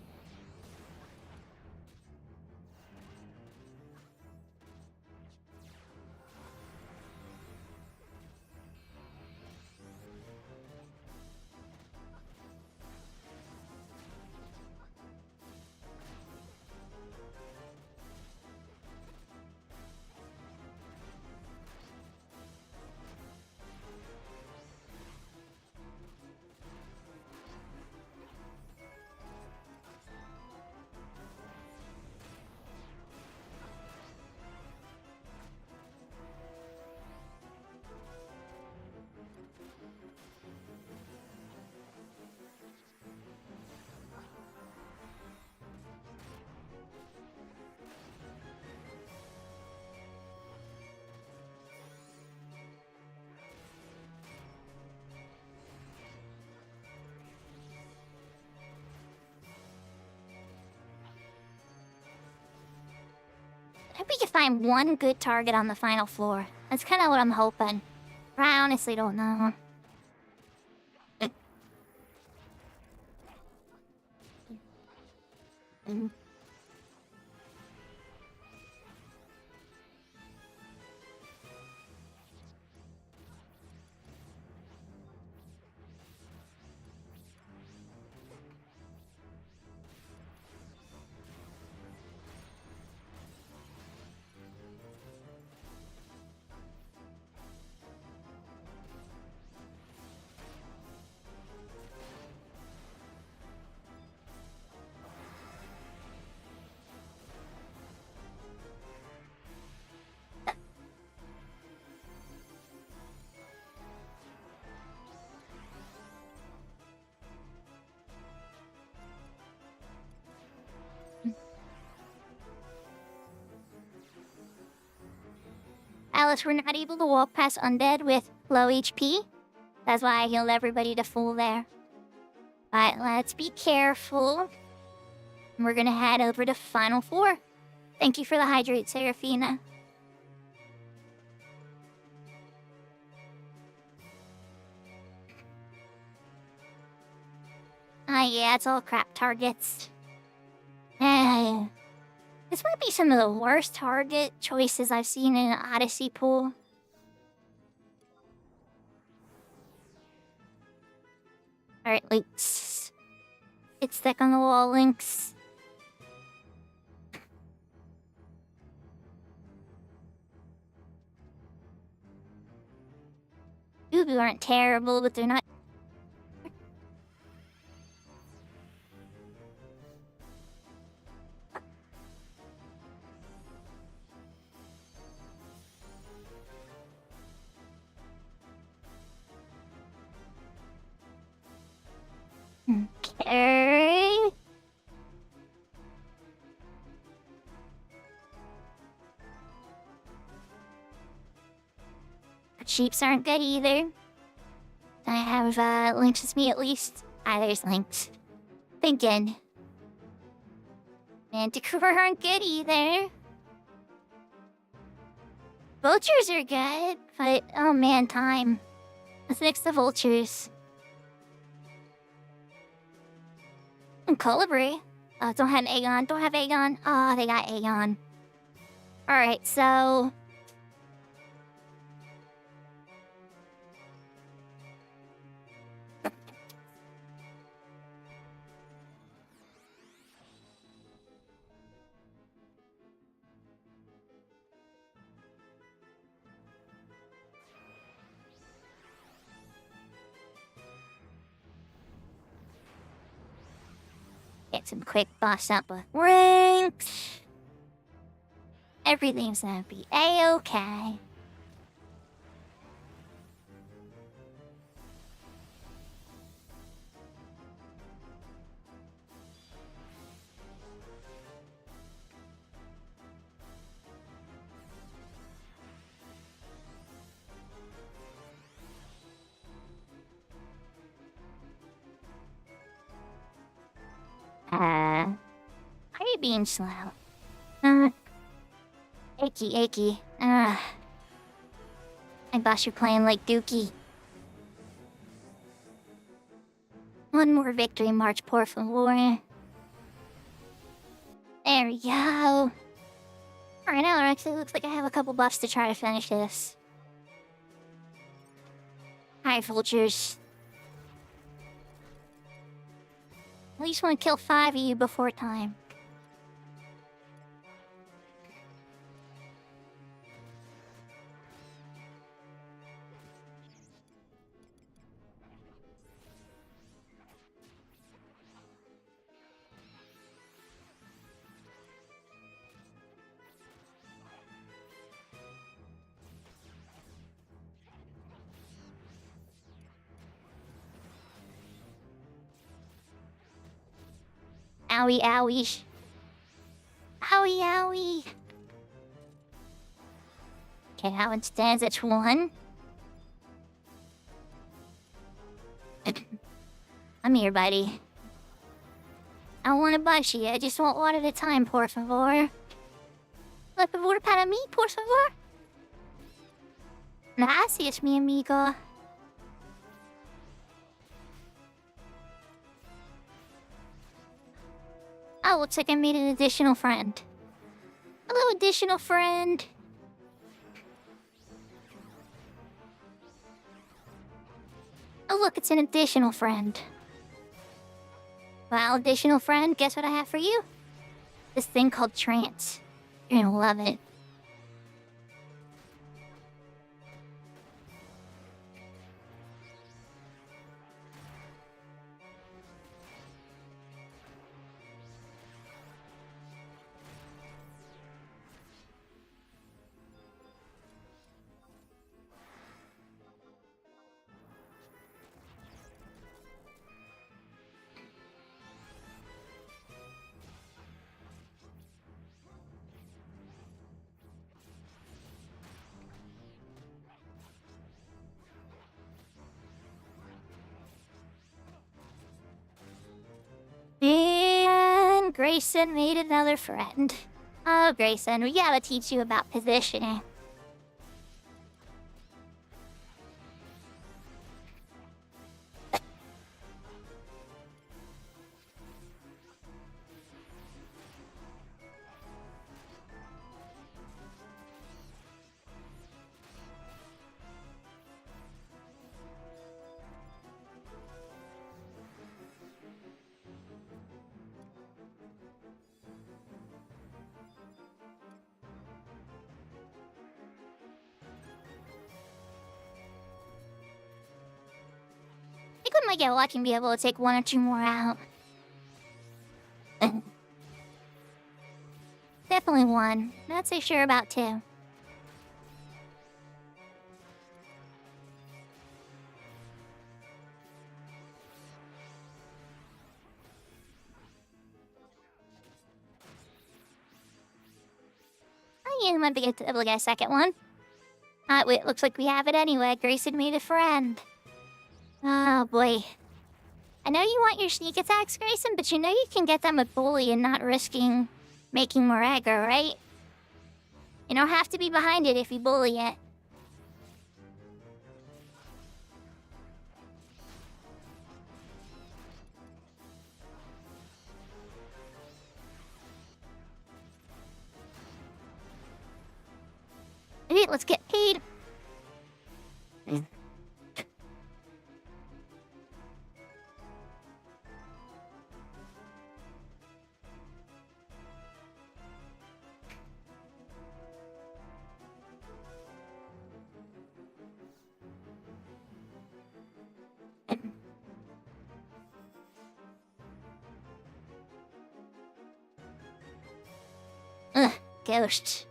I hope we can find one good target on the final floor. That's kind of what I'm hoping. I honestly don't know. Alice, we're not able to walk past undead with low HP. That's why I healed everybody to full there. But let's be careful. We're gonna head over to Final Four. Thank you for the hydrate, Serafina. Yeah, it's all crap targets. This might be some of the worst target choices I've seen in an Odyssey pool. Alright, Lynx. It's stuck on the wall, Lynx. Ubu aren't terrible, but they're not. Okay. Sheeps aren't good either. I have Lynx with me at least. There's Lynx. Thinking. Manticore aren't good either. Vultures are good, but oh man, time. Let's mix the vultures. And Colibri. Don't have Aegon. Don't have Aegon. Oh, they got Aegon. Alright, so... Get some quick boss up with ranks. Everything's gonna be A-okay. Why are you being slow? Achy. My boss, you're playing like Dookie. One more victory march, por favor. There we go. Alright, now actually looks like I have a couple buffs to try to finish this. Hi, vultures. At least want to kill 5 of you before time. Owie, owie. Owie, owie. Okay, how it stands at 1. I'm here, buddy. I don't want to bust you. I just want one at a time, por favor. Por favor, para mí, por favor. Gracias, mi amigo. Oh, looks like I made an additional friend. Hello, additional friend. Oh, look, it's an additional friend. Well, additional friend, guess what I have for you? This thing called trance. You're gonna love it. And Grayson made another friend. Oh, Grayson, we gotta teach you about positioning. I think we might get lucky and be able to take 1 or 2 more out. Definitely 1. Not so sure about 2. You might be able to get a second one. Wait, looks like we have it anyway. Grayson made a friend. Oh boy. I know you want your sneak attacks, Grayson, but you know you can get them with Bully and not risking making more aggro, right? You don't have to be behind it if you bully it. Hey, let's get paid. Ugh, ghosts.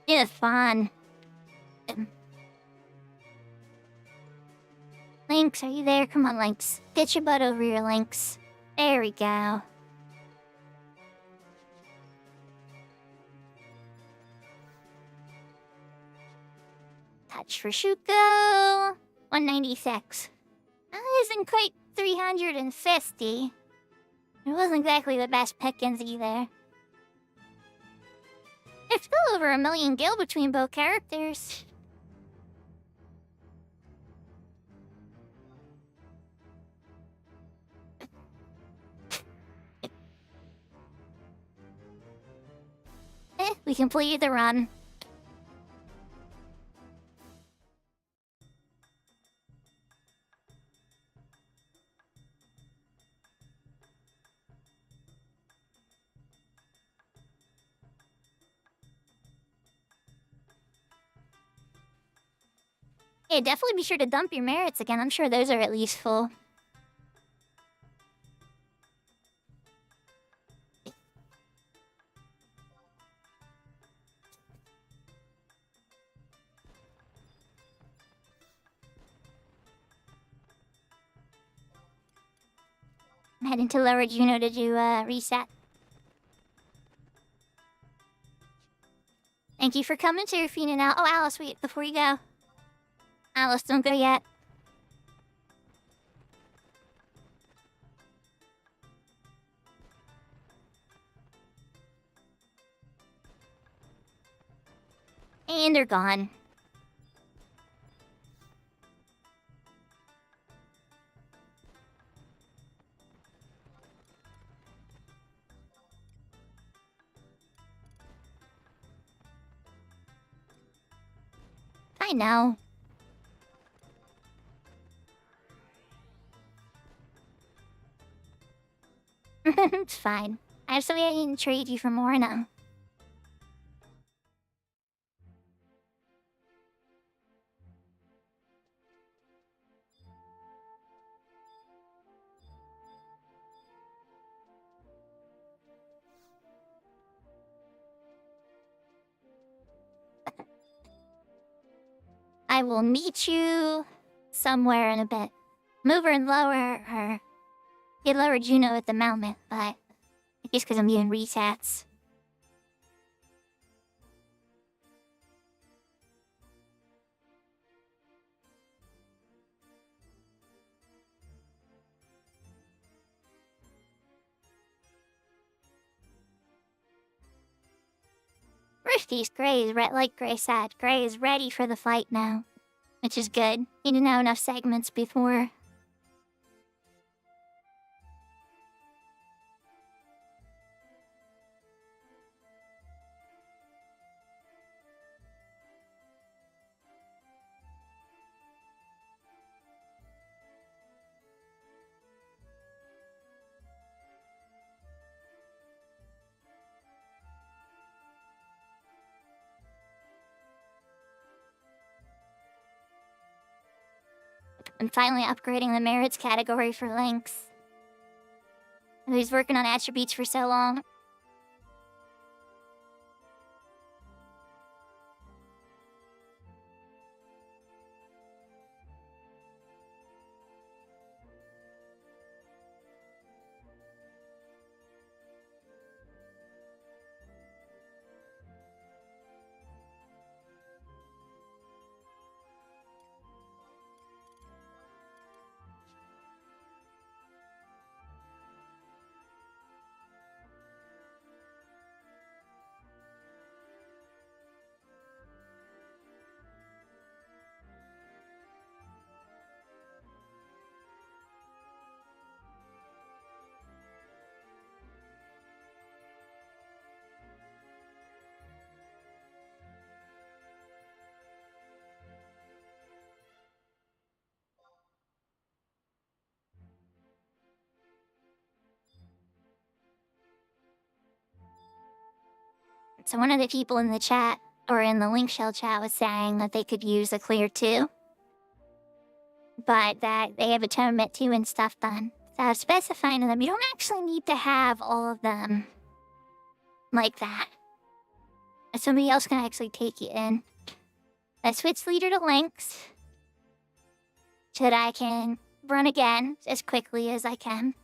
It's fun. Lynx, are you there? Come on, Lynx. Get your butt over here, Lynx. There we go. Touch for Shuko. 196. That isn't quite 350. It wasn't exactly the best pickings either. There's still over 1 million gil between both characters. We completed the run. Yeah, definitely be sure to dump your merits again. I'm sure those are at least full. I'm heading to Lower Juno to do reset. Thank you for coming to your Fina now. Oh, Alice, wait, before you go. Alice, don't go yet. And they're gone. I know. It's fine. I have something I can trade you for more now. I will meet you somewhere in a bit. Mover and lower or get Lower Juno at the moment, but I guess because I'm doing resets. Rifty's Gray is like Gray said. Gray is ready for the fight now, which is good. He didn't have enough segments before. I'm finally upgrading the merits category for Lynx. He's working on attributes for so long. So one of the people in the chat, or in the link shell chat, was saying that they could use a clear 2. But that they have atonement 2 and stuff done. So I was specifying to them, you don't actually need to have all of them like that. Somebody else can actually take you in. I switched leader to Lynx, so that I can run again as quickly as I can.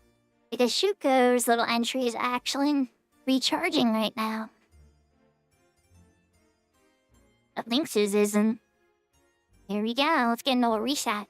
Because Shuko's little entry is actually recharging right now. But Lynx's isn't. Here we go, let's get into a reset.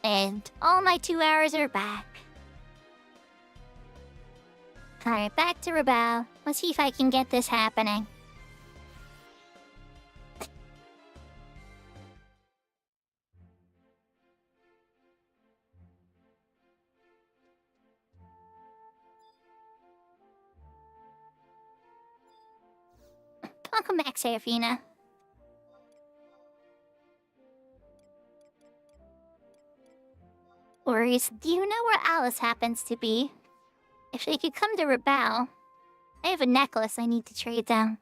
And all my 2 hours are back. Alright, back to Rebel. Let's see if I can get this happening. Welcome back, Serafina. Worries, do you know where Alice happens to be? If they could come to Rebel, I have a necklace I need to trade them.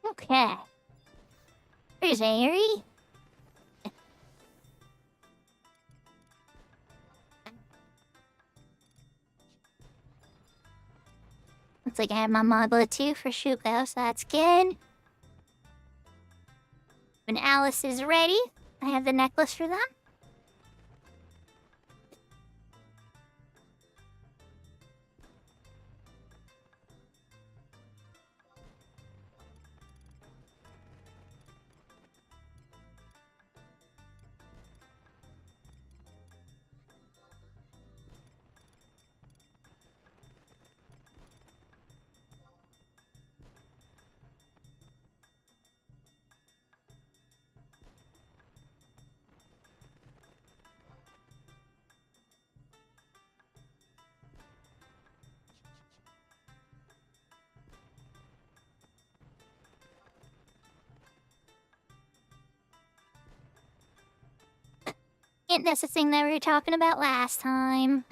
Okay. There's Aerie. Looks like I have my Mabla too for Shuko, so that's good. When Alice is ready, I have the necklace for them. And that's the thing that we were talking about last time.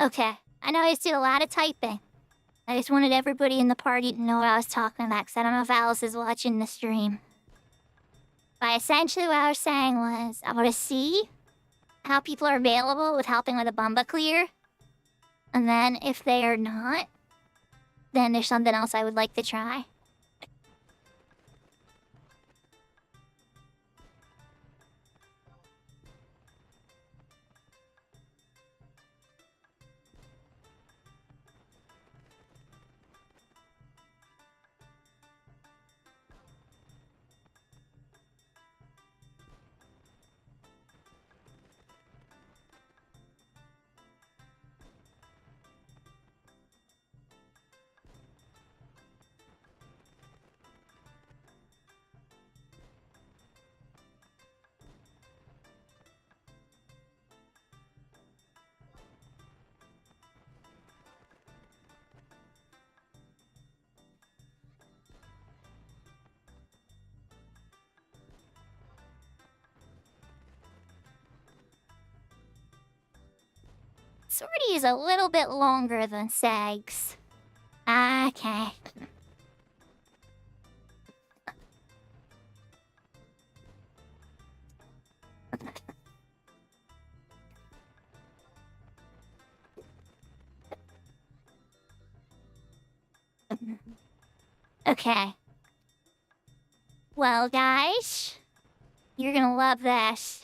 Okay, I know I just did a lot of typing. I just wanted everybody in the party to know what I was talking about, because I don't know if Alice is watching the stream. But essentially what I was saying was, I want to see how people are available with helping with a Bumba clear. And then if they are not, then there's something else I would like to try. Swordy is a little bit longer than Sags. Okay. Okay. Well, guys, you're gonna love this.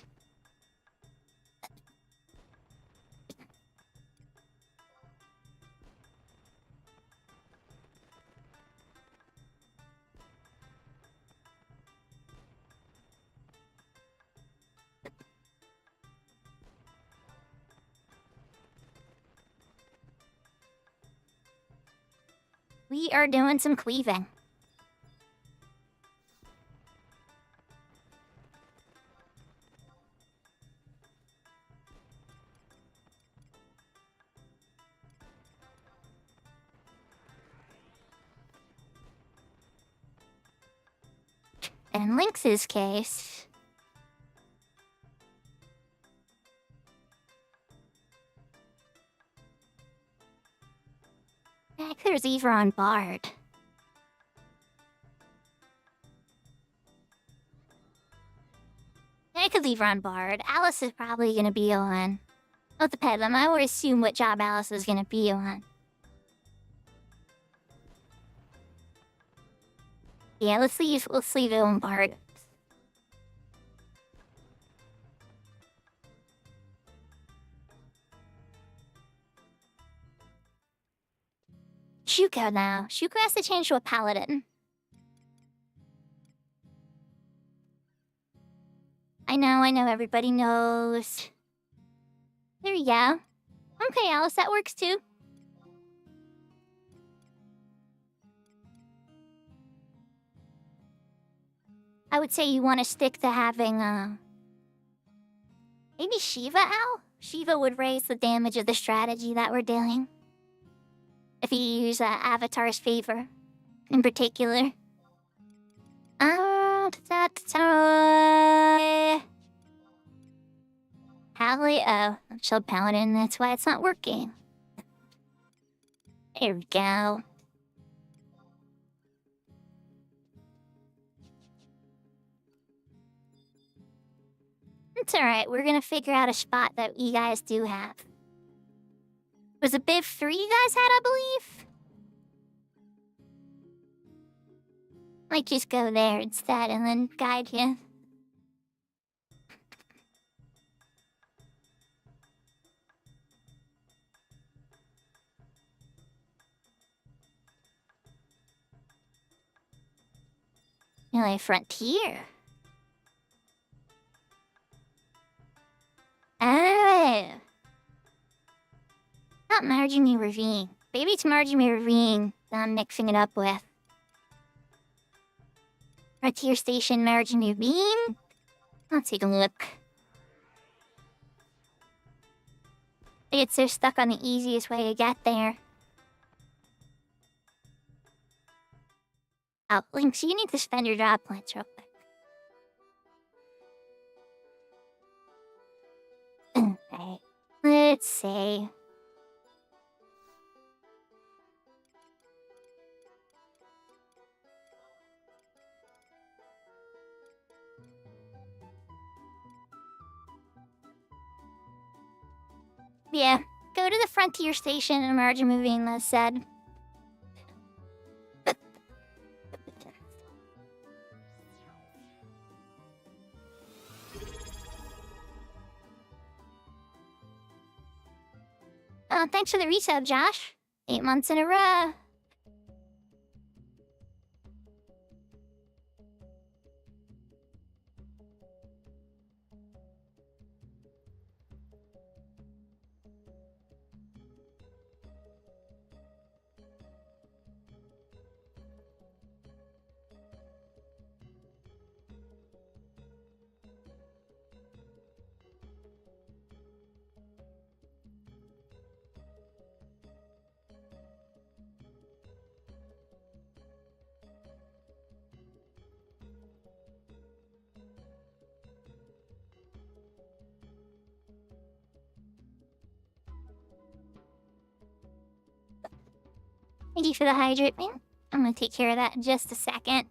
We are doing some cleaving. In Lynx's case... there's Eva on Bard. I could leave her on Bard. Alice is probably gonna be on... Well, it depends. I would assume what job Alice is gonna be on. Yeah, let's leave it on Bard. Shuko now. Shuko has to change to a paladin. I know, everybody knows. There we go. Okay, Alice, that works too. I would say you want to stick to having, maybe Shiva, Al? Shiva would raise the damage of the strategy that we're doing. If you use Avatar's favor, in particular. Hallie, oh, Shield Paladin, that's why it's not working. There we go. It's alright, we're gonna figure out a spot that you guys do have. Was it Biv 3 you guys had, I believe? Might just go there instead and then guide you. Really, Frontier. Oh. Not Marjorie Ravine. Maybe it's Marjorie Ravine that I'm mixing it up with. Frontier Station, Marjorie Ravine? I'll take a look. I get so stuck on the easiest way to get there. Oh, Lynx, you need to spend your job points real quick. Okay, let's see. Yeah, go to the frontier station and emerge a movie and as said. Thanks for the resub, Josh. 8 months in a row. Thank you for the hydrate, man. I'm gonna take care of that in just a second.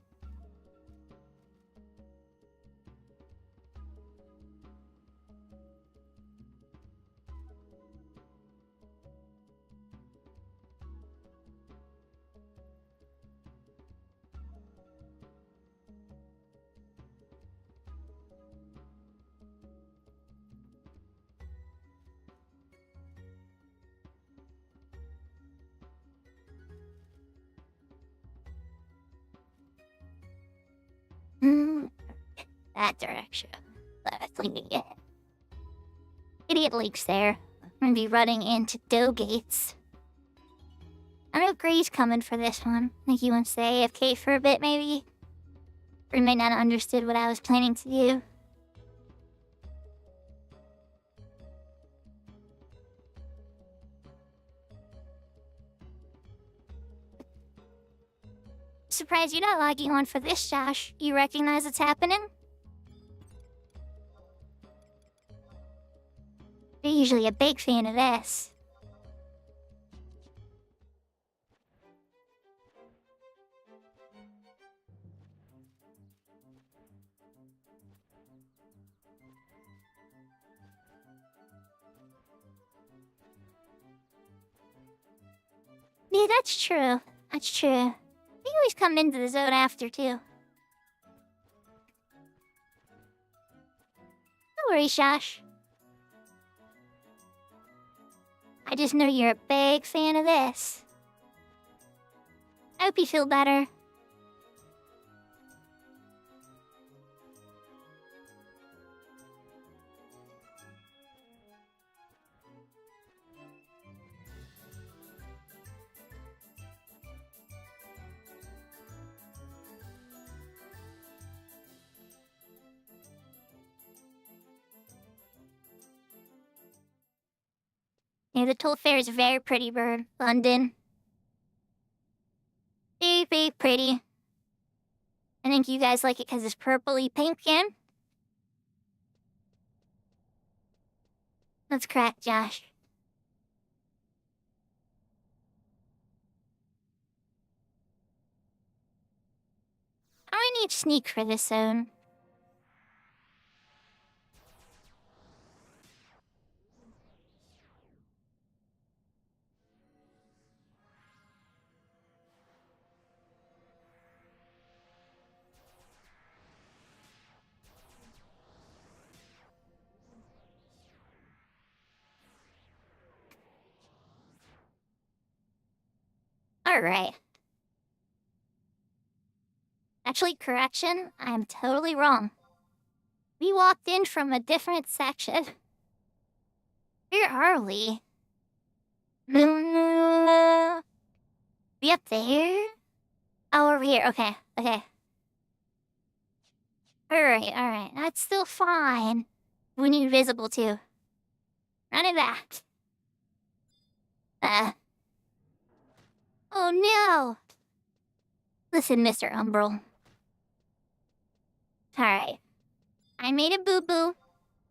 That direction. Yeah. Idiot leaks there. I'm gonna be running into dough gates. I know Gray's coming for this one. Think he wants to AFK for a bit, maybe? Or he may not have understood what I was planning to do. Surprised you're not logging on for this, Josh. You recognize what's happening? You're usually a big fan of this. Yeah, that's true. That's true. He always come into the zone after, too. No worries, Josh. I just know you're a big fan of this. I hope you feel better. Yeah, the Toll Fair is a very pretty bird. London. Very, very pretty. I think you guys like it because it's purpley pumpkin. Let's crack, Josh. I need sneak for this zone. Alright. Actually, correction, I'm totally wrong. We walked in from a different section. Where are we? We up there? Oh, we're here. Okay, okay. Alright. That's still fine. We need visible, too. None of that. Oh, no! Listen, Mr. Umbral. Alright. I made a boo-boo.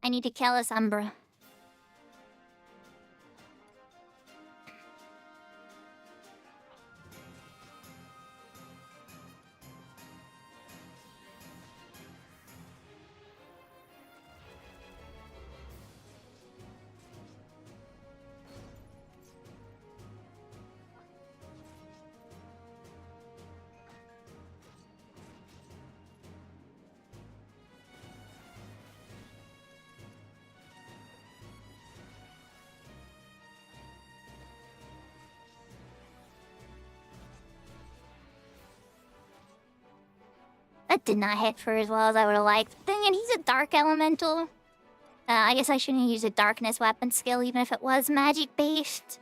I need to kill this Umbra. That did not hit for as well as I would have liked. Then again, he's a dark elemental. I guess I shouldn't use a darkness weapon skill even if it was magic-based.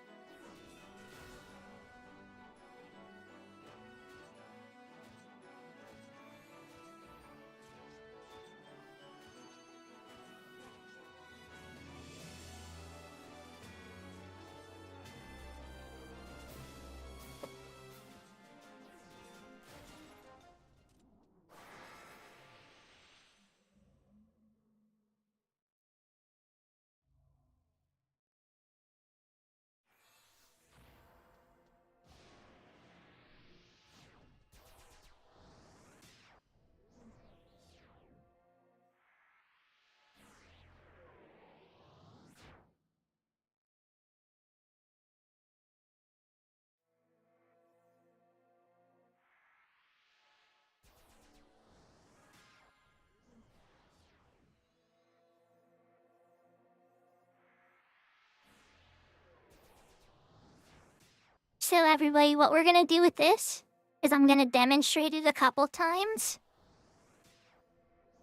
So everybody, what we're gonna do with this is I'm gonna demonstrate it a couple times.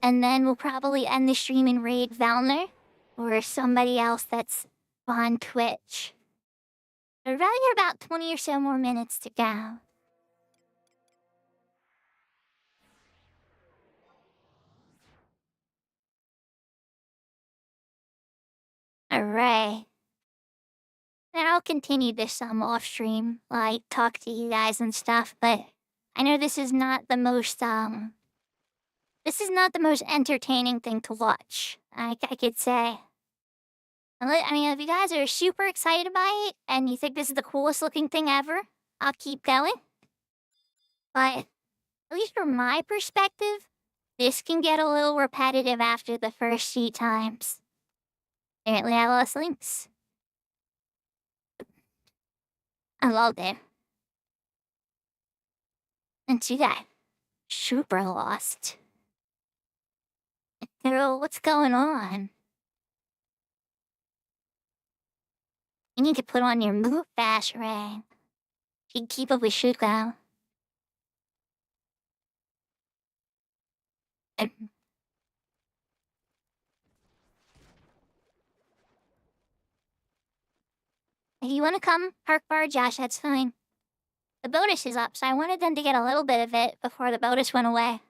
And then we'll probably end the stream and raid Valner or somebody else that's on Twitch. I'd rather hear about 20 or so more minutes to go. Alright. Then I'll continue this off stream, like talk to you guys and stuff, but I know this is not the most entertaining thing to watch, I could say. I mean, if you guys are super excited by it and you think this is the coolest looking thing ever, I'll keep going. But at least from my perspective, this can get a little repetitive after the first few times. Apparently I lost links. I loved it. And you got super lost. Girl, what's going on? You need to put on your move fast ring. You can keep up with Shuko. If you want to come, park bar Josh, that's fine. The bonus is up, so I wanted them to get a little bit of it before the bonus went away.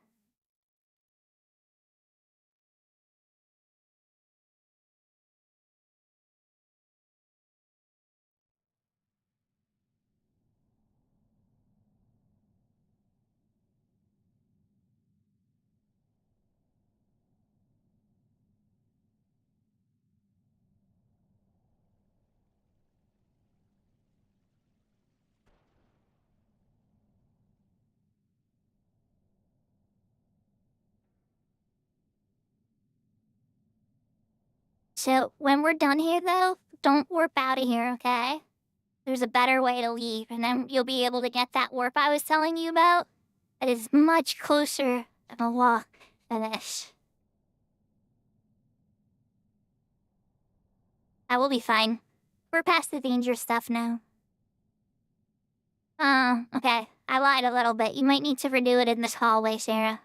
So, when we're done here, though, don't warp out of here, okay? There's a better way to leave, and then you'll be able to get that warp I was telling you about. That is much closer of a walk than this. I will be fine. We're past the dangerous stuff now. Oh, okay. I lied a little bit. You might need to redo it in this hallway, Sarah.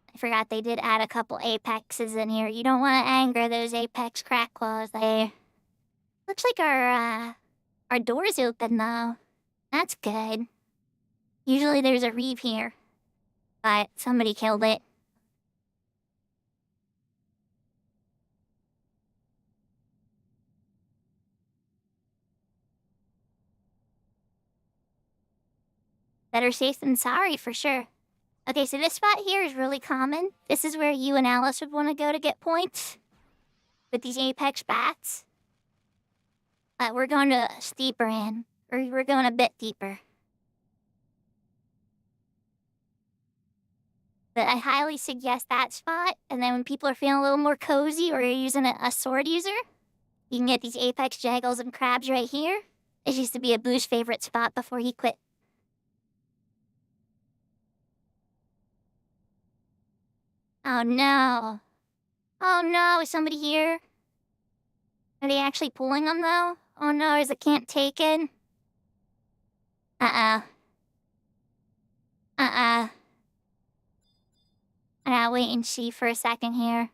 I forgot they did add a couple apexes in here. You don't want to anger those apex crack claws there. Looks like our door's open, though. That's good. Usually there's a reeve here, but somebody killed it. Better safe than sorry, for sure. Okay, so this spot here is really common. This is where you and Alice would want to go to get points with these apex bats. We're going to steeper in, or we're going a bit deeper. But I highly suggest that spot, and then when people are feeling a little more cozy or you're using a sword user, you can get these apex jaggles and crabs right here. It used to be a Boo's favorite spot before he quit. Oh no. Oh no, is somebody here? Are they actually pulling them though? Oh no, is it can't take it? Uh-oh. I gotta wait and see for a second here.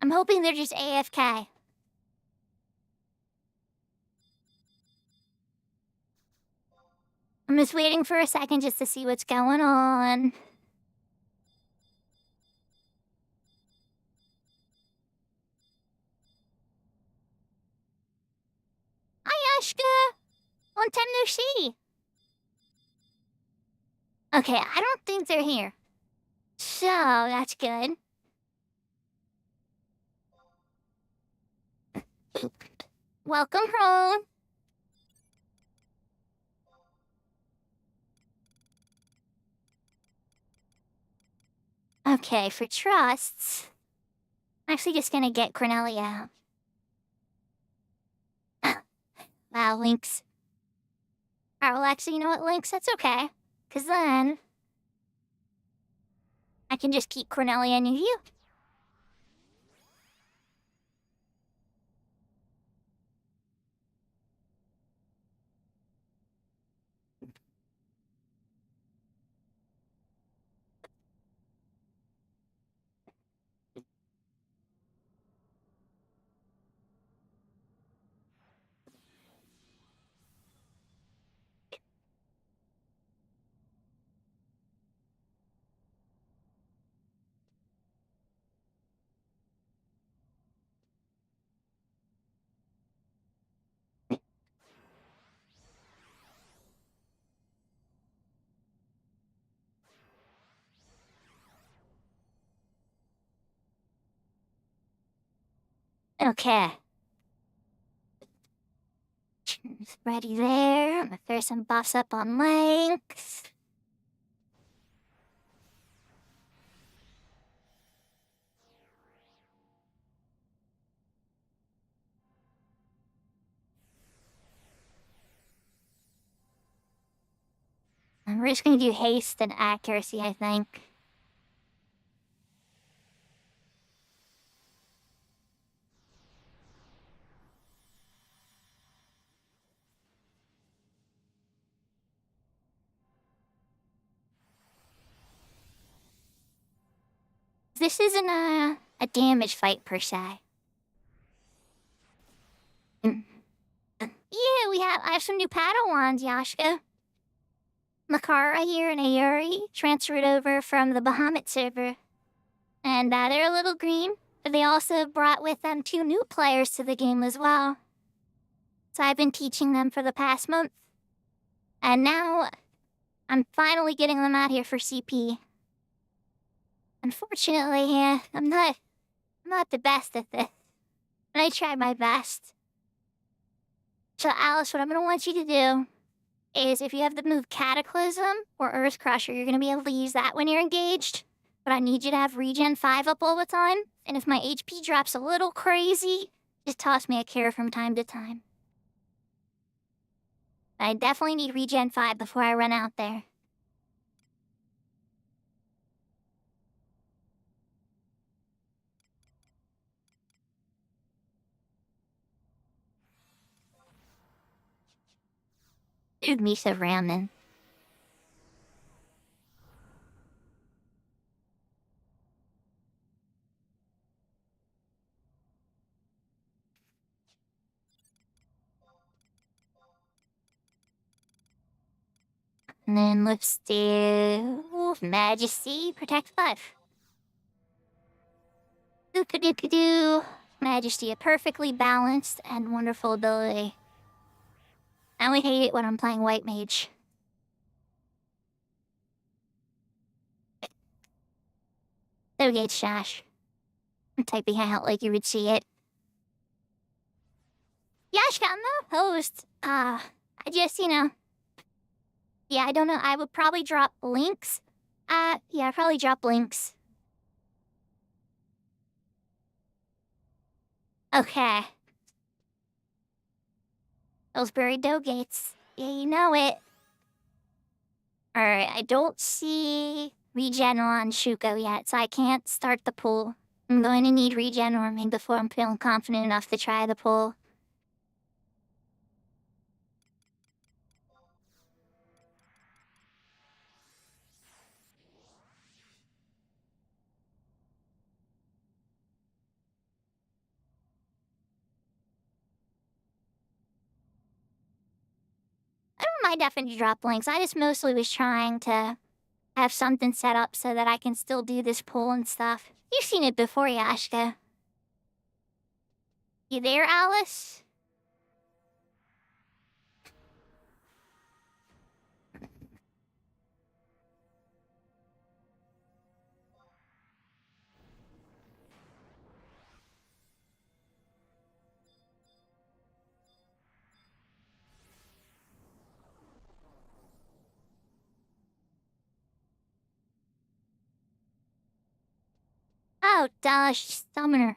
I'm hoping they're just AFK. I'm just waiting for a second just to see what's going on. Hi, Ashka! Long time no see. Okay, I don't think they're here. So, that's good. Welcome home. Okay, for trusts, I'm actually just gonna get Cornelia out. Wow, Lynx. Alright, well, actually, you know what, Lynx? That's okay. Because then I can just keep Cornelia near you. Okay. Ready there. I'm gonna throw some buffs up on Lynx. And we're just gonna do haste and accuracy, I think. This isn't a damage fight per se. Yeah, I have some new Padawans, Yashka. Makara here and Ayuri transferred over from the Bahamut server. And they're a little green, but they also brought with them 2 new players to the game as well. So I've been teaching them for the past month. And now I'm finally getting them out here for CP. Unfortunately, I'm not the best at this. But I tried my best. So Alice, what I'm gonna want you to do is if you have the move Cataclysm or Earth Crusher, you're gonna be able to use that when you're engaged. But I need you to have Regen 5 up all the time. And if my HP drops a little crazy, just toss me a cure from time to time. I definitely need Regen 5 before I run out there. Dude, Misa ramen. And then let's do Majesty, Protect 5. Doo-ka-doo-ka-doo. Majesty, a perfectly balanced and wonderful ability. I only hate it when I'm playing White Mage. Okay, Shash. I'm typing out like you would see it. Yashka, I'm the host. I just, yeah, I don't know. I would probably drop links. Yeah, I'd probably drop links. Okay. Those buried dough gates. Yeah, you know it. Alright, I don't see regen on Shuko yet, so I can't start the pull. I'm going to need regen warming before I'm feeling confident enough to try the pull. I definitely drop links. I just mostly was trying to have something set up so that I can still do this poll and stuff. You've seen it before, Yashka. You there, Alice? Oh, gosh, summoner.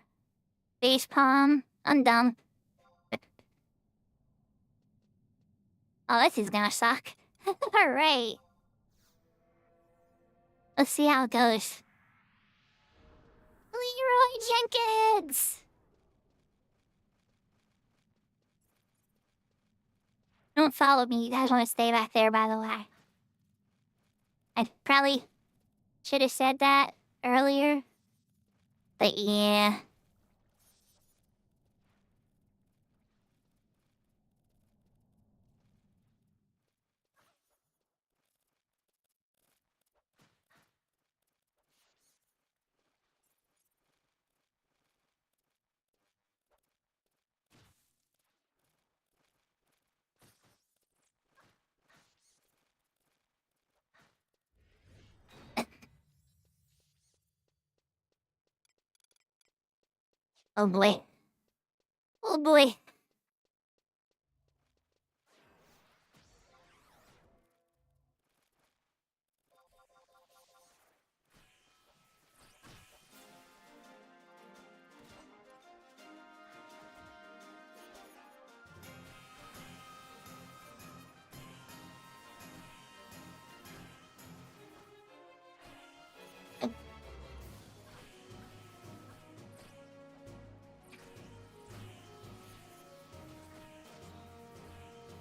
Facepalm, I'm done. Oh, this is gonna suck. Alright. Let's see how it goes. Leroy Jenkins! Don't follow me, you guys want to stay back there, by the way. I probably should have said that earlier. But yeah. Oh boy. Oh boy.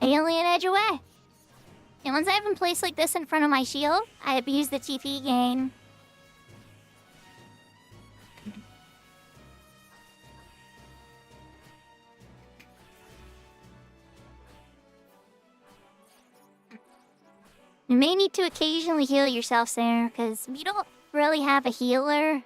Alien edge away. And once I have him placed like this in front of my shield, I abuse the TP gain. You may need to occasionally heal yourself, Sarah, because we don't really have a healer.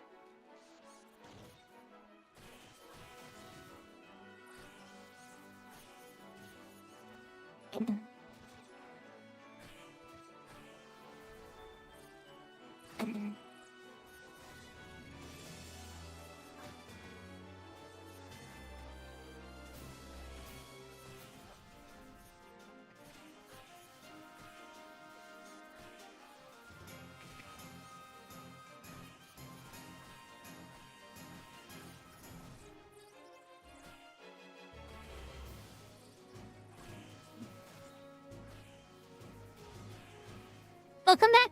Welcome back.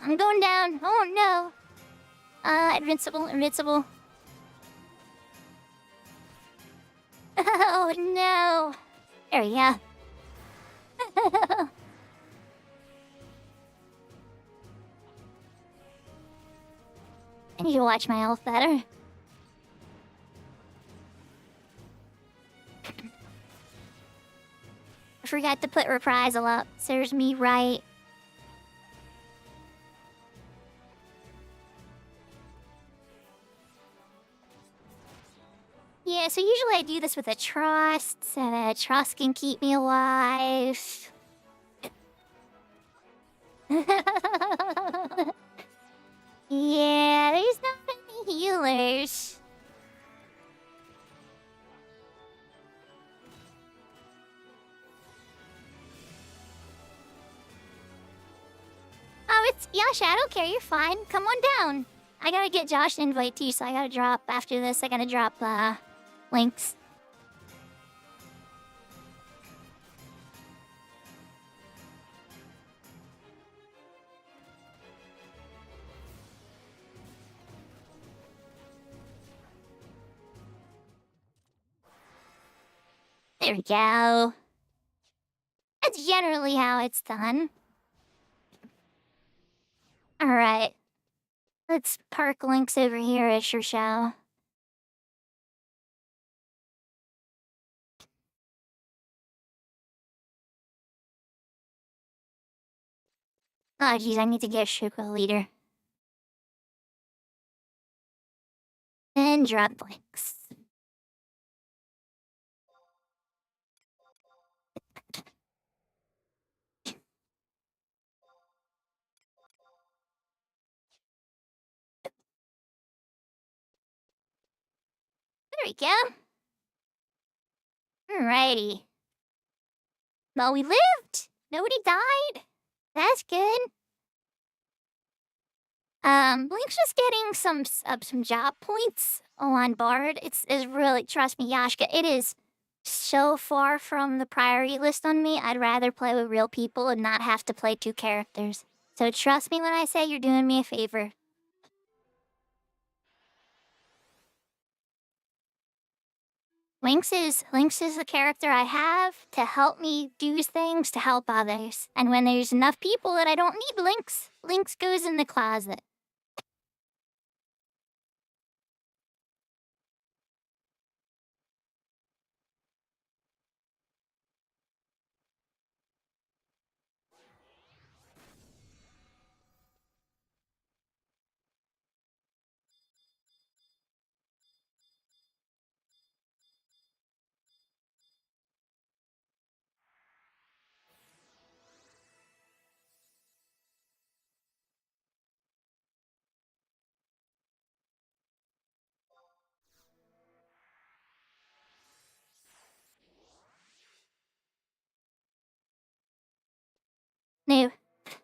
I'm going down. Oh no. Invincible, invincible. Oh no. There we go. I need to watch my health better. I forgot to put reprisal up. Serves me right. Yeah, so usually I do this with a trust, so that trust can keep me alive. Yeah, there's not many healers. it's Yasha. I don't care. You're fine. Come on down. I gotta get Josh an invite too, so I gotta drop after this. I gotta drop links. There we go. That's generally how it's done. Alright. Let's park links over here at your show. Oh geez, I need to get Shuko leader. And drop links. There we go. Alrighty. Well, we lived. Nobody died. That's good. Link's just getting some job points on Bard. It's really, trust me, Yashka, it is so far from the priority list on me. I'd rather play with real people and not have to play 2 characters. So trust me when I say you're doing me a favor. Lynx is a character I have to help me do things to help others. And when there's enough people that I don't need Lynx goes in the closet.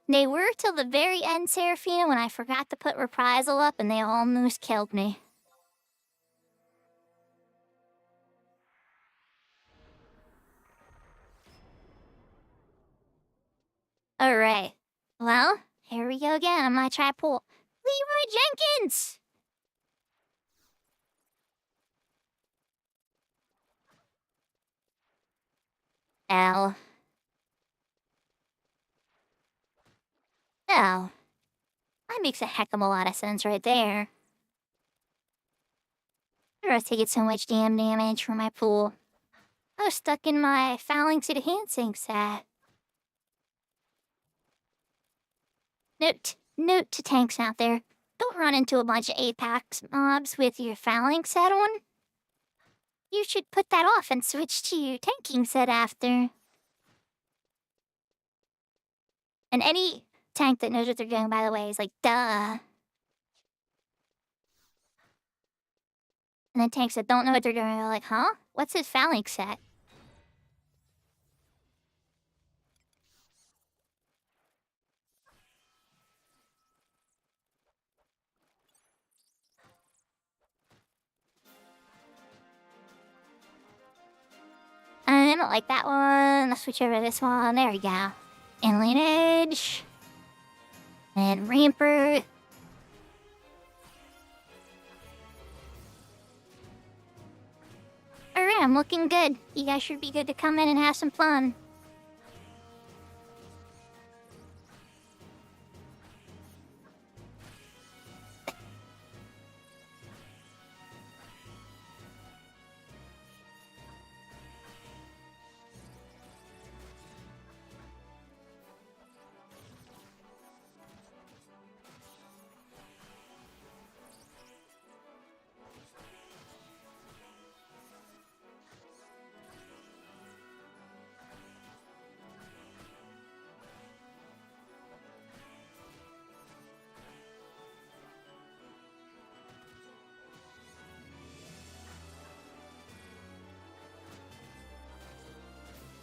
They were till the very end, Serafina, when I forgot to put reprisal up and they almost killed me. Alright. Well, here we go again. I'm gonna try pull Leroy Jenkins! Ow. Oh. That makes a heck of a lot of sense right there. I was taking so much damn damage from my pool. I was stuck in my phalanx enhancing set. Note to tanks out there. Don't run into a bunch of Apex mobs with your phalanx set on. You should put that off and switch to your tanking set after. And any tank that knows what they're doing, by the way, is like, duh. And then tanks that don't know what they're doing are like, huh? What's his phalanx set? I don't like that one. Let's switch over to this one. There we go. Inland Edge. And Rampart. Alright, I'm looking good. You guys should be good to come in and have some fun.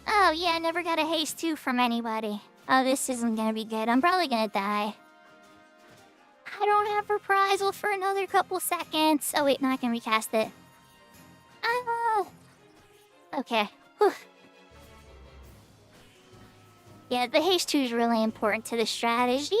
Oh yeah, I never got a haste 2 from anybody. Oh, this isn't gonna be good. I'm probably gonna die. I don't have reprisal for another couple seconds. Oh wait, no, I can recast it. Oh. Okay. Whew. Yeah, the haste 2 is really important to the strategy.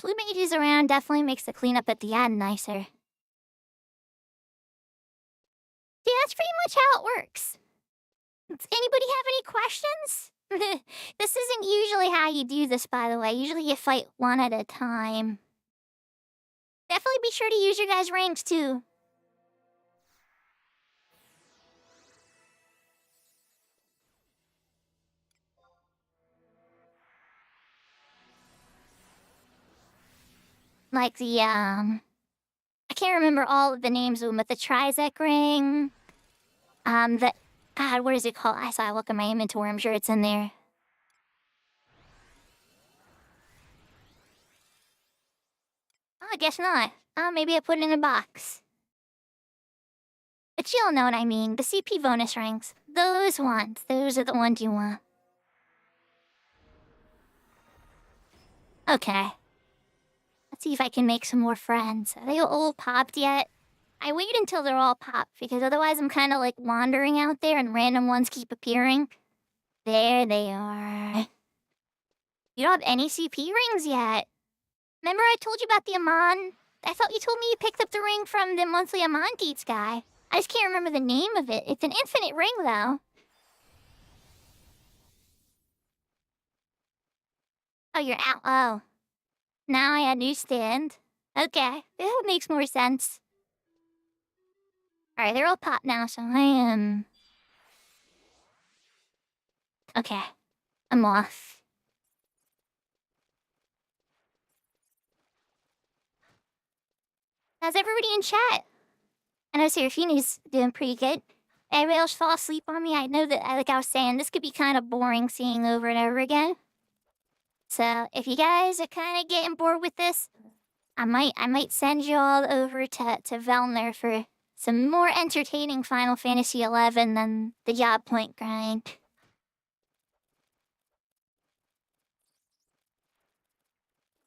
Blue mages around definitely makes the cleanup at the end nicer. Yeah, that's pretty much how it works. Does anybody have any questions? This isn't usually how you do this, by the way. Usually you fight one at a time. Definitely be sure to use your guys' ranks, too. Like the, I can't remember all of the names of them, but the Trizec ring. God, what is it called? I saw I look at my inventory, I'm sure it's in there. Oh, I guess not. Maybe I put it in a box. But you'll know what I mean. The CP bonus rings. Those ones. Those are the ones you want. Okay. Let's see if I can make some more friends. Are they all popped yet? I wait until they're all popped, because otherwise I'm kind of like wandering out there and random ones keep appearing. There they are. You don't have any CP rings yet. Remember I told you about the Amon? I thought you told me you picked up the ring from the monthly Amon Deets guy. I just can't remember the name of it. It's an infinite ring, though. Oh, you're out. Oh. Now I understand. Okay, that makes more sense. Alright, they're all popped now, so I am... Okay, I'm off. How's everybody in chat? I know Serafini's doing pretty good. Everybody else fall asleep on me? I know that, like I was saying, this could be kind of boring seeing over and over again. So, if you guys are kind of getting bored with this, I might send you all over to Velner for some more entertaining Final Fantasy XI than the job point grind.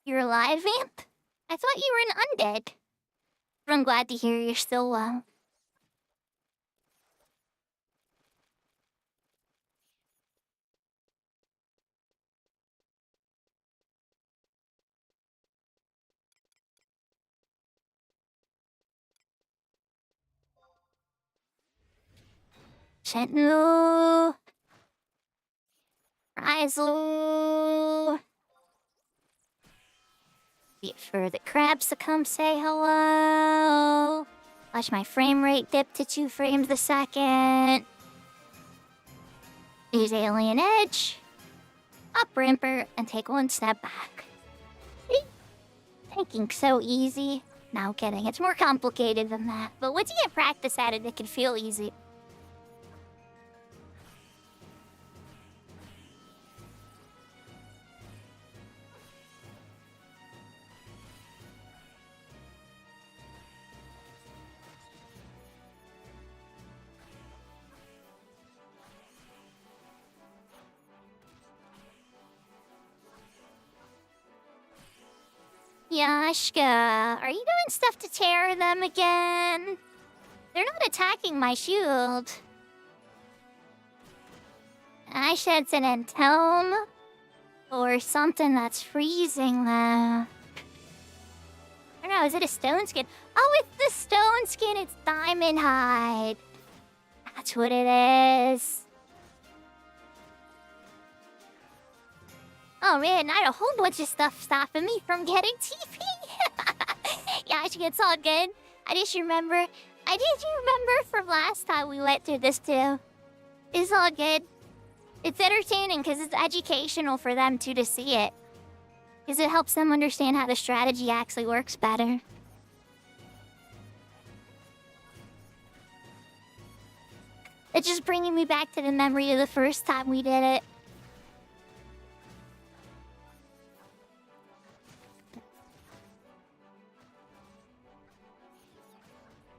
You're alive, Vamp? I thought you were an undead. But I'm glad to hear you're still well. Sentinel! Rizel! Wait for the crabs to come say hello. Watch my frame rate dip to 2 frames a second. Use Alien Edge. Up Rimper and take 1 step back. Thinking so easy. No kidding, it's more complicated than that. But once you get practice at it, it can feel easy. Yashka, are you doing stuff to tear them again? They're not attacking my shield. I should sit in tome or something that's freezing though. I don't know, is it a stone skin? Oh, it's the stone skin, it's diamond hide. That's what it is. Oh man, I had a whole bunch of stuff stopping me from getting TP. Yeah, it's all good. I just remember from last time we went through this too. It's all good. It's entertaining because it's educational for them too to see it. Because it helps them understand how the strategy actually works better. It's just bringing me back to the memory of the first time we did it.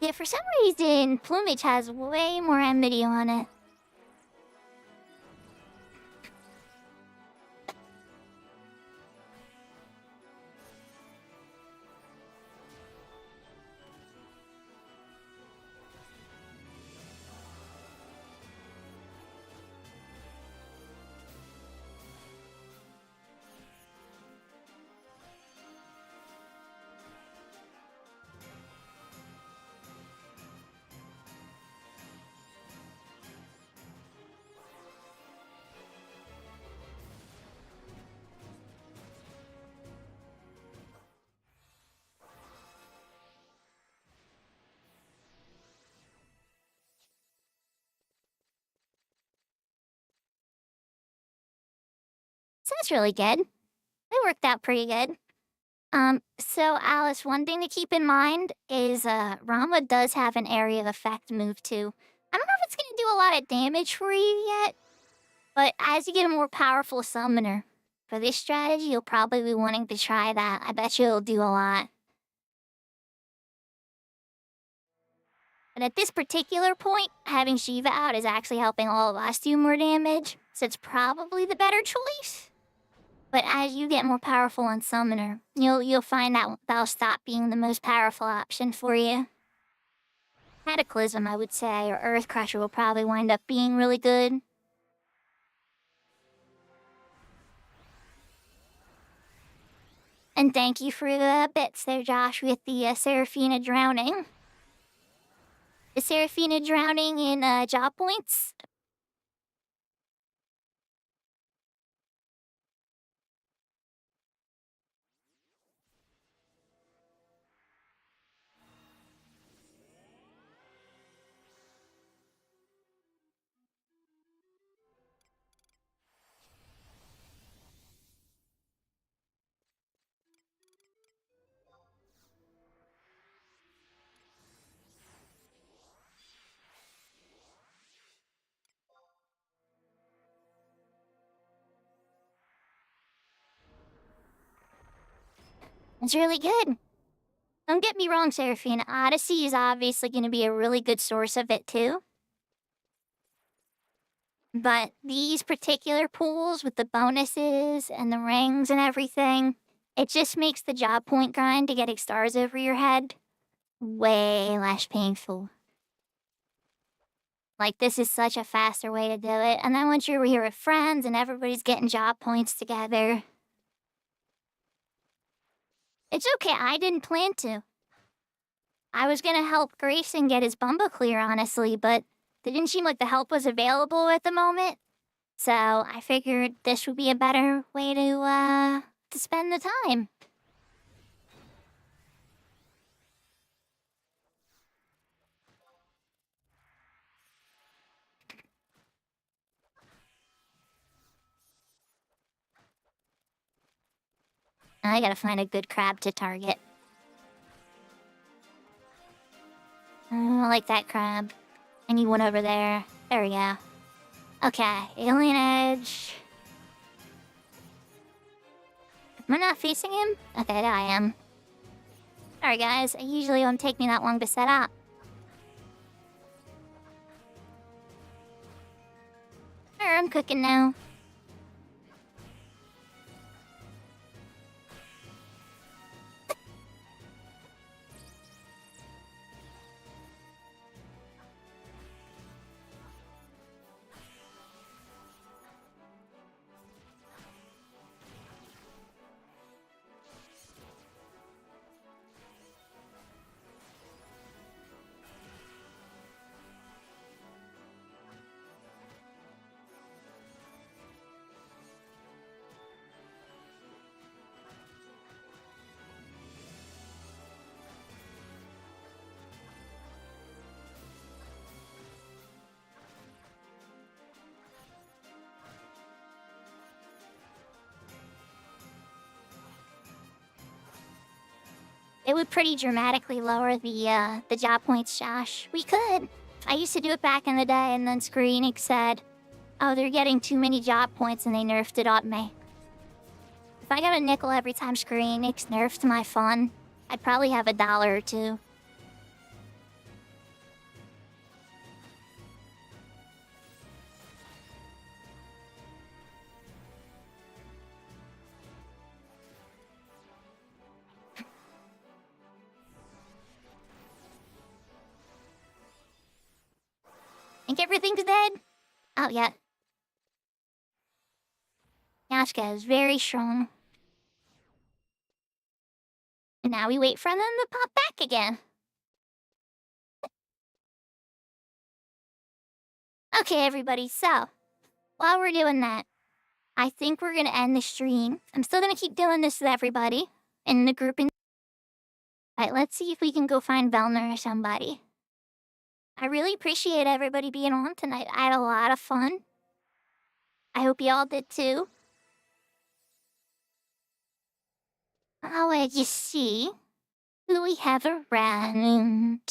Yeah, for some reason, Plumage has way more enmity on it. So that's really good. It worked out pretty good. So Alice, one thing to keep in mind is Rama does have an area of effect move too. I don't know if it's gonna do a lot of damage for you yet, but as you get a more powerful summoner, for this strategy, you'll probably be wanting to try that. I bet you it'll do a lot. But at this particular point, having Shiva out is actually helping all of us do more damage, so it's probably the better choice. But as you get more powerful on Summoner, you'll find that that'll stop being the most powerful option for you. Cataclysm, I would say, or Earth Crusher will probably wind up being really good. And thank you for the bits there, Josh, with the Seraphina drowning. Is Seraphina drowning in job points? It's really good. Don't get me wrong, Seraphina. Odyssey is obviously going to be a really good source of it, too. But these particular pools with the bonuses and the rings and everything, it just makes the job point grind to getting stars over your head way less painful. Like, this is such a faster way to do it. And then once you're here with friends and everybody's getting job points together... It's okay, I didn't plan to. I was gonna help Grayson get his Bumble clear, honestly, but it didn't seem like the help was available at the moment. So I figured this would be a better way to spend the time. I gotta find a good crab to target. I like that crab. I need one over there. There we go. Okay, Alien Edge. Am I not facing him? Okay, there I am. Sorry guys, it usually don't take me that long to set up. Alright, I'm cooking now. it would pretty dramatically lower the job points, Josh. We could. I used to do it back in the day, and then Square Enix said, "Oh, they're getting too many job points," and they nerfed it on me. If I got a nickel every time Square Enix nerfed my fun, I'd probably have $1 or $2. Think everything's dead? Oh, yeah. Yashka is very strong. And now we wait for them to pop back again. Okay, everybody, so while we're doing that, I think we're gonna end the stream. I'm still gonna keep doing this with everybody in the group. Alright, let's see if we can go find Velner or somebody. I really appreciate everybody being on tonight. I had a lot of fun. I hope you all did too. Oh, let you see who we have around.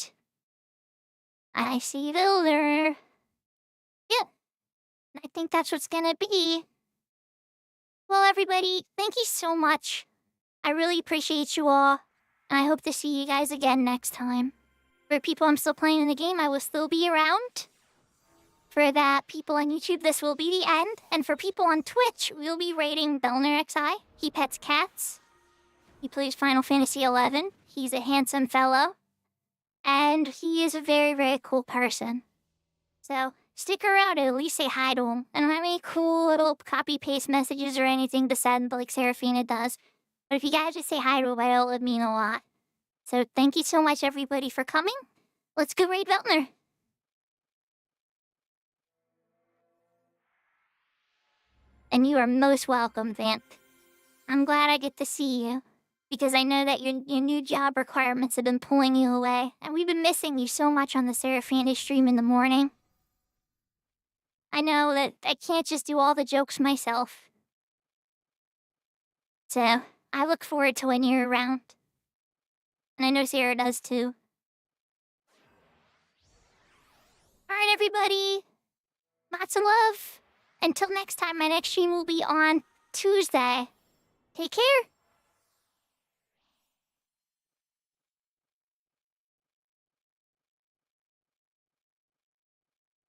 I see Vilder. Yeah, I think that's what's gonna be. Well, everybody, thank you so much. I really appreciate you all, and I hope to see you guys again next time. For people I'm still playing in the game, I will still be around. For that people on YouTube, this will be the end. And for people on Twitch, we'll be rating FFXI. He pets cats. He plays Final Fantasy XI. He's a handsome fellow. And he is a very, very cool person. So stick around and at least say hi to him. I don't have any cool little copy-paste messages or anything to send like Serafina does. But if you guys just say hi to him, it would mean a lot. So thank you so much, everybody, for coming. Let's go raid Veltner. And you are most welcome, Vant. I'm glad I get to see you, because I know that your new job requirements have been pulling you away, and we've been missing you so much on the Serafina stream in the morning. I know that I can't just do all the jokes myself. So, I look forward to when you're around. And I know Sarah does too. Alright, everybody. Lots of love. Until next time, my next stream will be on Tuesday. Take care.